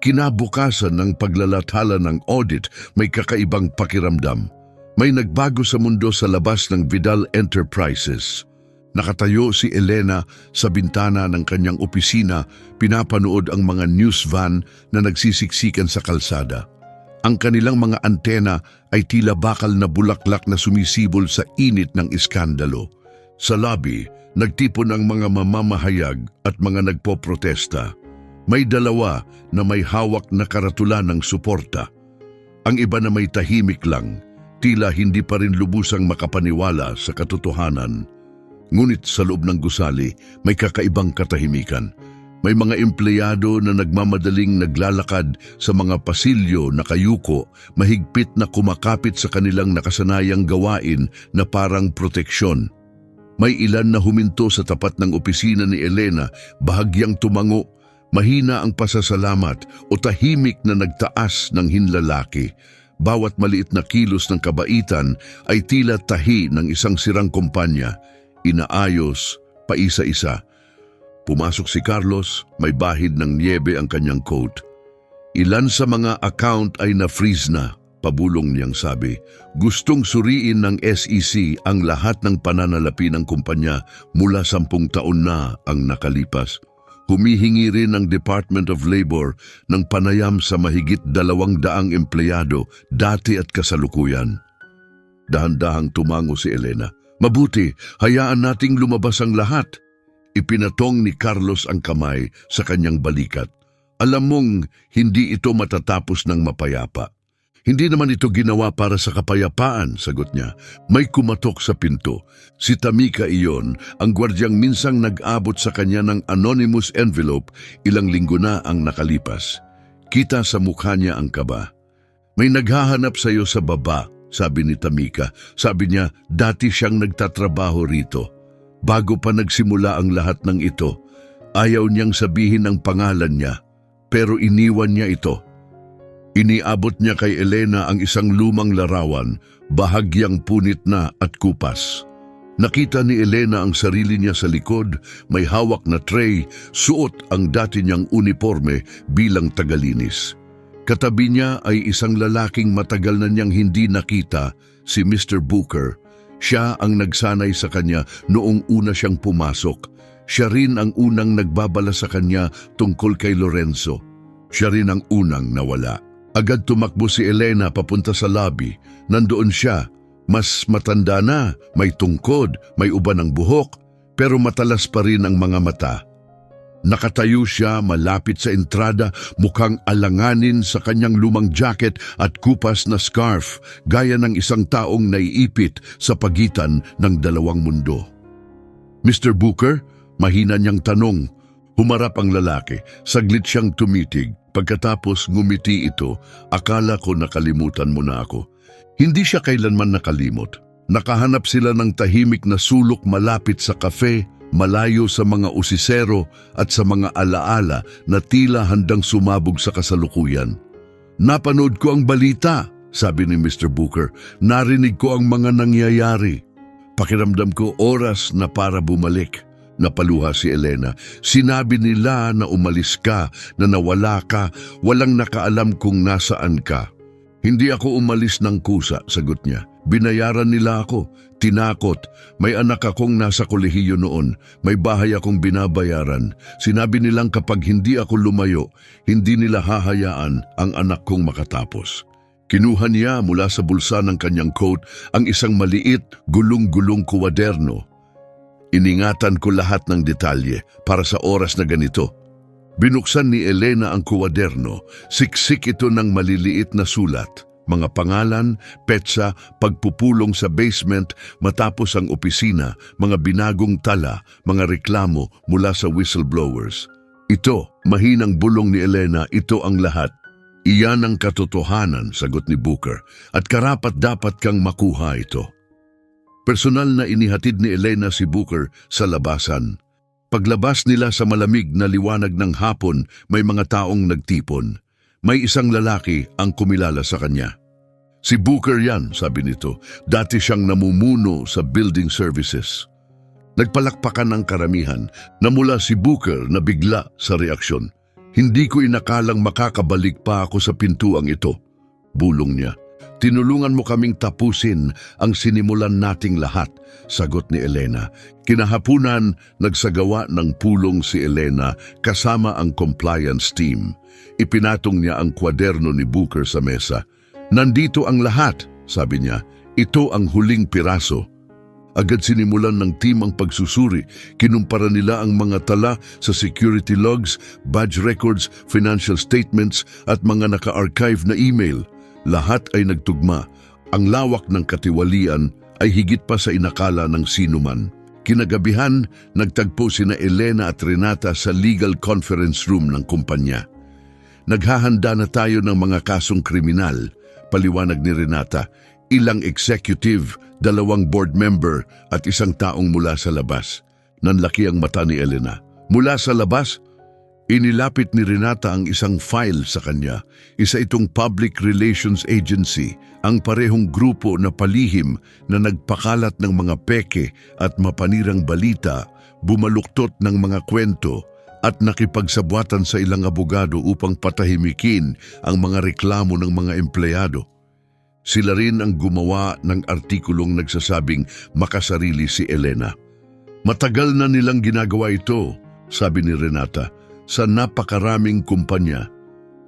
Kinabukasan ng paglalathala ng audit, may kakaibang pakiramdam. May nagbago sa mundo sa labas ng Vidal Enterprises. Nakatayo si Elena sa bintana ng kanyang opisina, pinapanood ang mga news van na nagsisiksikan sa kalsada. Ang kanilang mga antena ay tila bakal na bulaklak na sumisibol sa init ng iskandalo. Sa lobby, nagtipon ang mga mamamahayag at mga nagpoprotesta. May 2 na may hawak na karatulan ng suporta. Ang iba na may tahimik lang, tila hindi pa rin lubusang makapaniwala sa katotohanan. Ngunit sa loob ng gusali, may kakaibang katahimikan. May mga empleyado na nagmamadaling naglalakad sa mga pasilyo na kayuko, mahigpit na kumakapit sa kanilang nakasanayang gawain na parang proteksyon. May ilan na huminto sa tapat ng opisina ni Elena, bahagyang tumango, mahina ang pasasalamat o tahimik na nagtaas ng hinlalaki. Bawat maliit na kilos ng kabaitan ay tila tahi ng isang sirang kumpanya. Inaayos, paisa-isa. Pumasok si Carlos, may bahid ng niebe ang kanyang coat. Ilan sa mga account ay na-freeze na, pabulong niyang sabi. Gustong suriin ng SEC ang lahat ng pananalapi ng kumpanya mula 10 taon na ang nakalipas. Humihingi rin ang Department of Labor ng panayam sa mahigit 200 empleyado dati at kasalukuyan. Dahan-dahang tumango si Elena. Mabuti, hayaan nating lumabas ang lahat. Ipinatong ni Carlos ang kamay sa kanyang balikat. Alam mong hindi ito matatapos ng mapayapa. Hindi naman ito ginawa para sa kapayapaan, sagot niya. May kumatok sa pinto. Si Tamika iyon, ang gwardyang minsang nag-abot sa kanya ng anonymous envelope, ilang linggo na ang nakalipas. Kita sa mukha niya ang kaba. May naghahanap sa iyo sa baba, sabi ni Tamika. Sabi niya, dati siyang nagtatrabaho rito. Bago pa nagsimula ang lahat ng ito, ayaw niyang sabihin ang pangalan niya, pero iniwan niya ito. Iniabot niya kay Elena ang isang lumang larawan, bahagyang punit na at kupas. Nakita ni Elena ang sarili niya sa likod, may hawak na tray, suot ang dati niyang uniforme bilang tagalinis. Katabi niya ay isang lalaking matagal na niyang hindi nakita, si Mr. Booker. Siya ang nagsanay sa kanya noong una siyang pumasok. Siya rin ang unang nagbabala sa kanya tungkol kay Lorenzo. Siya rin ang unang nawala. Agad tumakbo si Elena papunta sa lobby. Nandoon siya. Mas matanda na, may tungkod, may uban ng buhok, pero matalas pa rin ang mga mata. Nakatayo siya malapit sa entrada, mukhang alanganin sa kanyang lumang jacket at kupas na scarf, gaya ng isang taong naiipit sa pagitan ng dalawang mundo. Mr. Booker, mahina niyang tanong. Humarap ang lalaki, saglit siyang tumitig. Pagkatapos ngumiti ito, akala ko nakalimutan mo na ako. Hindi siya kailanman nakalimot. Nakahanap sila ng tahimik na sulok malapit sa kafe, malayo sa mga usisero at sa mga alaala na tila handang sumabog sa kasalukuyan. Napanood ko ang balita, sabi ni Mr. Booker. Narinig ko ang mga nangyayari. Pakiramdam ko oras na para bumalik. Napaluha si Elena. Sinabi nila na umalis ka, na nawala ka, walang nakaalam kung nasaan ka. Hindi ako umalis ng kusa, sagot niya. Binayaran nila ako, tinakot. May anak akong nasa kolehiyo noon, may bahay akong binabayaran. Sinabi nilang kapag hindi ako lumayo, hindi nila hahayaan ang anak kong makatapos. Kinuha niya mula sa bulsa ng kanyang coat ang isang maliit, gulong-gulong kuwaderno. Iningatan ko lahat ng detalye para sa oras na ganito. Binuksan ni Elena ang kuwaderno, siksik ito ng maliliit na sulat. Mga pangalan, petsa, pagpupulong sa basement matapos ang opisina, mga binagong tala, mga reklamo mula sa whistleblowers. Ito, mahinang bulong ni Elena, ito ang lahat. Iyan ang katotohanan, sagot ni Booker, at karapat dapat kang makuha ito. Personal na inihatid ni Elena si Booker sa labasan. Paglabas nila sa malamig na liwanag ng hapon, may mga taong nagtipon. May isang lalaki ang kumilala sa kanya. Si Booker yan, sabi nito. Dati siyang namumuno sa building services. Nagpalakpakan ang karamihan. Namula si Booker na bigla sa reaksyon. Hindi ko inakalang makakabalik pa ako sa pintuang ito. Bulong niya. Tinulungan mo kaming tapusin ang sinimulan nating lahat, sagot ni Elena. Kinahapunan, nagsagawa ng pulong si Elena kasama ang compliance team. Ipinatong niya ang kwaderno ni Booker sa mesa. Nandito ang lahat, sabi niya. Ito ang huling piraso. Agad sinimulan ng team ang pagsusuri. Kinumpara nila ang mga tala sa security logs, badge records, financial statements at mga naka-archive na email. Lahat ay nagtugma. Ang lawak ng katiwalian ay higit pa sa inakala ng sinuman. Kinagabihan, nagtagpo sina Elena at Renata sa legal conference room ng kumpanya. Naghahanda na tayo ng mga kasong kriminal, paliwanag ni Renata. Ilang executive, 2 board member at isang taong mula sa labas. Nanlaki ang mata ni Elena. Mula sa labas? Inilapit ni Renata ang isang file sa kanya. Isa itong public relations agency, ang parehong grupo na palihim na nagpakalat ng mga peke at mapanirang balita, bumaluktot ng mga kwento at nakipagsabwatan sa ilang abogado upang patahimikin ang mga reklamo ng mga empleyado. Sila rin ang gumawa ng artikulong nagsasabing makasarili si Elena. Matagal na nilang ginagawa ito, sabi ni Renata, sa napakaraming kumpanya.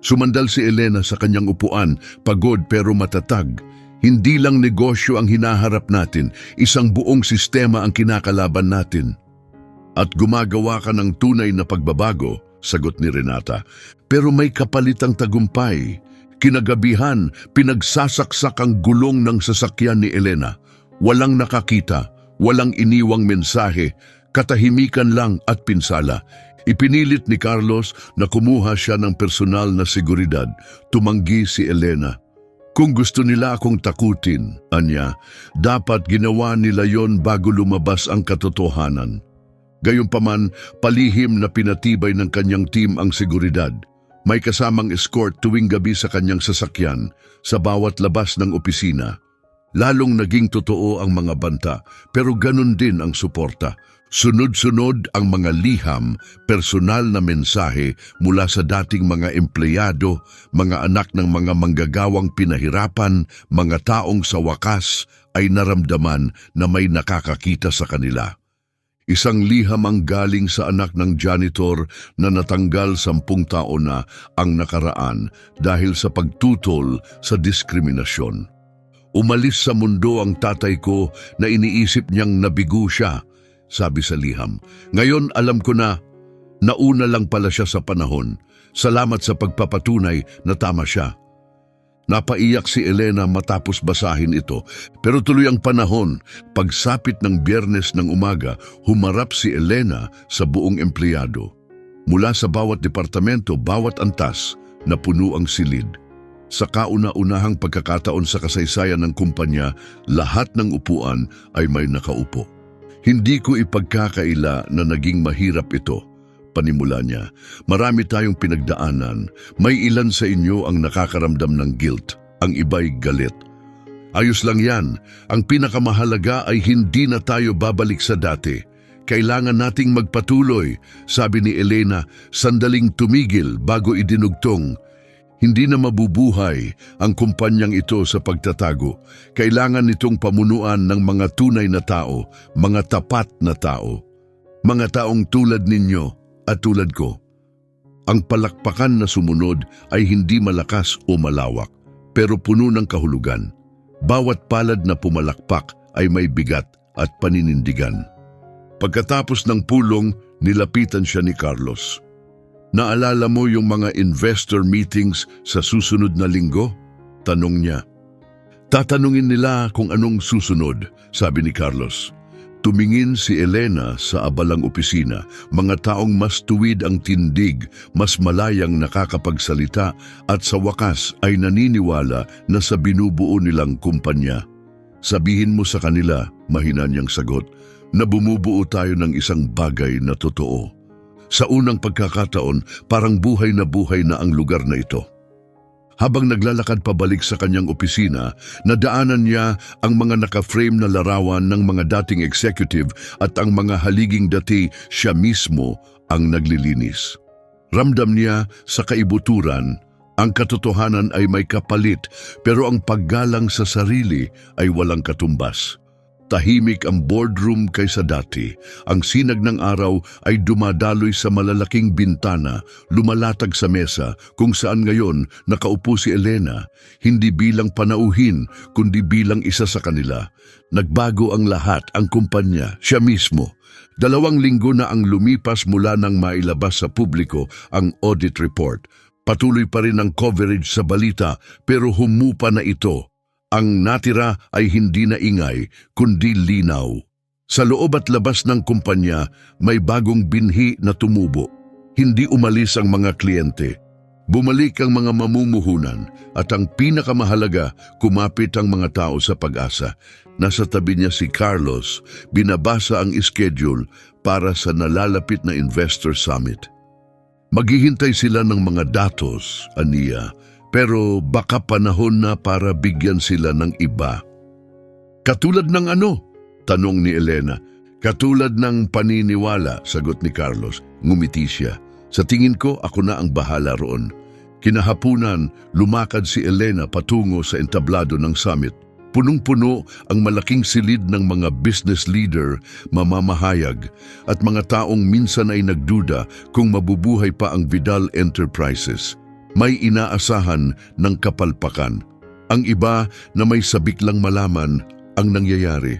Sumandal si Elena sa kanyang upuan, pagod pero matatag. Hindi lang negosyo ang hinaharap natin, isang buong sistema ang kinakalaban natin. At gumagawa ka ng tunay na pagbabago, sagot ni Renata. Pero may kapalitang tagumpay. Kinagabihan, pinagsasaksak ang gulong ng sasakyan ni Elena. Walang nakakita, walang iniwang mensahe, katahimikan lang at pinsala. Ipinilit ni Carlos na kumuha siya ng personal na seguridad. Tumanggi si Elena. Kung gusto nila akong takutin, anya, dapat ginawa nila yon bago lumabas ang katotohanan. Gayunpaman, palihim na pinatibay ng kanyang team ang seguridad. May kasamang escort tuwing gabi sa kanyang sasakyan sa bawat labas ng opisina. Lalong naging totoo ang mga banta, pero ganun din ang suporta. Sunod-sunod ang mga liham, personal na mensahe mula sa dating mga empleyado, mga anak ng mga manggagawang pinahirapan, mga taong sa wakas ay naramdaman na may nakakakita sa kanila. Isang liham ang galing sa anak ng janitor na natanggal 10 taon na ang nakaraan dahil sa pagtutol sa diskriminasyon. Umalis sa mundo ang tatay ko na iniisip niyang nabigo siya, sabi sa liham. Ngayon alam ko na, nauna lang pala siya sa panahon. Salamat sa pagpapatunay na tama siya. Napaiyak si Elena matapos basahin ito, pero tuloy ang panahon. Pagsapit ng Biyernes ng umaga, humarap si Elena sa buong empleyado. Mula sa bawat departamento, bawat antas, na puno ang silid. Sa kauna-unahang pagkakataon sa kasaysayan ng kumpanya, lahat ng upuan ay may nakaupo. Hindi ko ipagkakaila na naging mahirap ito, panimula niya. Marami tayong pinagdaanan. May ilan sa inyo ang nakakaramdam ng guilt, ang iba'y galit. Ayos lang yan. Ang pinakamahalaga ay hindi na tayo babalik sa dati. Kailangan nating magpatuloy, sabi ni Elena, sandaling tumigil bago idinugtong. Hindi na mabubuhay ang kumpanyang ito sa pagtatago. Kailangan nitong pamunuan ng mga tunay na tao, mga tapat na tao. Mga taong tulad ninyo at tulad ko. Ang palakpakan na sumunod ay hindi malakas o malawak, pero puno ng kahulugan. Bawat palad na pumalakpak ay may bigat at paninindigan. Pagkatapos ng pulong, nilapitan siya ni Carlos. Naalala mo yung mga investor meetings sa susunod na linggo? Tanong niya. Tatanungin nila kung anong susunod, sabi ni Carlos. Tumingin si Elena sa abalang opisina, mga taong mas tuwid ang tindig, mas malayang nakakapagsalita at sa wakas ay naniniwala na sa binubuo nilang kumpanya. Sabihin mo sa kanila, mahina niyang sagot, na bumubuo tayo ng isang bagay na totoo. Sa unang pagkakataon, parang buhay na ang lugar na ito. Habang naglalakad pabalik sa kanyang opisina, nadaanan niya ang mga naka-frame na larawan ng mga dating executive at ang mga haliging dati siya mismo ang naglilinis. Ramdam niya sa kaibuturan, ang katotohanan ay may kapalit pero ang paggalang sa sarili ay walang katumbas. Tahimik ang boardroom kaysa dati. Ang sinag ng araw ay dumadaloy sa malalaking bintana, lumalatag sa mesa kung saan ngayon nakaupo si Elena, hindi bilang panauhin kundi bilang isa sa kanila. Nagbago ang lahat, ang kumpanya, siya mismo. 2 linggo na ang lumipas mula nang mailabas sa publiko ang audit report. Patuloy pa rin ang coverage sa balita pero humupa na ito. Ang natira ay hindi na ingay, kundi linaw. Sa loob at labas ng kumpanya, may bagong binhi na tumubo. Hindi umalis ang mga kliyente. Bumalik ang mga mamumuhunan at ang pinakamahalaga, kumapit ang mga tao sa Pag-asa. Nasa tabi niya si Carlos, binabasa ang schedule para sa nalalapit na Investor Summit. Maghihintay sila ng mga datos, aniya, pero baka panahon na para bigyan sila ng iba. Katulad ng ano? Tanong ni Elena. Katulad ng paniniwala, sagot ni Carlos. Ngumiti siya. Sa tingin ko, ako na ang bahala roon. Kinahapunan, lumakad si Elena patungo sa entablado ng summit. Punong-puno ang malaking silid ng mga business leader, mamamahayag, at mga taong minsan ay nagduda kung mabubuhay pa ang Vidal Enterprises. May inaasahan ng kapalpakan. Ang iba na may sabik lang malaman ang nangyayari.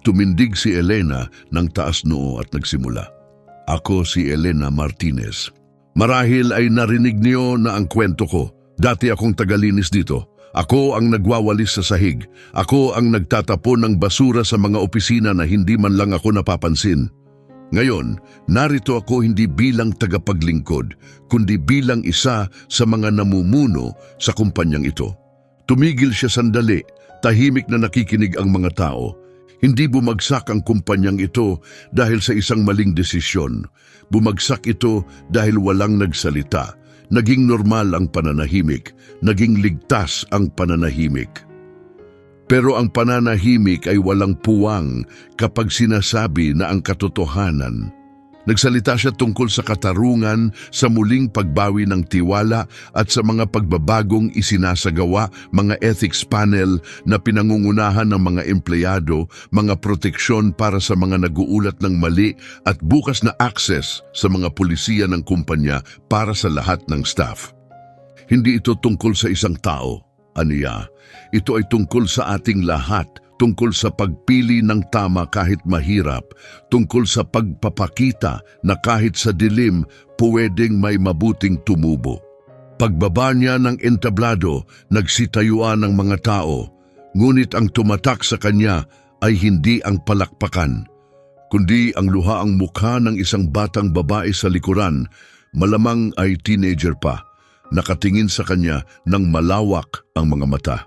Tumindig si Elena ng taas noo at nagsimula. Ako si Elena Martinez. Marahil ay narinig niyo na ang kwento ko. Dati akong tagalinis dito. Ako ang nagwawalis sa sahig. Ako ang nagtatapon ng basura sa mga opisina na hindi man lang ako napapansin. Ngayon, narito ako hindi bilang tagapaglingkod, kundi bilang isa sa mga namumuno sa kumpanyang ito. Tumigil siya sandali, tahimik na nakikinig ang mga tao. Hindi bumagsak ang kumpanyang ito dahil sa isang maling desisyon. Bumagsak ito dahil walang nagsalita. Naging normal ang pananahimik. Naging ligtas ang pananahimik. Pero ang pananahimik ay walang puwang kapag sinasabi na ang katotohanan. Nagsalita siya tungkol sa katarungan, sa muling pagbawi ng tiwala at sa mga pagbabagong isinasagawa, mga ethics panel na pinangungunahan ng mga empleyado, mga proteksyon para sa mga naguulat ng mali at bukas na access sa mga pulisiya ng kumpanya para sa lahat ng staff. Hindi ito tungkol sa isang tao, aniya. Ito ay tungkol sa ating lahat, tungkol sa pagpili ng tama kahit mahirap, tungkol sa pagpapakita na kahit sa dilim, pwedeng may mabuting tumubo. Pagbaba niya ng entablado, nagsitayuan ng mga tao, ngunit ang tumatak sa kanya ay hindi ang palakpakan, kundi ang luhaang mukha ng isang batang babae sa likuran, malamang ay teenager pa, nakatingin sa kanya ng malawak ang mga mata.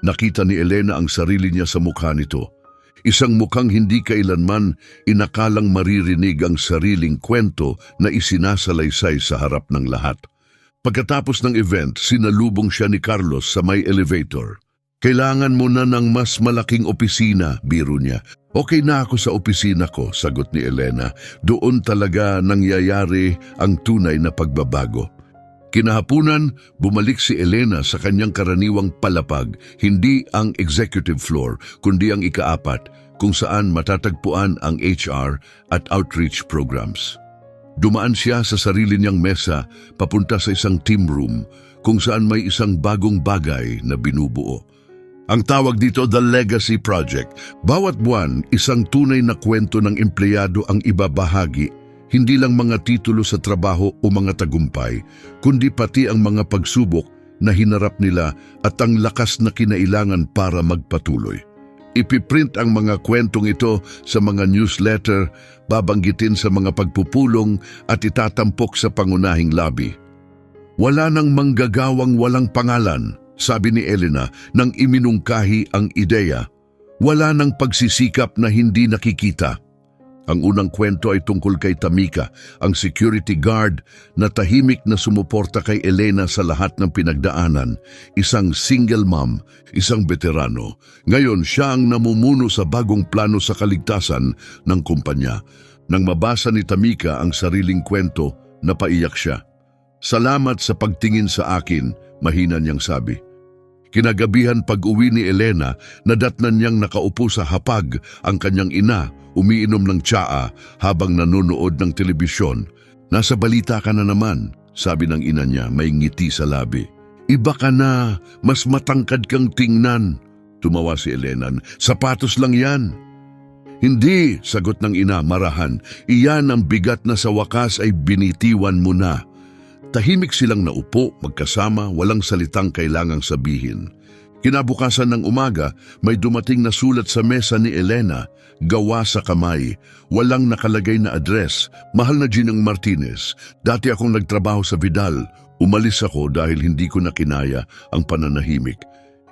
Nakita ni Elena ang sarili niya sa mukha nito. Isang mukhang hindi kailanman inakalang maririnig ang sariling kwento na isinasalaysay sa harap ng lahat. Pagkatapos ng event, sinalubong siya ni Carlos sa may elevator. Kailangan mo na ng mas malaking opisina, biro niya. Okay na ako sa opisina ko, sagot ni Elena. Doon talaga nangyayari ang tunay na pagbabago. Kinahapunan, bumalik si Elena sa kanyang karaniwang palapag, hindi ang executive floor, kundi ang ikaapat, kung saan matatagpuan ang HR at outreach programs. Dumaan siya sa sarili niyang mesa, papunta sa isang team room, kung saan may isang bagong bagay na binubuo. Ang tawag dito, The Legacy Project. Bawat buwan, isang tunay na kwento ng empleyado ang ibabahagi. Hindi lang mga titulo sa trabaho o mga tagumpay, kundi pati ang mga pagsubok na hinarap nila at ang lakas na kinailangan para magpatuloy. Ipiprint ang mga kwentong ito sa mga newsletter, babanggitin sa mga pagpupulong at itatampok sa pangunahing lobby. Wala nang manggagawang walang pangalan, sabi ni Elena nang iminungkahi ang ideya. Wala nang pagsisikap na hindi nakikita. Ang unang kwento ay tungkol kay Tamika, ang security guard na tahimik na sumuporta kay Elena sa lahat ng pinagdaanan. Isang single mom, isang veterano. Ngayon siya ang namumuno sa bagong plano sa kaligtasan ng kumpanya. Nang mabasa ni Tamika ang sariling kwento, napaiyak siya. Salamat sa pagtingin sa akin, mahina niyang sabi. Kinagabihan pag-uwi ni Elena, nadatnan niyang nakaupo sa hapag ang kanyang ina, umiinom ng tsaa habang nanonood ng telebisyon. Nasa balita ka na naman, sabi ng ina niya, may ngiti sa labi. Iba ka na, mas matangkad kang tingnan. Tumawa si Elena, sapatos lang yan. Hindi, sagot ng ina, marahan. Iyan ang bigat na sa wakas ay binitiwan mo na. Tahimik silang naupo, magkasama, walang salitang kailangang sabihin. Kinabukasan ng umaga, may dumating na sulat sa mesa ni Elena, gawa sa kamay, walang nakalagay na address. Mahal na Ginang Martinez, dati akong nagtrabaho sa Vidal. Umalis ako dahil hindi ko na kinaya ang pananahimik.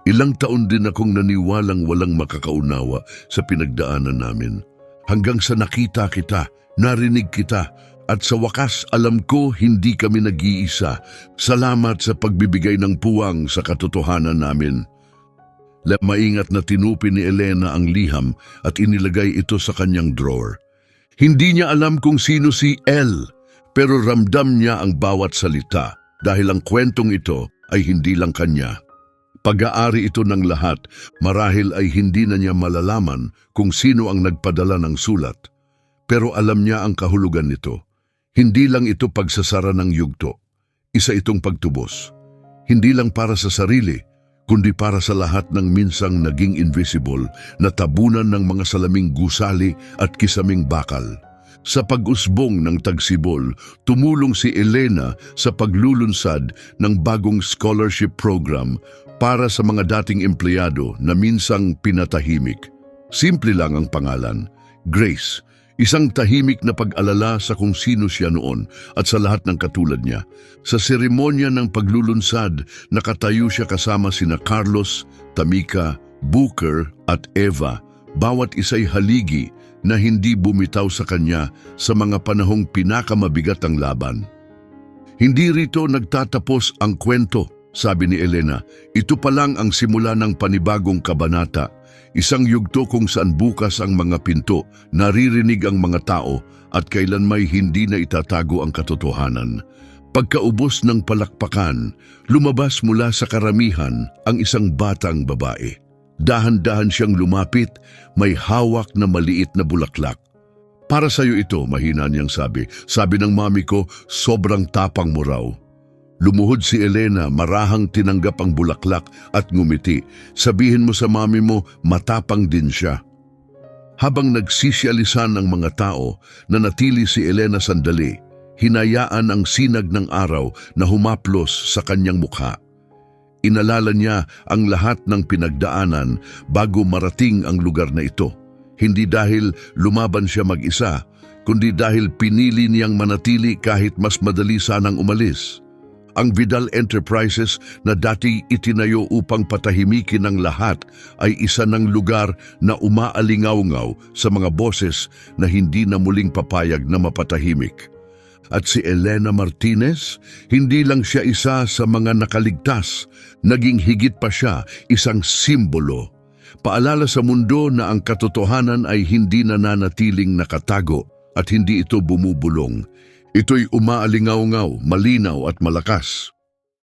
Ilang taon din akong naniwalang walang makakaunawa sa pinagdaanan namin. Hanggang sa nakita kita, narinig kita, at sa wakas alam ko hindi kami nag-iisa. Salamat sa pagbibigay ng puwang sa katotohanan namin. Maingat na tinupi ni Elena ang liham at inilagay ito sa kanyang drawer. Hindi niya alam kung sino si Elle, pero ramdam niya ang bawat salita dahil ang kwentong ito ay hindi lang kanya. Pag-aari ito ng lahat, marahil ay hindi na niya malalaman kung sino ang nagpadala ng sulat. Pero alam niya ang kahulugan nito. Hindi lang ito pagsasara ng yugto. Isa itong pagtubos. Hindi lang para sa sarili, kundi para sa lahat ng minsang naging invisible na tabunan ng mga salaming gusali at kisaming bakal. Sa pag-usbong ng Tagsibol, tumulong si Elena sa paglulunsad ng bagong scholarship program para sa mga dating empleyado na minsang pinatahimik. Simple lang ang pangalan, Grace. Isang tahimik na pag-alala sa kung sino siya noon at sa lahat ng katulad niya. Sa seremonya ng paglulunsad, nakatayo siya kasama sina Carlos, Tamika, Booker at Eva. Bawat isa'y haligi na hindi bumitaw sa kanya sa mga panahong pinakamabigat ang laban. Hindi rito nagtatapos ang kwento, sabi ni Elena. Ito pa lang ang simula ng panibagong kabanata. Isang yugto kung saan bukas ang mga pinto, naririnig ang mga tao at kailan may hindi na itatago ang katotohanan. Pagkaubos ng palakpakan, lumabas mula sa karamihan ang isang batang babae. Dahan-dahan siyang lumapit, may hawak na maliit na bulaklak. Para sa'yo ito, mahina niyang sabi. Sabi ng mami ko, sobrang tapang mo raw. Lumuhod si Elena, marahang tinanggap ang bulaklak at ngumiti. Sabihin mo sa mami mo, matapang din siya. Habang nagsisyalisan ang mga tao, nanatili si Elena sandali. Hinayaan ang sinag ng araw na humaplos sa kanyang mukha. Inalala niya ang lahat ng pinagdaanan bago marating ang lugar na ito. Hindi dahil lumaban siya mag-isa, kundi dahil pinili niyang manatili kahit mas madali sanang umalis. Ang Vidal Enterprises na dati itinayo upang patahimikin ang lahat ay isa ng lugar na umaalingaw-ngaw sa mga boses na hindi na muling papayag na mapatahimik. At si Elena Martinez, hindi lang siya isa sa mga nakaligtas, naging higit pa siya isang simbolo. Paalala sa mundo na ang katotohanan ay hindi nananatiling nakatago at hindi ito bumubulong. Ito'y umaalingaw-ngaw, malinaw at malakas.